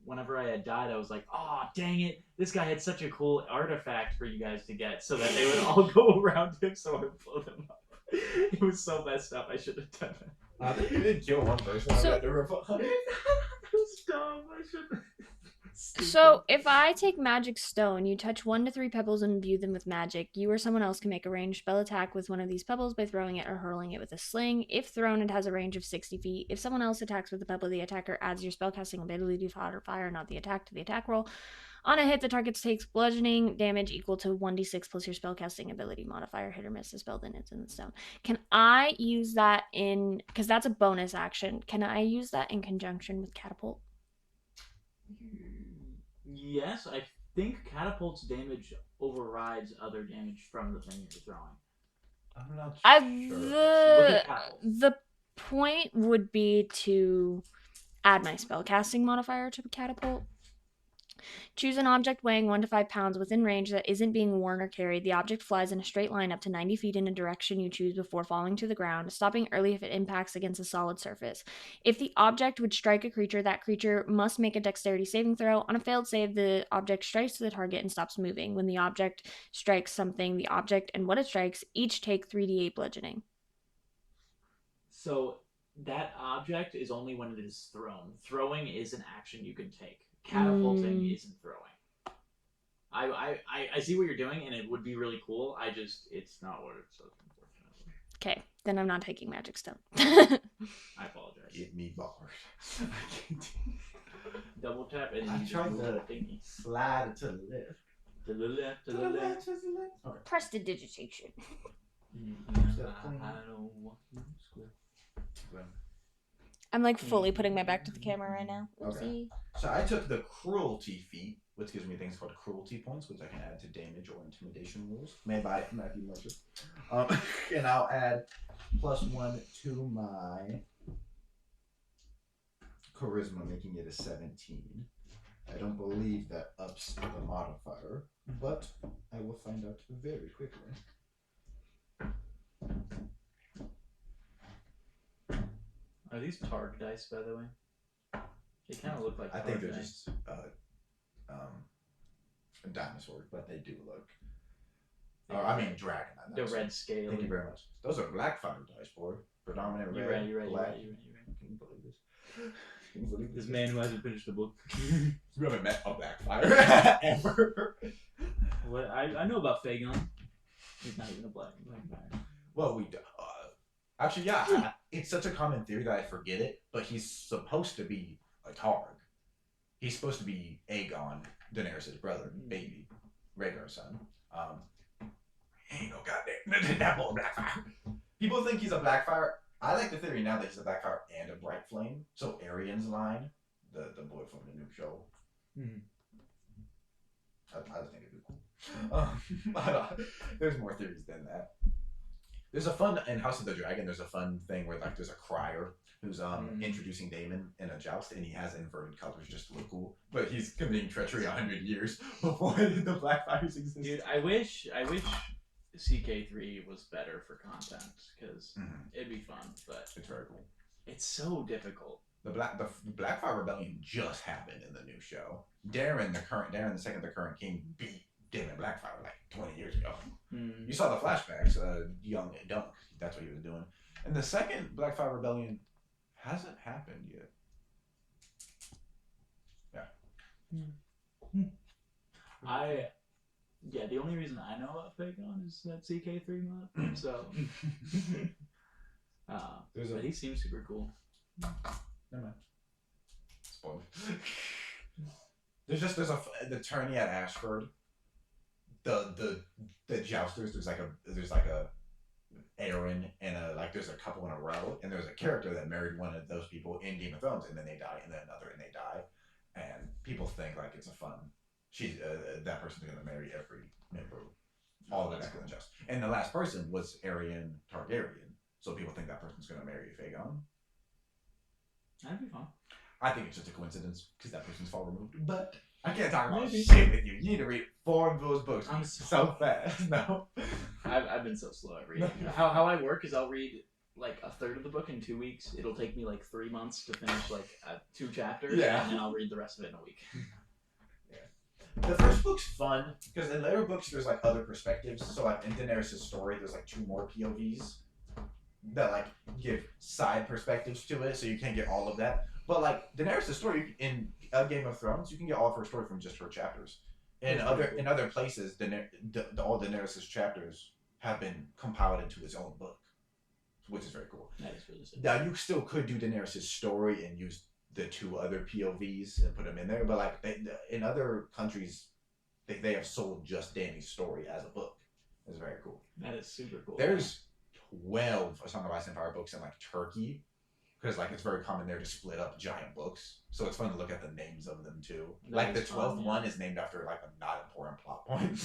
whenever I had died, I was like, "Oh, dang it! This guy had such a cool artifact for you guys to get, so that they would all go around him, so I would blow them up." It was so messed up. I should have done that. I think you did kill one person. So- I got to report. It was dumb. I should. So, if I take Magic Stone, you touch 1 to 3 pebbles and imbue them with magic. You or someone else can make a ranged spell attack with one of these pebbles by throwing it or hurling it with a sling. If thrown, it has a range of 60 feet. If someone else attacks with the pebble, the attacker adds your spellcasting ability to fire, not the attack, to the attack roll. On a hit, the target takes bludgeoning damage equal to 1d6 plus your spellcasting ability modifier. Hit or miss the spell, then it's in the stone. Can I use that in... Because that's a bonus action. Can I use that in conjunction with Catapult? Yes, I think catapult's damage overrides other damage from the thing you're throwing. I'm not sure. Look at catapult. The point would be to add my spellcasting modifier to Catapult. Choose an object weighing 1 to 5 pounds within range that isn't being worn or carried. The object flies in a straight line up to 90 feet in a direction you choose before falling to the ground, stopping early if it impacts against a solid surface. If the object would strike a creature, that creature must make a dexterity saving throw. On a failed save, the object strikes the target and stops moving. When the object strikes something, the object and what it strikes each take 3d8 bludgeoning. So that object is only when it is thrown. Throwing is an action you can take. Catapulting isn't throwing. I see what you're doing, and it would be really cool. It's not what it says, unfortunately. Okay, then I'm not taking Magic Stone. I apologize. Get me barred. Double tap and I you just tried move to the thingy. slide it to the left. To the left, to the left. Okay. Prestidigitation. I'm like fully putting my back to the camera right now. Okay. Oopsie. So I took the cruelty feat, which gives me things called cruelty points, which I can add to damage or intimidation rules made by Matthew Mercer. And I'll add +1 to my charisma, making it a 17. I don't believe that ups the modifier, but I will find out very quickly. Are these Targ dice, by the way? They kind of look like I Targ think they're dice. just dinosaurs, but they do look. I mean, dragon. The red scale. Thank you very much. Those are Blackfire dice, boy. Predominant You're red. right, you're right, you're black. right, you're right, you're right. Can you believe this? Can you believe This man who hasn't finished the book. We haven't met a Blackfire ever. What I know about Fagon. He's not even a Blackfire. Well, we do. Actually, yeah. It's such a common theory that I forget it, but he's supposed to be a Targ. He's supposed to be Aegon, Daenerys' brother, baby, Rhaegar's son. He ain't no goddamn that boy Blackfire. People think he's a Blackfire. I like the theory now that he's a Blackfire and a Bright Flame. So Arian's line, the boy from the new show. I think it'd be cool. There's more theories than that. There's a fun in House of the Dragon. There's a fun thing where like there's a crier who's introducing Daemon in a joust, and he has inverted colors just to look cool. But he's committing treachery 100 years before the Blackfires existed. Dude, I wish CK3 was better for content because it'd be fun, but It's very cool. it's so difficult. The Blackfire Rebellion just happened in the new show. Darren, the second, the current king, beat Daemon Blackfire like 20 years ago. You saw the flashbacks, young Dunk, that's what he was doing. And the second Blackfire Rebellion hasn't happened yet. Yeah. The only reason I know about Fagon is that CK3 mod. So, but he seems super cool. Never mind. Spoiled. There's the tourney at Ashford. The jousters. There's like a Aaron and there's a couple in a row, and there's a character that married one of those people in Game of Thrones, and then they die, and then another, and they die, and people think like it's a fun she's that person's gonna marry every member, all the next just. And the last person was Aryan Targaryen, so people think that person's gonna marry Fagon. That'd be fun. I think it's just a coincidence because that person's far removed. But I can't talk about Maybe. shit with you. You need to read 4 of those books. I'm so fast. No. I've been so slow at reading. How I work is I'll read like a third of the book in 2 weeks. It'll take me like 3 months to finish like 2 chapters. Yeah. And then I'll read the rest of it in a week. The first book's fun because in later books there's like other perspectives. So like in Daenerys' story, there's like 2 more POVs that like give side perspectives to it, so you can't get all of that. But like Daenerys' story in Game of Thrones, you can get all of her story from just her chapters. In other places, all Daenerys' chapters have been compiled into its own book, which is very cool. That is really sick. Now you still could do Daenerys' story and use the 2 other POVs and put them in there, but like in other countries, they have sold just Dany's story as a book. It's very cool. That is super cool. There's 12 A Song of Ice and Fire books in like Turkey, because like it's very common there to split up giant books. So it's fun to look at the names of them too. Like the 12th one is named after like a not important plot point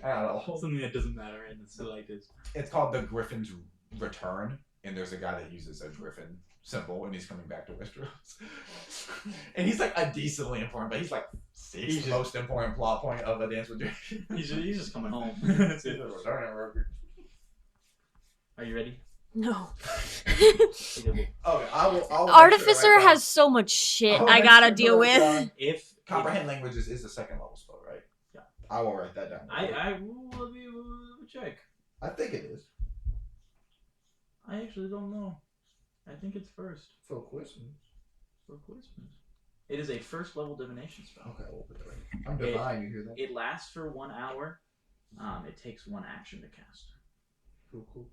at all. Something that doesn't matter and it's still like this. It's called The Griffin's Return, and there's a guy that uses a griffin symbol, and he's coming back to Westeros. And he's like a decently important, but he's like the most important plot point of A Dance with Dragons. He's just coming home. That's it. Are you ready? No. Okay, I'll Artificer right has so much shit I gotta deal with. If Comprehend languages is the 2nd level spell, right? Yeah. I will write that down. I will check. I think it is. I actually don't know. I think it's first. For Christmas. For Christmas. It is a 1st level divination spell. Okay, we'll put that right. I'm divine, you hear that? It lasts for 1 hour. It takes 1 action to cast. Cool.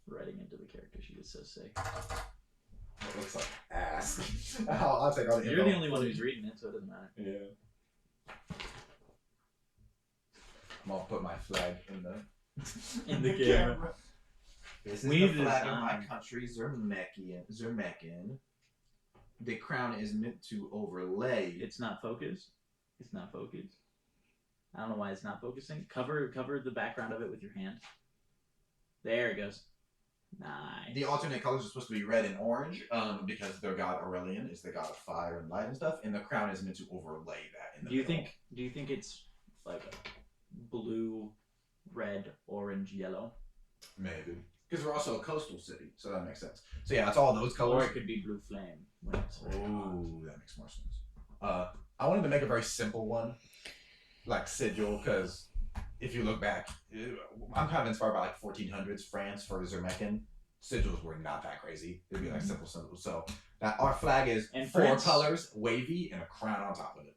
Writing into the character sheet is so sick. It looks like ass. I'll take all the You're info. the only one who's reading it, so it doesn't matter. Yeah. I'm gonna put my flag in the In the camera. This is We the flag of design- my country, Zermekian. The crown is meant to overlay. It's not focused. It's not focused. I don't know why it's not focusing. Cover the background of it with your hand. There it goes. Nice. The alternate colors are supposed to be red and orange, because their god Aurelian is the god of fire and light and stuff, and the crown is meant to overlay that. In the Do you middle. think it's like blue, red, orange, yellow? Maybe because we're also a coastal city, so that makes sense. So yeah, it's all those Or colors. it could be blue flame when it's very hot. Ooh, that makes more sense. I wanted to make a very simple one, like sigil, because if you look back, I'm kind of inspired by like 1400s France for Zermekin. Sigils were not that crazy. It'd be like simple symbols. So that our flag is And 4 France- colors, wavy, and a crown on top of it.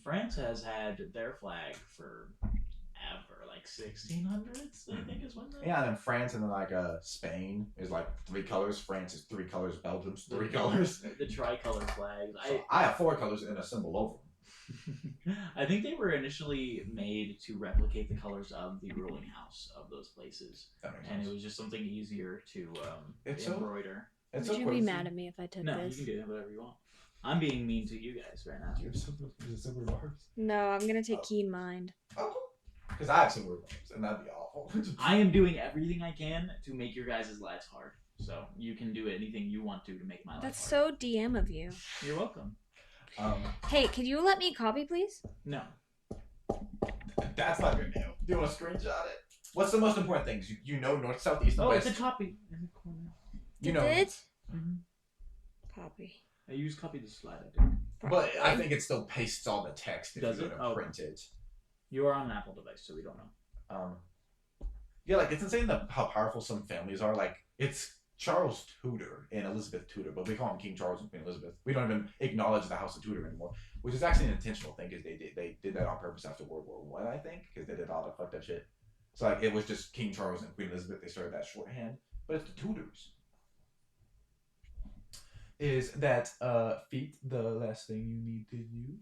France has had their flag forever, like 1600s, I think is when they... Yeah, and then France and then like Spain is like 3 colors. France is 3 colors. Belgium's 3 colors. The tricolor flags. So I have 4 colors and a symbol over them. I think they were initially made to replicate the colors of the ruling house of those places, That makes and sense. it was just something easier to It's so- embroider. It's Would so you be crazy. mad at me if I did No, this? you can do whatever you want. I'm being mean to you guys right now. Do you have silver barbs? No, I'm gonna take keen mind. Oh, because I have silver barbs, and that'd be awful. I am doing everything I can to make your guys' lives hard. So you can do anything you want to make my life That's hard. so DM of you. You're welcome. Hey, could you let me copy, please? No. That's not good now. Do you want to screenshot it? What's the most important things? You know north, south, east, and Oh, west. it's a copy in the corner. You know. Did? Mm-hmm. Copy. I use copy to slide. I do. But I think it still pastes all the text if Does you it? go to Oh. print it. You are on an Apple device, so we don't know. Yeah, like it's insane how powerful some families are. Like it's Charles Tudor and Elizabeth Tudor, but we call them King Charles and Queen Elizabeth. We don't even acknowledge the House of Tudor anymore, which is actually an intentional thing because they did that on purpose after World War I think, because they did all the fucked up shit. So like it was just King Charles and Queen Elizabeth. They started that shorthand, but it's the Tudors. Is that feat the last thing you need to do?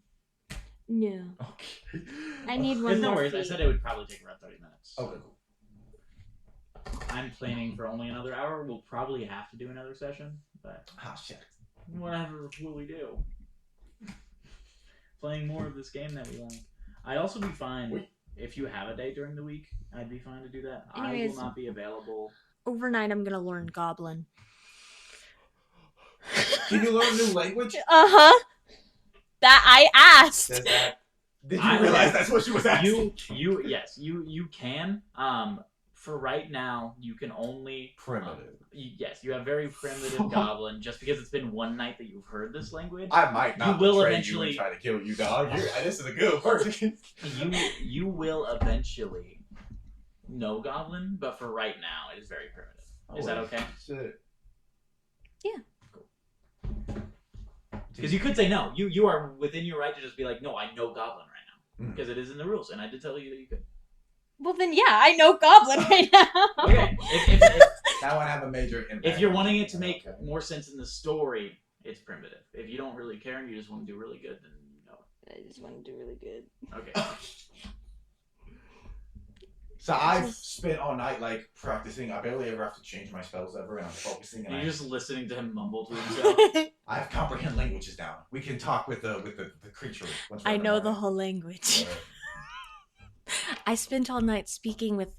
No. Okay. I need one There's no more worries. I feat. said it would probably take around 30 minutes. Okay, cool. I'm planning for only another hour. We'll probably have to do another session, but Ah, shit. Whatever will we do? Playing more of this game that we like. I'd also be fine if you have a day during the week. I'd be fine to do that. I Anyways. will not be available. Overnight, I'm gonna learn Goblin. Can you learn a new language? Uh-huh. That I asked. Does that? Did you I- realize that's what she was asking? You can. For right now, you can only Primitive. yes, you have very primitive Goblin. Just because it's been one night that you've heard this language, I might not You will betray eventually- you and try to kill you, dog. This is a good person. you will eventually know Goblin. But for right now, it is very primitive. Is that okay? Shit. Because you could say no. You are within your right to just be like, no, I know Goblin right now. Mm. Because it is in the rules, and I did tell you that you could. Well, then, yeah, I know Goblin right now. Okay. That would have a major impact. If you're wanting it to make more sense in the story, it's primitive. If you don't really care and you just want to do really good, then you know I just want to do really good. it. Okay. So I've spent all night like practicing. I barely ever have to change my spells ever, and I'm focusing. And You're just listening to him mumble to himself. I have comprehend languages down. We can talk with the creature. Once we're I in know the morning. whole language. Alright. I spent all night speaking with.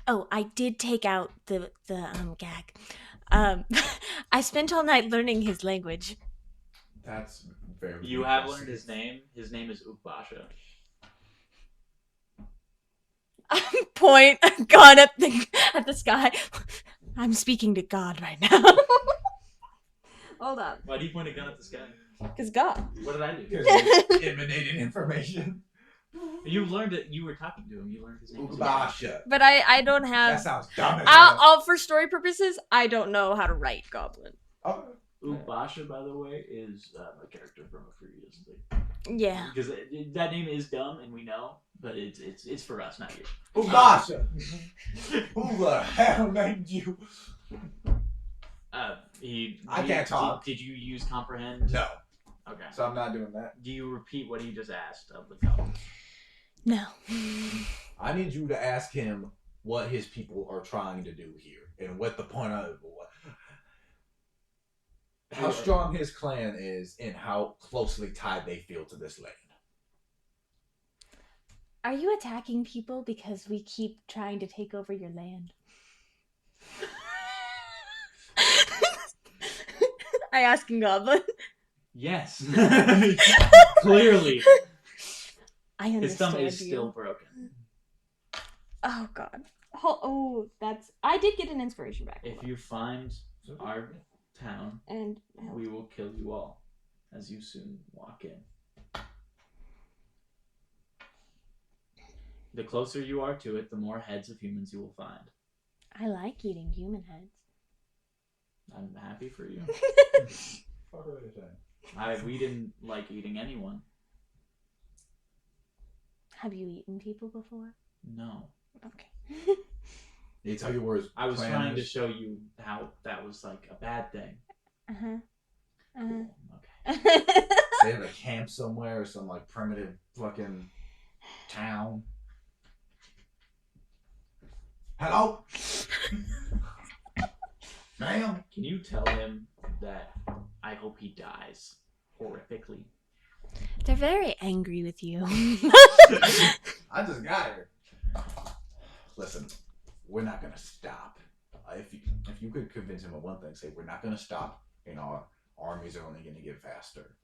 Oh, I did take out the gag. I spent all night learning his language. That's very. You have learned his name. His name is Ukbasha. Point a gun at the sky. I'm speaking to God right now. Hold on, Why do you point a gun at the sky? cause God. What did I do? Because emanating information. You learned it. You were talking to him. You learned his name. Ubasha. But I don't That have. sounds dumb as hell. I'll for story purposes, I don't know how to write Goblin. Oh, Ukbasha, by the way, is a character from a previous thing. Yeah. Because that name is dumb, and we know, but it's for us, not you. Ubasha. Who the hell named you? I can't talk. Did you use comprehend? No. Okay. So I'm not doing that. Do you repeat what he just asked of the couple? No. I need you to ask him what his people are trying to do here and what the point of how strong his clan is and how closely tied they feel to this land. Are you attacking people because we keep trying to take over your land? I ask in Goblin. Yes. Clearly. I understand His thumb is you. still broken. Oh God. Oh, that's. I did get an inspiration back. If you find our town, And we will kill you all as you soon walk in. The closer you are to it, the more heads of humans you will find. I like eating human heads. I'm happy for you. We didn't like eating anyone. Have you eaten people before? No. Okay. They tell you where his I was clan trying to is? show you how that was like a bad thing. Uh-huh. Okay. They have a camp somewhere or some like primitive fucking town. Hello? Ma'am? Can you tell him that I hope he dies horrifically? They're very angry with you. I just got here. Listen, we're not gonna stop. If you could convince him of one thing, say we're not gonna stop, and our armies are only gonna get faster,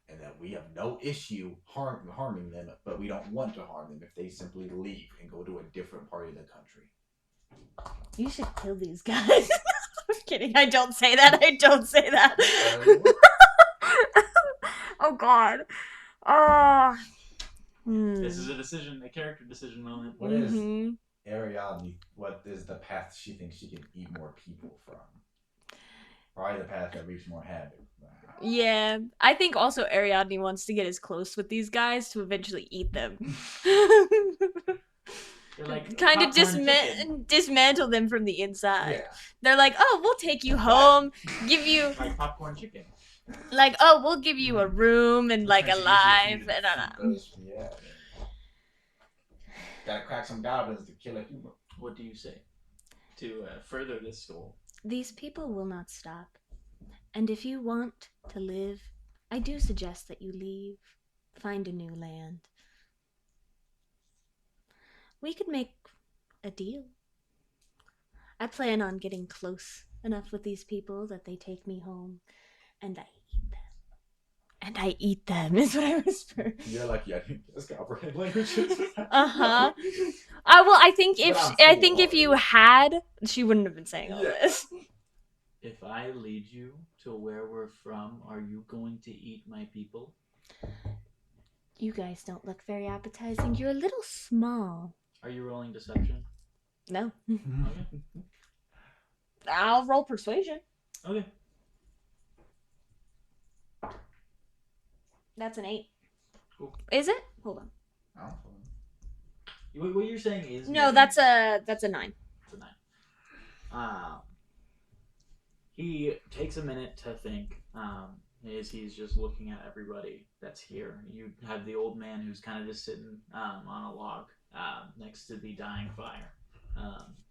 and that we have no issue harming them, but we don't want to harm them if they simply leave and go to a different part of the country. You should kill these guys. I'm kidding. I don't say that. I don't say that. Oh God. Oh. This is a decision, a character decision moment. What is Mhm. Ariadne? What is the path she thinks she can eat more people from? Probably the path that reaps more havoc. Yeah, I think also Ariadne wants to get as close with these guys to eventually eat them. They're like Kind of popcorn chicken. dismantle them from the inside. Yeah. They're like, oh, we'll take you home, give you Like popcorn chicken. like, oh, we'll give you a room and like a It's life. easy to And feed those, yeah. Gotta crack some goblins to kill a human. What do you say to further this goal? These people will not stop. And if you want to live, I do suggest that you leave. Find a new land. We could make a deal. I plan on getting close enough with these people that they take me home, and I eat them. And I eat them, is what I whisper. You're like, yeah, I just comprehend languages. Uh-huh. Well, I think But I'm if full you already. had, she wouldn't have been saying all Yeah. this. If I lead you to where we're from, are you going to eat my people? You guys don't look very appetizing. You're a little small. Are you rolling deception? No. Okay. I'll roll persuasion. Okay. That's an 8. Cool. Is it? Hold on. What you're saying is No, maybe- that's a 9. It's a 9. He takes a minute to think. As he's just looking at everybody that's here. You have the old man who's kind of just sitting on a log next to the dying fire.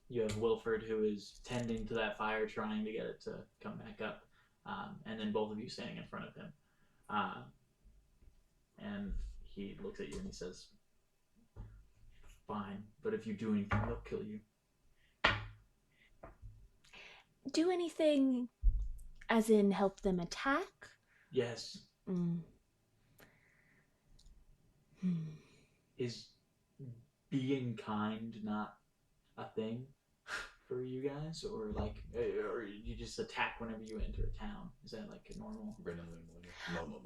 You have Wilford who is tending to that fire, trying to get it to come back up, and then both of you standing in front of him. And he looks at you and he says, "Fine, but if you do anything, they'll kill you." Do anything as in help them attack? Yes. Is being kind not a thing for you guys, or like, or you just attack whenever you enter a town? Is that like a normal? No.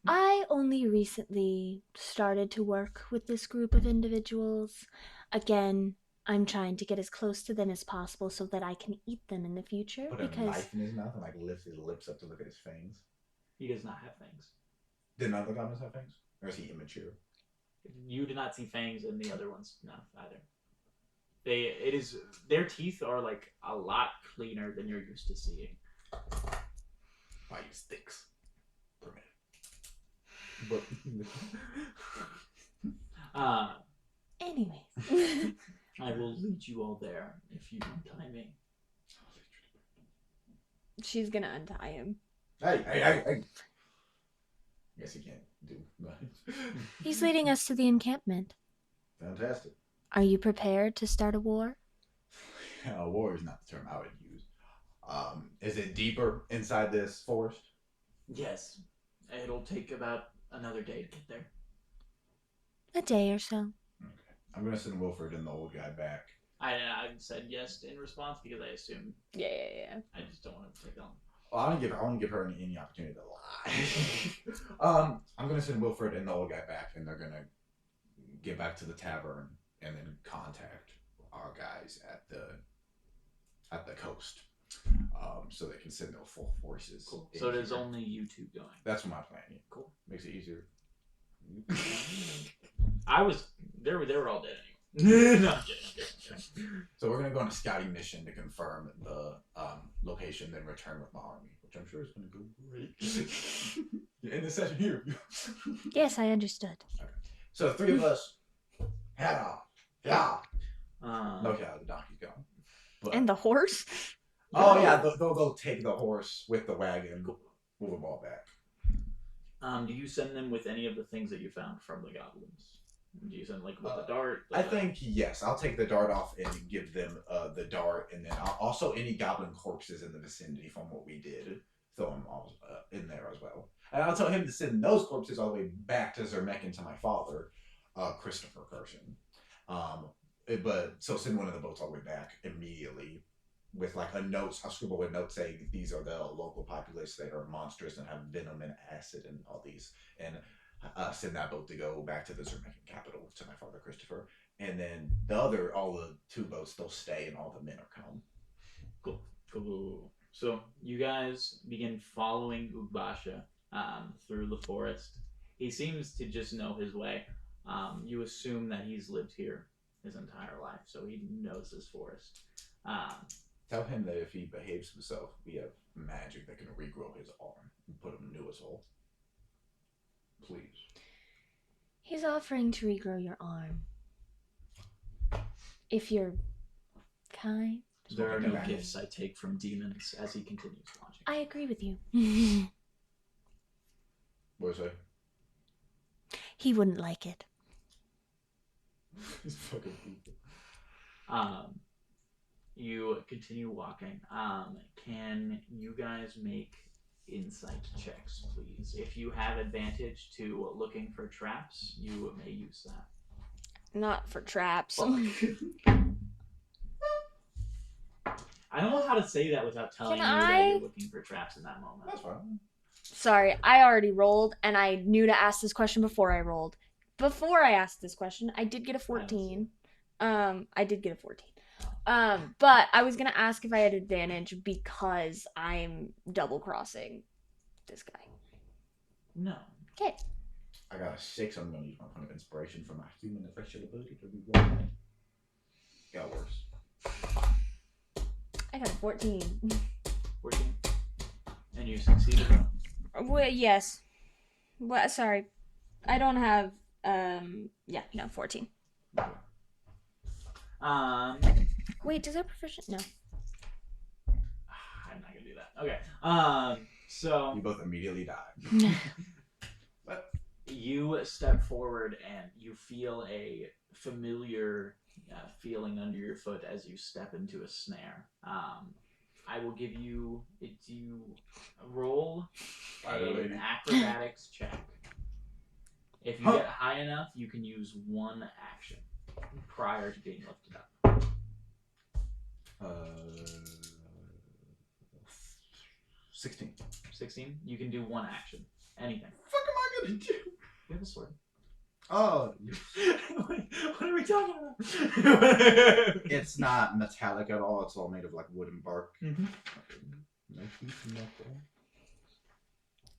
I only recently started to work with this group of individuals. Again, I'm trying to get as close to them as possible so that I can eat them in the future. Put a knife in his mouth and like lift his lips up to look at his fangs. He does not have fangs. Did none of the goblins have fangs? Or is he immature? You did not see fangs, and the other ones no either. Their teeth are like a lot cleaner than you're used to seeing. I use sticks per minute. But Anyways. I will lead you all there if you untie me. She's gonna untie him. Hey. Guess he can't do much. He's leading us to the encampment. Fantastic. Are you prepared to start a war? War is not the term I would use. Is it deeper inside this forest? Yes. It'll take about another day to get there. A day or so. Okay. I'm gonna send Wilford and the old guy back. I said yes in response because I assumed. Yeah. I just don't want to take that long. Well, I don't give her any opportunity to lie. I'm gonna send Wilford and the old guy back, and they're gonna get back to the tavern and then contact our guys at the coast, so they can send their full forces. Cool. in So there's here. only you two going. That's my plan. Yeah. Cool. Makes it easier. They were all dead anyway. No, I'm kidding. So we're gonna go on a scouting mission to confirm the location, then return with my army, which I'm sure is gonna go great. You're in the session here. Yes, I understood. So the three of us head off. Yeah. Um, No, yeah, the donkey's gone. But, And the horse? oh yeah, they'll go take the horse with the wagon, move them all back. Do you send them with any of the things that you found from the goblins? Do you send like with the dart? I think yes. I'll take the dart off and give them the dart, and then I'll also any goblin corpses in the vicinity from what we did, throw them all in there as well. And I'll tell him to send those corpses all the way back to Zermeccan to my father, Christopher Carson. But so send one of the boats all the way back immediately with like a note. I'll scribble a note saying these are the local populace. They are monstrous and have venom and acid and all these, and send that boat to go back to the Zermeccan capital to my father Christopher. And then all the two boats, they'll stay and all the men are come. Cool. So you guys begin following Ugbasha through the forest. He seems to just know his way. You assume that he's lived here his entire life, so he knows this forest. Tell him that if he behaves himself, we have magic that can regrow his arm and put him new as whole. Please. He's offering to regrow your arm. If you're kind. There are no gifts I take from demons as he continues watching. I agree with you. What was I? He wouldn't like it. These fucking people. You continue walking. Can you guys make insight checks, please? If you have advantage to looking for traps, you may use that. Not for traps. I don't know how to say that without telling you that you're looking for traps in that moment. That's fine. Sorry, I already rolled, and I knew to ask this question before I rolled. Before I asked this question, I did get a 14. I did get a 14. But I was gonna ask if I had advantage because I'm double crossing this guy. No. Okay. I got a 6. I'm gonna use my point of inspiration for my human affection ability to be wrong. Got worse. I got a 14. 14. And you succeeded. Well, yes. Well, sorry. I don't have 14. Wait, does that proficient? No. I'm not gonna do that. Okay. So You both immediately die. But you step forward and you feel a familiar feeling under your foot as you step into a snare. I will give you roll an acrobatics check. If you get high enough, you can use one action prior to being lifted up. 16. 16. You can do one action. Anything. What the fuck am I gonna do? You have a sword. Oh, What are we talking about? it's not metallic at all. It's all made of like wood and bark. Mm-hmm.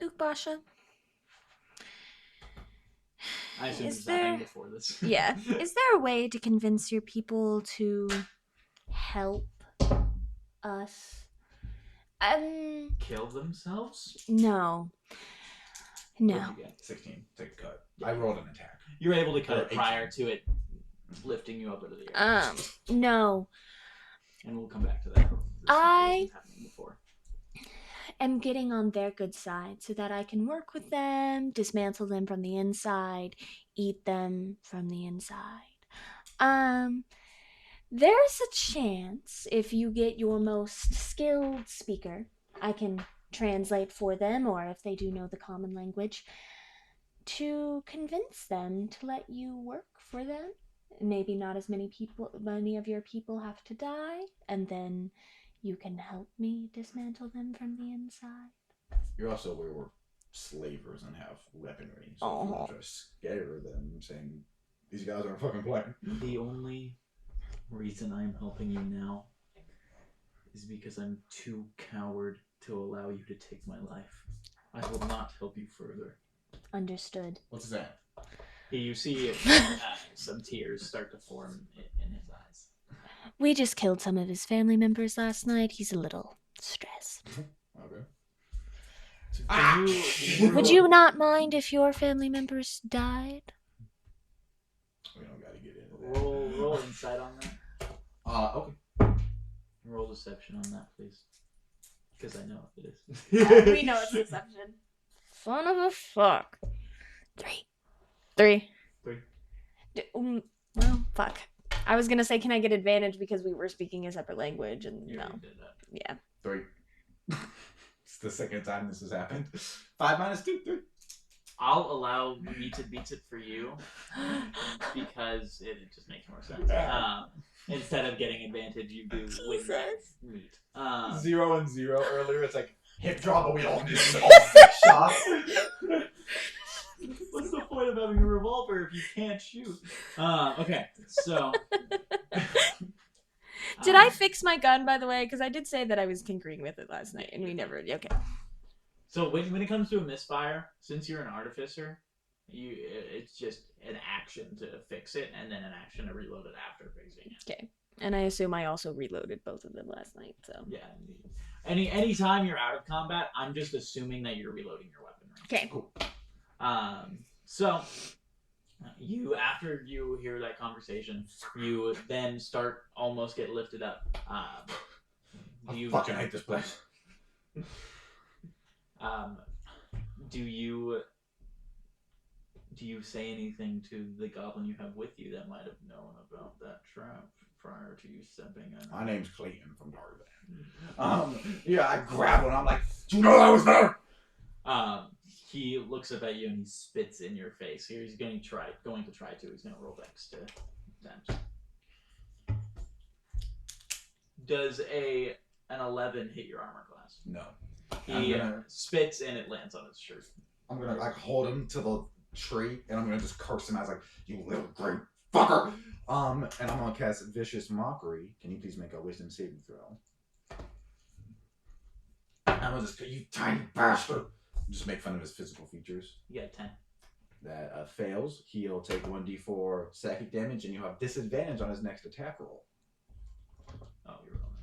Ukbasha. I assume Is it's happening there- before this. Yeah. Is there a way to convince your people to help us? Kill themselves? No. No. What'd you get? 16. Take a cut. I rolled an attack. You were able to cut Or it prior to it lifting you up into the air. No. And we'll come back to that. I- Happening before. Am getting on their good side so that I can work with them, dismantle them from the inside, eat them from the inside. There's a chance if you get your most skilled speaker, I can translate for them, or if they do know the common language, to convince them to let you work for them. Maybe not as many of your people have to die, and then you can help me dismantle them from the inside. You're also aware we're slavers and have weaponry. So if you want to try to scare them, saying these guys aren't fucking playing. The only reason I'm helping you now is because I'm too coward to allow you to take my life. I will not help you further. Understood. What's that? You see some tears start to form in his eyes. We just killed some of his family members last night. He's a little stressed. Okay. Would you not mind if your family members died? We don't gotta get into that. Roll insight on that. Okay. Roll deception on that, please. Because I know it is. We know it's deception. Son of a fuck. 3. Well, fuck. I was gonna say, can I get advantage because we were speaking a separate language, and You no. already did that. Yeah. 3. It's the second time this has happened. 5 minus 2, 3. I'll allow me to beat it for you because it just makes more sense. Instead of getting advantage, you do win meat. 0 and 0 earlier. It's like hip draw, but we all missed all 6 shots. What's the point of having a revolver if you can't shoot? Okay, so. Did I fix my gun, by the way? Because I did say that I was tinkering with it last night, and we never. Okay. So when it comes to a misfire, since you're an artificer, it's just an action to fix it, and then an action to reload it after fixing it. Okay. And I assume I also reloaded both of them last night. So. Yeah. Any time you're out of combat, I'm just assuming that you're reloading your weaponry. Okay. Cool. So You, after you hear that conversation, you then start almost get lifted up. I fucking hate this place. Do you say anything to the goblin you have with you that might have known about that trap prior to you stepping in? My name's Clayton from Tarzan. Yeah, I grab one. I'm like, do you know I was there? He looks up at you and he spits in your face. Here he's going to try to. He's going to roll Dex to attempt. Does an 11 hit your armor class? No. He spits and it lands on his shirt. I'm gonna like hold him to the tree and I'm gonna just curse him as like, you little great fucker. And I'm gonna cast Vicious Mockery. Can you please make a Wisdom saving throw? I'm gonna just, you tiny bastard. Just make fun of his physical features. You got 10. That fails. He'll take 1d4 psychic damage, and you'll have disadvantage on his next attack roll. Oh, you're rolling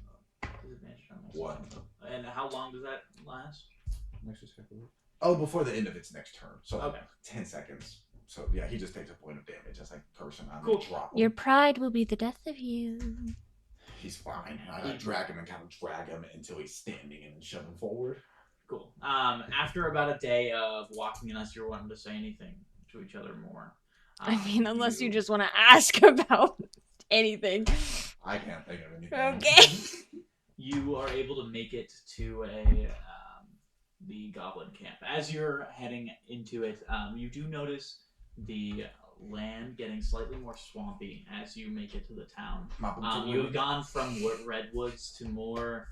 disadvantage on this. 1. And how long does that last? Next attack roll? Oh, before the end of its next turn. So Okay. 10 seconds. So yeah, he just takes a point of damage. That's like cursing. I'm Cool. gonna drop him. Your pride will be the death of you. He's fine. I drag him and kind of drag him until he's standing and then shove him forward. Cool. After about a day of walking, unless you're wanting to say anything to each other more. I mean, unless you just want to ask about anything. I can't think of anything. Okay. You are able to make it to the goblin camp. As you're heading into it, you do notice the land getting slightly more swampy as you make it to the town. You have gone from redwoods to more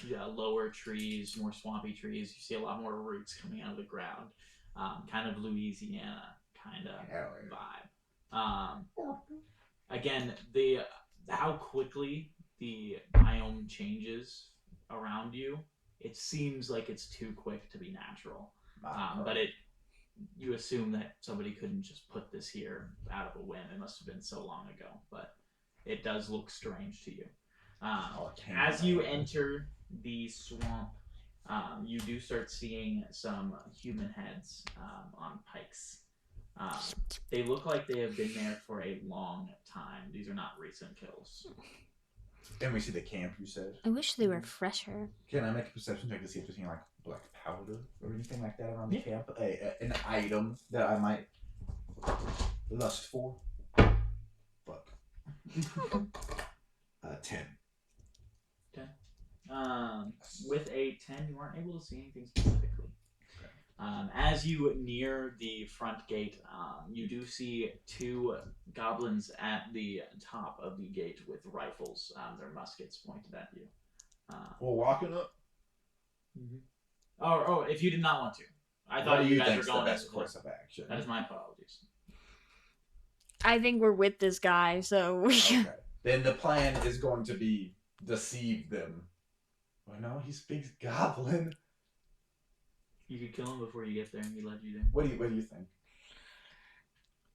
lower trees, more swampy trees. You see a lot more roots coming out of the ground. Kind of Louisiana kind of vibe. Again, how quickly the biome changes around you, it seems like it's too quick to be natural. But you assume that somebody couldn't just put this here out of a whim. It must have been so long ago, but it does look strange to you. As you enter the swamp, you do start seeing some human heads on pikes. They look like they have been there for a long time. These are not recent kills. And we see the camp, you said. I wish they were fresher. Can I make a perception check to see if there's any like black powder or anything like that around the camp? An item that I might lust for? Fuck. 10. With a 10, you aren't able to see anything specifically. As you near the front gate, you do see 2 goblins at the top of the gate with rifles, their muskets pointed at you. We're walking up. Mm-hmm. Oh, if you did not want to. I thought What do you you guys think's were going the best into course this. of action? That is my apologies. I think we're with this guy, so we Okay. Then the plan is going to be deceive them. Oh no, he speaks goblin. You could kill him before you get there, and he led you there. What do you think?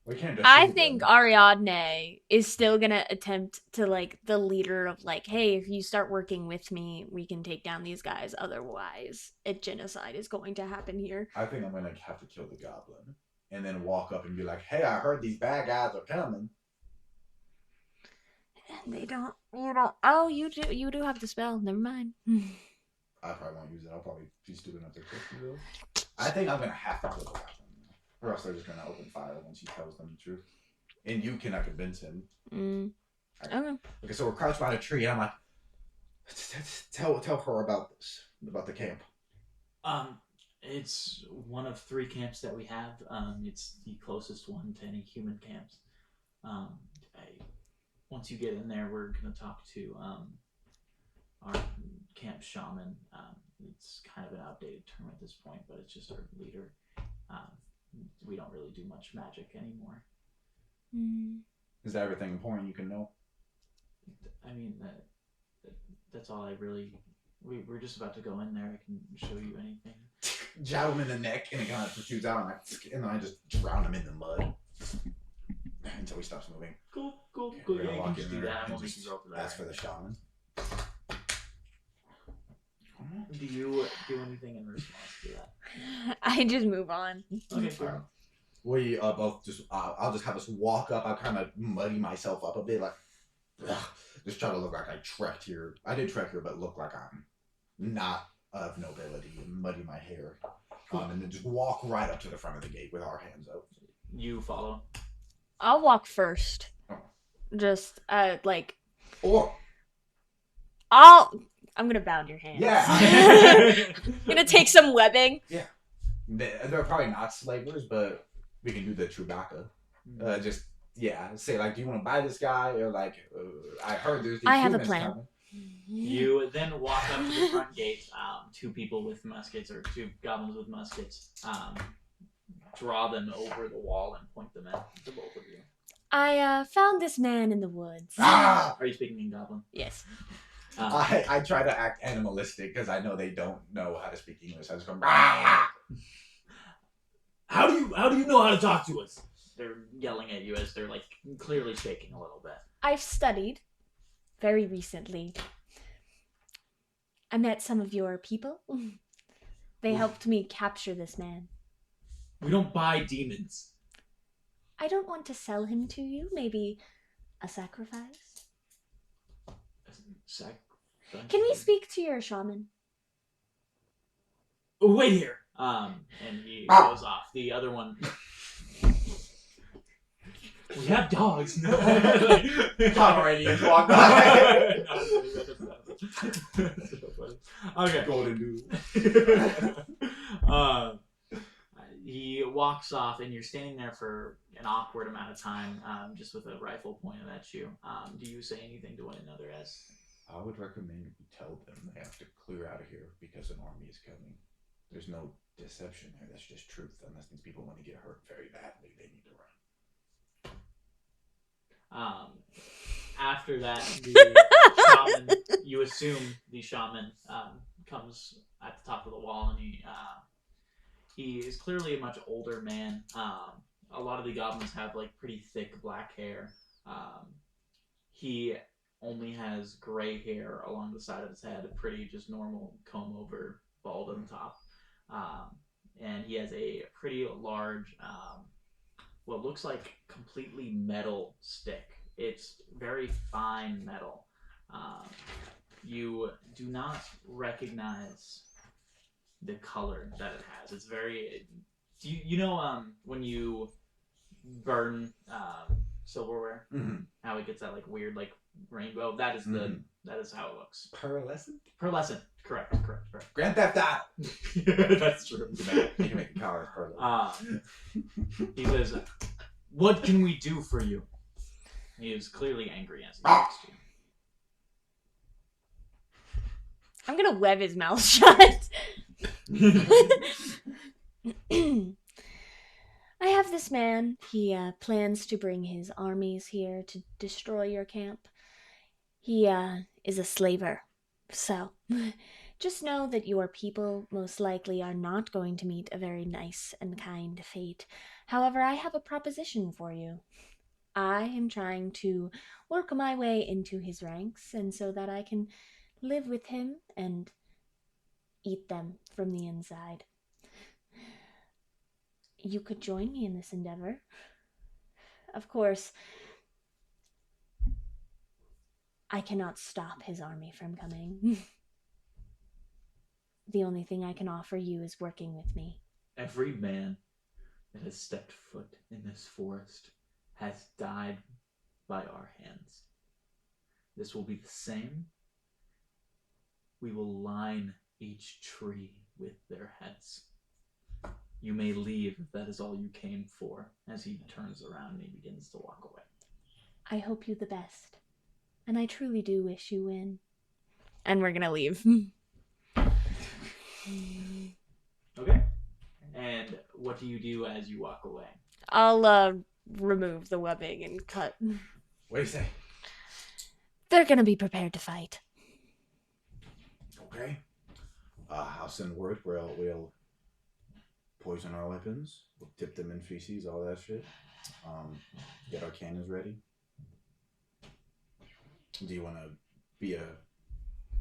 We can't I deceive think them. Ariadne is still gonna attempt to like the leader of like, hey, if you start working with me, we can take down these guys. Otherwise, a genocide is going to happen here. I think I'm gonna have to kill the goblin and then walk up and be like, "Hey, I heard these bad guys are coming." And they don't. You don't. Oh, you do. You do have the spell. Never mind. I probably won't use it. I'll probably be stupid enough to kill you. I think I'm gonna have to kill the goblin, or else they're just gonna open fire once he tells them the truth. And you cannot convince him. Okay. Okay, so we're crouched by a tree, and I'm like, tell her about this, about the camp. It's one of 3 camps that we have. It's the closest one to any human camps. Once you get in there, we're gonna talk to our camp shaman. It's kind of an outdated term at this point, but it's just our leader. We don't really do much magic anymore. Is that everything important you can know? I mean, that's all I really... We're just about to go in there. I can show you anything. Jab him in the neck, and it kind of protrudes out, and then I just drown him in the mud until he stops moving. Cool. We're Yeah, gonna you walk can just in do there that. I and won't make just you roll for that. ask for the shaman. Do you do anything in response to that? I just move on. Okay, cool. We both just, I'll just have us walk up. I'll kind of muddy myself up a bit, like, ugh, just try to look like I trekked here. I did trek here, but look like I'm not of nobility and muddy my hair. And then just walk right up to the front of the gate with our hands out. You follow. I'll walk first. Oh. Just like Or I'm gonna bound your hands. yeah, I'm gonna take some webbing. they're probably not slavers, but we can do the Chewbacca. Just say like, do you want to buy this guy, or like, I heard there's these I have a humans plan. coming. You then walk up to the front gate. Two people with muskets, or two goblins with muskets, draw them over the wall and point them at the both of you. I found this man in the woods. Ah! Are you speaking in Goblin? Yes. I try to act animalistic because I know they don't know how to speak English. I just go, ah! How do you know how to talk to us? They're yelling at you as they're like clearly shaking a little bit. I've studied very recently. I met some of your people. They helped me capture this man. We don't buy demons. I don't want to sell him to you. Maybe a sacrifice? Can we speak to your shaman? Oh, wait here. And he goes off. The other one. We have dogs. No. Pomeranians walk by. Okay. Golden doodle. He walks off, and you're standing there for an awkward amount of time, just with a rifle pointed at you. Do you say anything to one another as? I would recommend you tell them they have to clear out of here because an army is coming. There's no deception here. That's just truth. Unless these people want to get hurt very badly, they need to run. After that, the shaman, you assume the shaman comes at the top of the wall, and he is clearly a much older man. A lot of the goblins have like pretty thick black hair. He only has gray hair along the side of his head, a pretty just normal comb over, bald on top. And he has a pretty large, what looks like completely metal stick. It's very fine metal. You do not recognize the color that it has. It's very. You know when you burn silverware, how it gets that like weird like rainbow. That is that is how it looks. Pearlescent? Pearlescent. Correct. Grand Theft Auto. That's true. You can make a car pearlescent. He says, "What can we do for you?" He is clearly angry as he talks to you. I'm gonna web his mouth shut. I have this man. He plans to bring his armies here to destroy your camp. He is a slaver. So, just know that your people most likely are not going to meet a very nice and kind fate. However, I have a proposition for you. I am trying to work my way into his ranks, and so that I can live with him and eat them from the inside. You could join me in this endeavor. Of course, I cannot stop his army from coming. The only thing I can offer you is working with me. Every man that has stepped foot in this forest has died by our hands. This will be the same. We will line each tree with their heads. You may leave if that is all you came for, as he turns around and he begins to walk away. I hope you the best. And I truly do wish you win. And we're gonna leave. Okay. And what do you do as you walk away? I'll remove the webbing and cut. What do you say? They're gonna be prepared to fight. Okay. I'll send word. We'll poison our weapons. We'll dip them in feces, all that shit. Get our cannons ready. Do you want to be a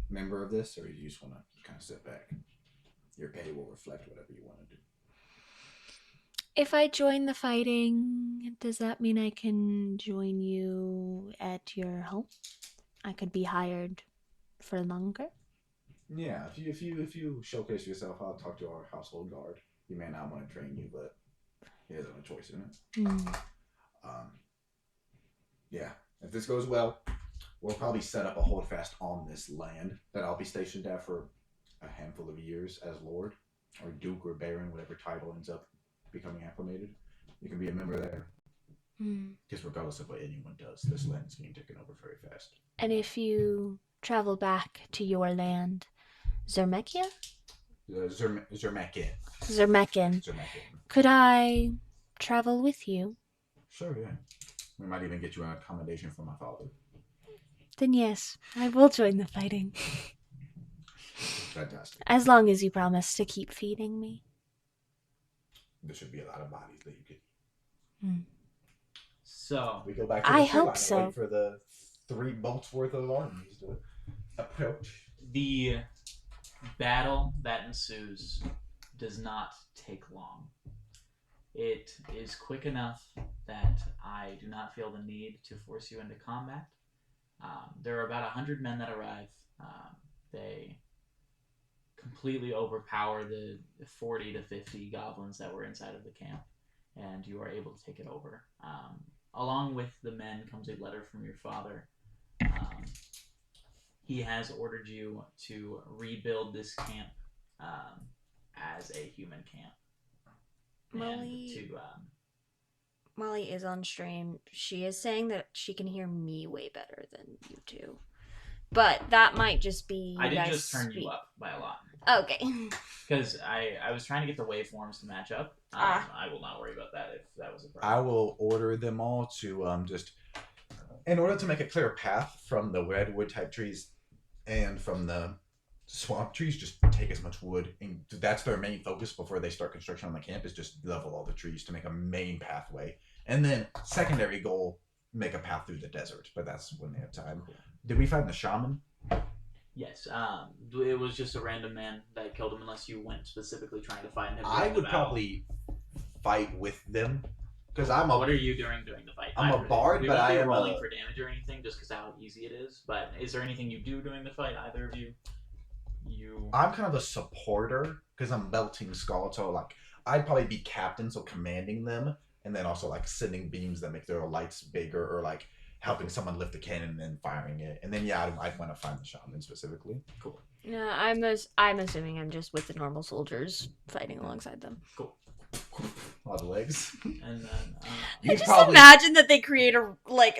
member of this, or do you just want to kind of sit back? Your pay will reflect whatever you want to do. If I join the fighting, does that mean I can join you at your home? I could be hired for longer. Yeah, if you showcase yourself, I'll talk to our household guard. He may not want to train you, but he has no choice in it. Um, yeah, if this goes well, we'll probably set up a holdfast on this land that I'll be stationed at for a handful of years as Lord, or Duke, or Baron, whatever title ends up becoming acclimated. You can be a member there. Because regardless of what anyone does, this land is getting taken over very fast. And if you travel back to your land, Zermekia? Zermekin. Zermekin. Could I travel with you? Sure, yeah. We might even get you an accommodation from my father. Then yes, I will join the fighting. Fantastic. As long as you promise to keep feeding me. There should be a lot of bodies that you could. So we go back to the I tree line hope and so. wait for the 3 bolts worth of armies to approach. the battle that ensues does not take long. It is quick enough that I do not feel the need to force you into combat. There are about 100 men that arrive. They completely overpower the 40 to 50 goblins that were inside of the camp, and you are able to take it over. Along with the men comes a letter from your father. He has ordered you to rebuild this camp as a human camp. Molly is on stream. She is saying that she can hear me way better than you two. But that might just be I did just turn you up by a lot. Okay. Because I was trying to get the waveforms to match up. I will not worry about that if that was a problem. I will order them all to just... In order to make a clear path from the redwood type trees and from the swamp trees, just take as much wood. And that's their main focus before they start construction on the camp, is just level all the trees to make a main pathway. And then secondary goal, make a path through the desert. But that's when they have time. Did we find the shaman? Yes. It was just a random man that killed him, unless you went specifically trying to find him. I would probably fight with them. Because I'm a... What are you doing during the fight? I'm a bard, but I am rolling for damage or anything, just because how easy it is. But is there anything you do during the fight, either of you? I'm kind of a supporter, because I'm melting skull, so like I'd probably be captain, so commanding them, and then also like sending beams that make their lights bigger, or like helping someone lift a cannon and then firing it. And then yeah, I'd want to find the shaman specifically. Cool. No, I'm assuming I'm just with the normal soldiers fighting alongside them. Cool. A lot of legs. And then I just imagine that they create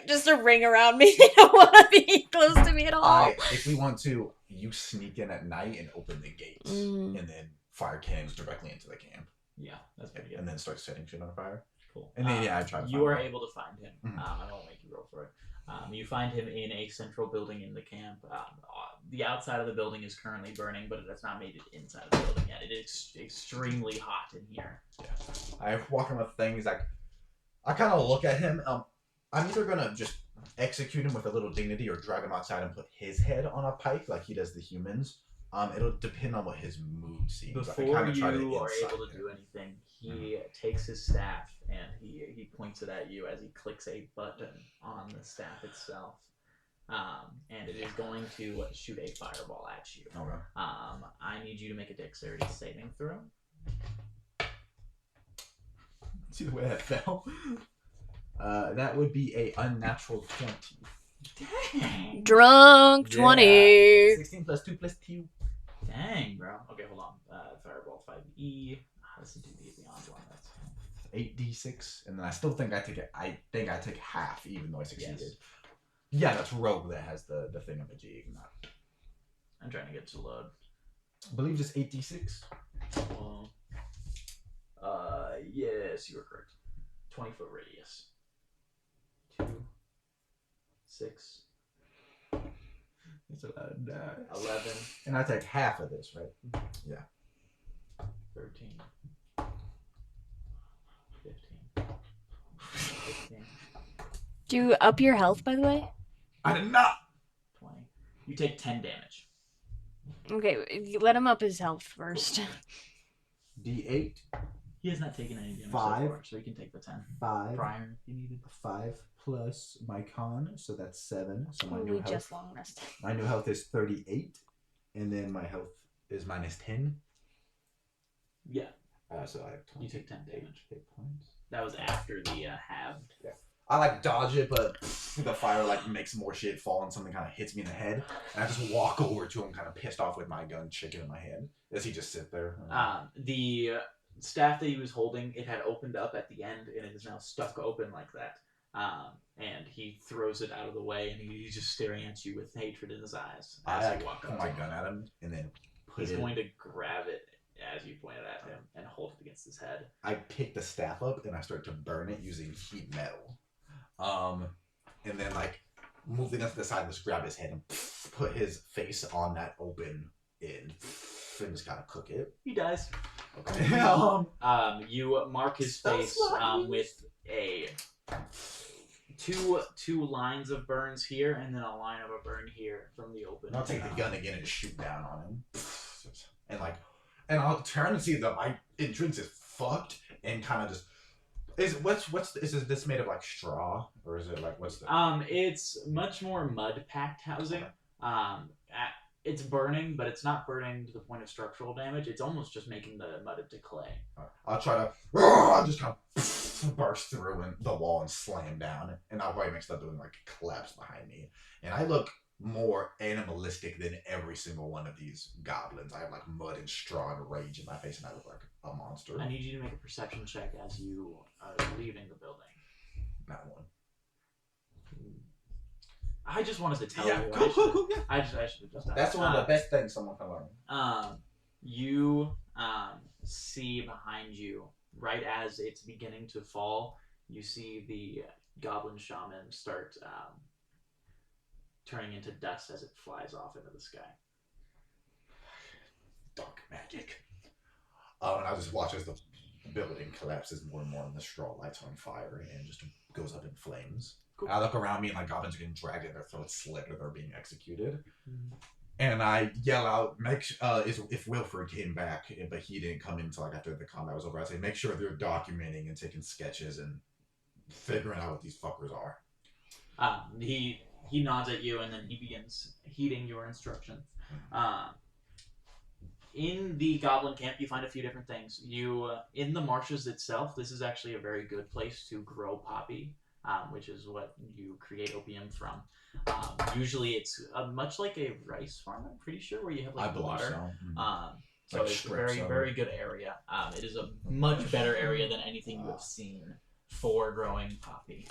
just a ring around me. They don't want to be close to me at all. If we want to, you sneak in at night and open the gates, and then fire cannons directly into the camp. Yeah, that's pretty good. And then start setting shit on fire. Cool. And then I try to. You are able to find him. I won't make you roll for it. You find him in a central building in the camp. The outside of the building is currently burning, but it has not made it inside of the building yet. It is extremely hot in here. Yeah. I walk him with things like, I kind of look at him. I'm either gonna just execute him with a little dignity, or drag him outside and put his head on a pike like he does the humans. It'll depend on what his mood seems. Before you are able to do anything, he takes his staff and he points it at you as he clicks a button on the staff itself. And it is going to shoot a fireball at you. Okay. I need you to make a dexterity saving throw. See the way that fell? That would be a unnatural 20. Dang. Drunk 20. 16 plus 2 plus 2. Dang, bro. Okay, hold on. Fireball 5e. This is 2d beyond one. That's 8d6, and then I still think I take it. I think I take half, even though I succeeded. Yes. Yeah, that's Rogue that has the thing of a G. I'm trying to get to load. I believe it's 8d6. Yes, you are correct. 20-foot radius. 2, 6. It's 11. 11. And I take half of this, right? Yeah. 13. 15. 16. Do you up your health, by the way? I did not. 20. You take 10 damage. Okay, let him up his health first. D8 He has not taken any damage 5. so far, so he can take the 10. 5. Prior, if you needed. 5 plus my con, so that's 7. So my Oh, new we health. just long rested. My new health is 38, and then my health is minus 10. Yeah. So I have 20. You took 10 damage. hit points. That was after the halved. I like dodge it, but the fire like makes more shit fall and something kind of hits me in the head. And I just walk over to him, kind of pissed off with my gun shaking in my hand. Does he just sit there? The staff that he was holding, it had opened up at the end, and it is now stuck open like that. And he throws it out of the way, and he's just staring at you with hatred in his eyes as I you walk put up my to him. gun at him and then He's going to grab it as you point it at him and hold it against his head. I pick the staff up and I start to burn it using heat metal. And then like moving up to the side, just grab his head and put his face on that open end and just kind of cook it. He dies. Okay. You mark his face with a two lines of burns here, and then a line of a burn here from the open. And I'll take the gun again and just shoot down on him. And I'll turn and see that my entrance is fucked and kind of just is this made of like straw or is it like what's the It's much more mud packed housing. It's burning, but it's not burning to the point of structural damage. It's almost just making the mud into clay. I'll try to just kind of burst through the wall and slam down, and I'll probably make stuff doing like collapse behind me, and I look more animalistic than every single one of these goblins. I have like mud and straw and rage in my face, and I look like a monster. I need you to make a perception check as you are leaving the building. Not one. I just wanted to tell Yeah, you. cool. Yeah. I should have just done That's that. one of the best things someone can learn. You see behind you, right as it's beginning to fall, you see the goblin shaman start turning into dust as it flies off into the sky. Dark magic. And I just watch as the building collapses more and more, and the straw lights on fire and just goes up in flames. Cool. I look around me and like goblins are getting dragged and their throats slit or they're being executed. And I yell out, if Wilfred came back, but he didn't come in until like after the combat was over, I say, make sure they're documenting and taking sketches and figuring out what these fuckers are. He nods at you and then he begins heeding your instructions. In the goblin camp, you find a few different things. In the marshes itself, this is actually a very good place to grow poppy, which is what you create opium from. Usually it's much like a rice farm, I'm pretty sure, where you have like water. So Like it's a strips very, of very good area. It is a much better area than anything you have seen for growing poppy.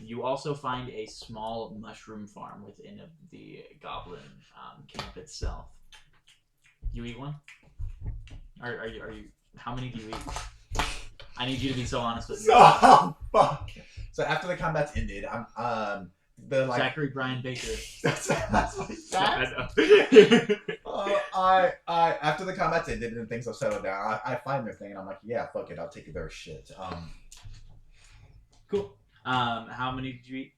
You also find a small mushroom farm within the goblin camp itself. You eat one? Are you? How many do you eat? I need you to be so honest with me. Oh fuck! So after the combat's ended, I'm the like Zachary Brian Baker. that's what I know. I after the combat's ended and things have settled down, I find their thing and I'm like, yeah, fuck it, I'll take their shit. Cool. How many did you eat?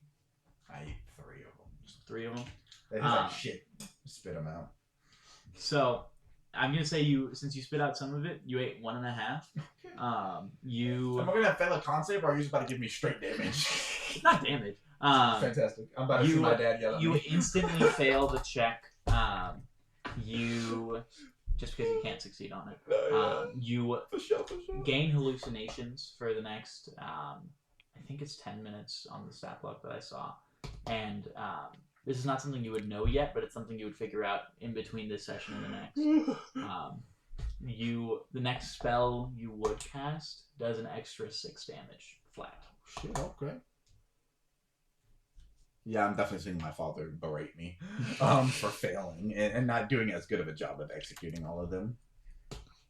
I eat 3 of them. 3 of them. They taste like shit. Spit them out. So I'm gonna say since you spit out some of it, you ate 1.5. Am I gonna have fail a con save, or are you just about to give me straight damage? Not damage. Fantastic. I'm about to see my dad yell at You me. instantly fail the check. You just because you can't succeed on it. You For sure. gain hallucinations for the next I think it's 10 minutes on the stat block that I saw, and this is not something you would know yet, but it's something you would figure out in between this session and the next. The next spell you would cast does an extra 6 damage flat. Shit, okay. Yeah, I'm definitely seeing my father berate me for failing and not doing as good of a job of executing all of them.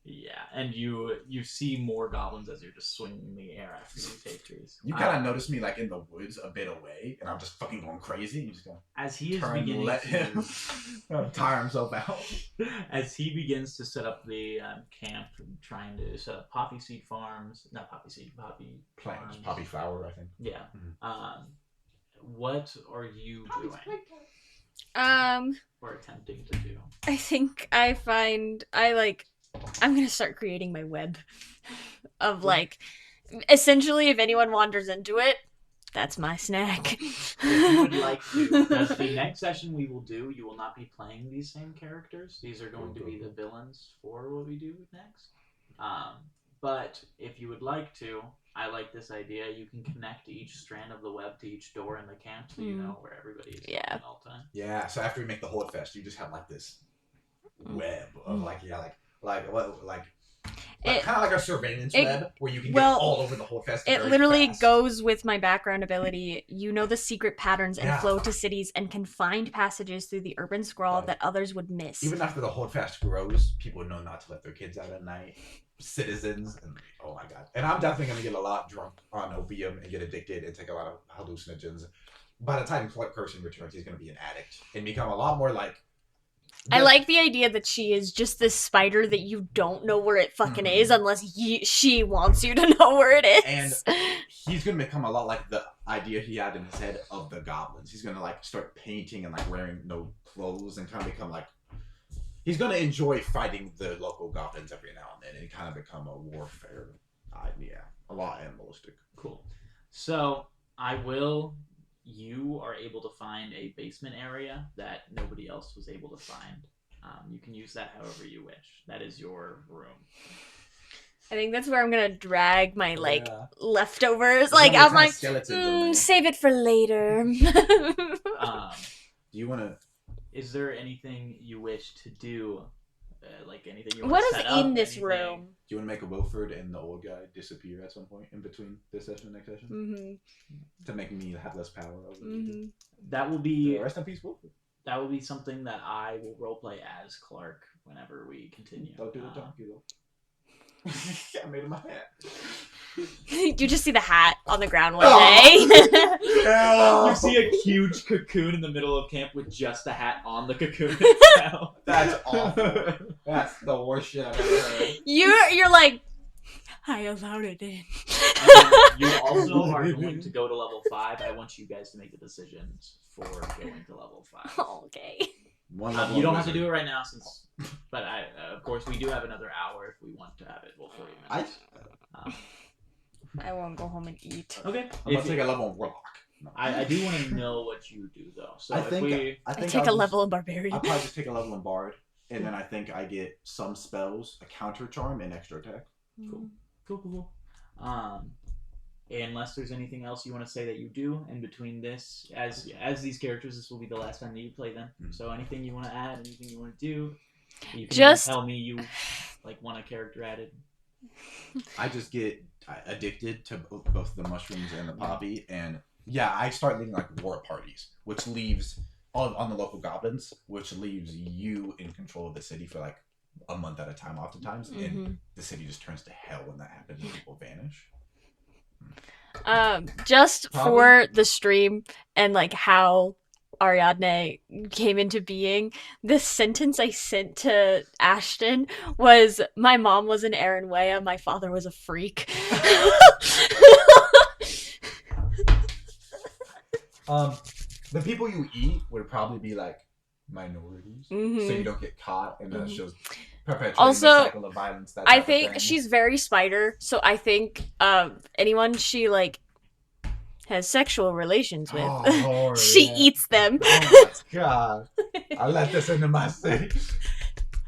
Yeah, and you see more goblins as you're just swinging in the air after you take trees. You kind of notice me like in the woods a bit away, and I'm just fucking going crazy. You just go as he is turn and beginning let him tire himself out. as he begins to set up the camp, trying to set up poppy seed farms, not poppy seed, poppy Plants, farms. poppy flower, I think. Yeah. Mhm. What are you doing or attempting to do? I think I'm gonna start creating my web. of like, essentially, if anyone wanders into it, that's my snack. If you would like to, because the next session we will do, you will not be playing these same characters. These are going to be the villains for what we do next. But if you would like to, I like this idea. You can connect each strand of the web to each door in the camp, so you know where everybody is going at all time. Yeah. So after we make the Horde Fest, you just have like this web of kind of like a surveillance web where you can get all over the whole fest. It literally goes with my background ability. You know the secret patterns and flow to cities and can find passages through the urban sprawl that others would miss. Even after the whole fest grows, people know not to let their kids out at night. Citizens, and oh my god. And I'm definitely going to get a lot drunk on opium and get addicted and take a lot of hallucinogens. By the time Carson returns, he's going to be an addict and become a lot more like... I like the idea that she is just this spider that you don't know where it fucking is unless she wants you to know where it is. And he's going to become a lot like the idea he had in his head of the goblins. He's going to like start painting and like wearing no clothes and kind of become like... He's going to enjoy fighting the local goblins every now and then and kind of become a warfare idea. A lot animalistic. Cool. So, you are able to find a basement area that nobody else was able to find. You can use that however you wish. That is your room. I think that's where I'm gonna drag my leftovers. Like I'm like, save it for later. Do you want to? Is there anything you wish to do? Like anything you want what to set is up, in this anything? room? Do you want to make a Wilford and the old guy disappear at some point in between this session and next session? To make me have less power over That will be... rest in peace, Wilford. That will be something that I will roleplay as Clark whenever we continue. Don't do the donkey, though. I made him my hat. You just see the hat on the ground one day. You see a huge cocoon in the middle of camp with just the hat on the cocoon itself. That's awful. That's the worst shit I've ever heard. You're like, I allowed it in. You also are going to go to level 5. I want you guys to make the decisions for going to level 5. Okay. You don't have to do it right now, but of course we do have another hour if we want to have it. Well, 40 minutes. I won't go home and eat. Okay. I'm gonna take a level on Warlock. No. I do want to know what you do though. So I think I take a level in Barbarian. I'll probably just take a level in Bard, and then I think I get some spells, a counter charm, and extra attack. Cool. Unless there's anything else you want to say that you do in between this, as these characters, this will be the last time that you play them. So anything you want to add, anything you want to do, you can just tell me you want a character added. I just get addicted to both the mushrooms and the poppy, and I start leading like war parties, which leaves on the local goblins, which leaves you in control of the city for like a month at a time, oftentimes, and the city just turns to hell when that happens and people vanish. Just for the stream and like how Ariadne came into being, the sentence I sent to Ashton was, my mom was an Aaron Wea, my father was a freak. The people you eat would probably be like minorities, so you don't get caught, and that shows perpetuating the cycle of violence. I think she's very spider, so I think anyone she like has sexual relations with, Lord, she eats them. Oh my god! I let this into my city.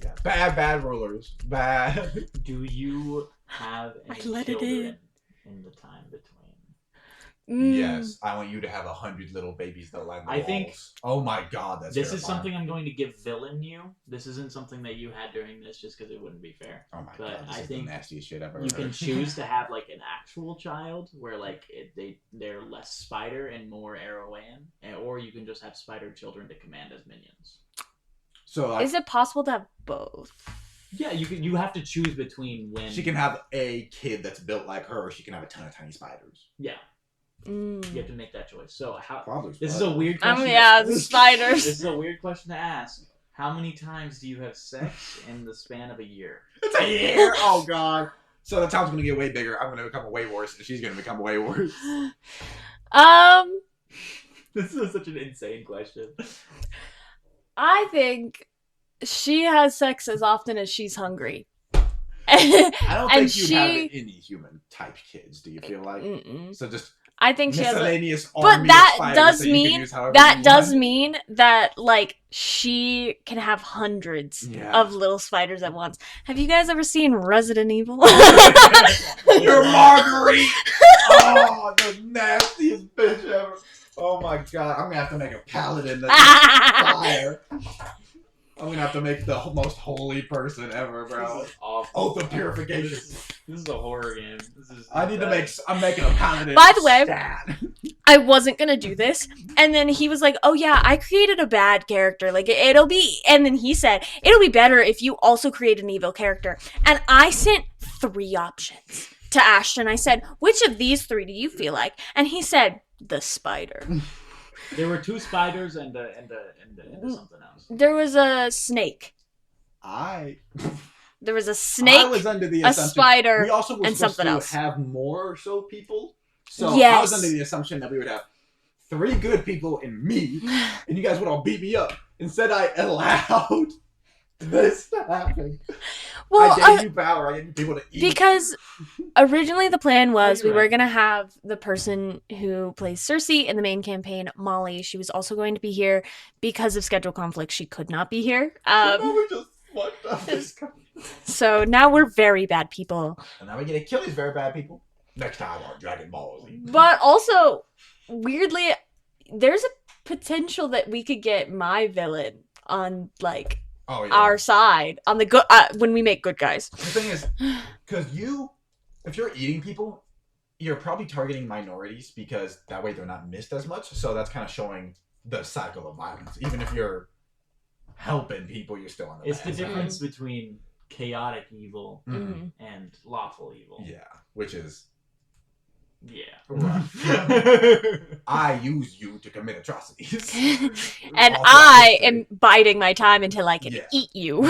Yeah, bad rulers, bad. Do you have any children in the time between? Yes, I want you to have 100 little babies that line the walls. Think. Oh my god, that's this terrifying. is something I'm going to give villain you. This isn't something that you had during this, just because it wouldn't be fair. Oh my but god, this I is think the nastiest shit I've ever you heard. can choose to have like an actual child, where like they're less spider and more Arrowan, or you can just have spider children to command as minions. So is it possible to have both? Yeah, you have to choose between when she can have a kid that's built like her, or she can have a ton of tiny spiders. Yeah. You have to make that choice. So this is a a weird question. The spiders. This is a weird question to ask. How many times do you have sex in the span of a year? It's a year. Oh god. So the town's gonna get way bigger. I'm gonna become way worse, and she's gonna become way worse. This is such an insane question. I think she has sex as often as she's hungry. I don't And think you'd have any human type kids. Do you feel like? Mm-mm. So just I think she has a... miscellaneous But army that of spiders does that you can mean use however that you does want. mean that like she can have hundreds Yeah. of little spiders at once. Have you guys ever seen Resident Evil? You're Marguerite. Oh, the nastiest bitch ever. Oh my god, I'm gonna have to make a paladin that's fire. I'm gonna have to make the most holy person ever, bro. This is awful. Oath of purification. This is a horror game. I'm making a paladin. By the way, stat. I wasn't gonna do this, and then he was like, "Oh yeah, I created a bad character. Like it'll be," and then he said, "It'll be better if you also create an evil character." And I sent 3 options to Ashton. I said, "Which of these 3 do you feel like?" And he said, "The spider." There were 2 spiders and something else. There was a snake. There was a I snake, was under the a assumption spider, we also were and supposed something to else. have more or so people. So I Yes. was under the assumption that we would have 3 good people and me, and you guys would all beat me up. Instead, I allowed this to happen. Well, I gave you power. I gave you people to eat. because originally the plan was we You're were right. gonna have the person who plays Cersei in the main campaign, Molly. She was also going to be here because of schedule conflicts. She could not be here. So now we just fucked up this. So now we're very bad people. And now we get to kill these very bad people. Next time on Dragon Ball Z. But also, weirdly, there's a potential that we could get my villain on like Oh yeah. our side on the good when we make good guys. The thing is, because if you're eating people, you're probably targeting minorities because that way they're not missed as much. So that's kind of showing the cycle of violence. Even if you're helping people, you're still on the It's the bad side. difference between chaotic evil Mhm. and lawful evil. Yeah, which is Yeah. I use you to commit atrocities. And Also, I say, am biding my time until I can Yeah. eat you.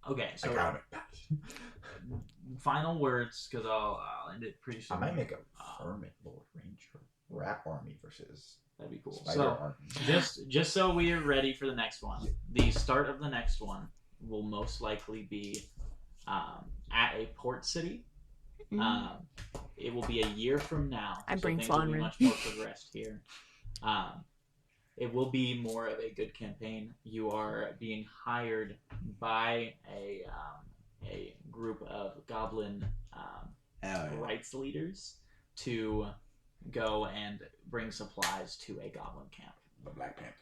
Okay, so I final words, because I'll end it pretty soon. might make a Vermin Lord Ranger rat army versus That'd be cool. spider So, army. just so we are ready for the next one, the start of the next one will most likely be at a port city. It will be a year from now. I bring things will be Fawnrin. much more progressed here. It will be more of a good campaign. You are being hired by a group of goblin rights leaders to go and bring supplies to a goblin camp. The Black Panthers.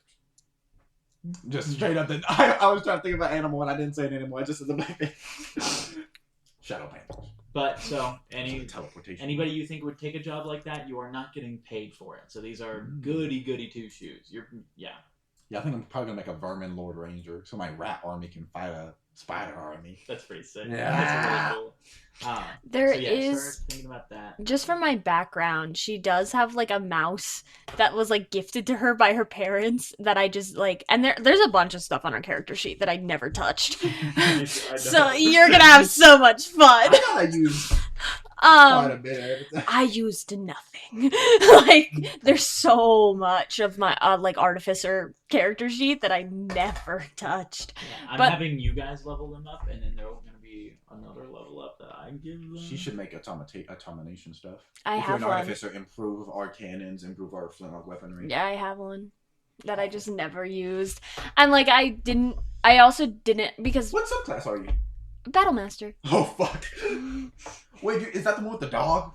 Just straight up. I was trying to think of an animal and I didn't say it anymore. I just said the Black Panthers. Shadow Panthers. But so Teleportation. anybody you think would take a job like that, you are not getting paid for it. So these are goody 2 shoes. Yeah, I think I'm probably gonna make a Vermin Lord Ranger so my rat army can fight a spider army. That's pretty sick. Yeah. That's really cool. There so yeah, is, start thinking about that. just from my background, she does have like a mouse that was like gifted to her by her parents that I just like, and there's a bunch of stuff on her character sheet that I never touched. I So know. you're gonna have so much fun. I thought I used quite a bit of everything. I used nothing. Like there's so much of my like artificer character sheet that I never touched. Yeah, I'm But- having you guys level them up, and then there's going to be another level up that I give them. She should make automation stuff. I if have you're an one. artificer, improve our cannons, improve our flintlock weaponry. Yeah, I have one that I just never used. And like I also didn't because What subclass are you? Battlemaster Oh fuck! Wait, is that the one with the dog?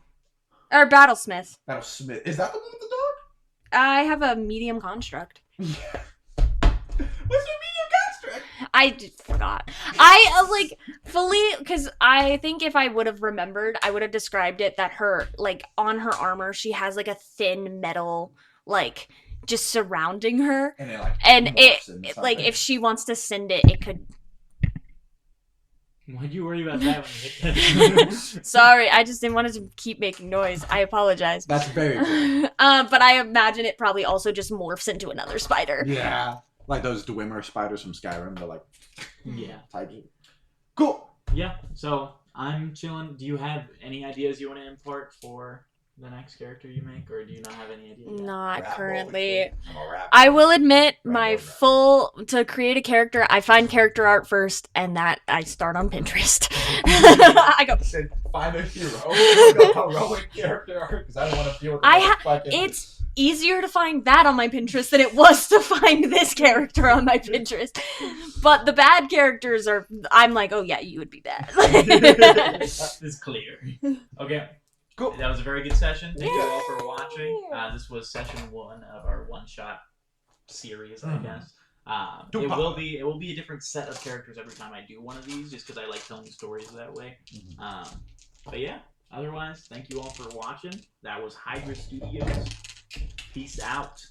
or Battlesmith. That'll Smith. Is that the one with the dog? I have a medium construct. What's your medium construct? I forgot. I like fully because I think if I would have remembered, I would have described it that her like on her armor she has like a thin metal like just surrounding her, And it like and morphs into like something. if she wants to send it, it could. Why'd you worry about that when you hit that? Sorry, I just didn't want it to keep making noise. I apologize. That's very good. But I imagine it probably also just morphs into another spider. Yeah, like those Dwemer spiders from Skyrim. They're like Yeah. types. Cool. Yeah, so I'm chilling. Do you have any ideas you want to impart for the next character you make, or do you not have any idea? Yet? Not Rap currently. I'm a rap. I will admit, Right. to create a character, I find character art first, and that I start on Pinterest. I go. Said, find a hero. A heroic character art because I don't want to deal with It's easier to find that on my Pinterest than it was to find this character on my Pinterest. But the bad characters I'm like, oh yeah, you would be bad. It's clear. Okay. Cool. That was a very good session. Thank you all for watching. This was session 1 of our one-shot series, I guess. It will be a different set of characters every time I do one of these, just because I like telling stories that way. But yeah, otherwise, thank you all for watching. That was Hydra Studios. Peace out.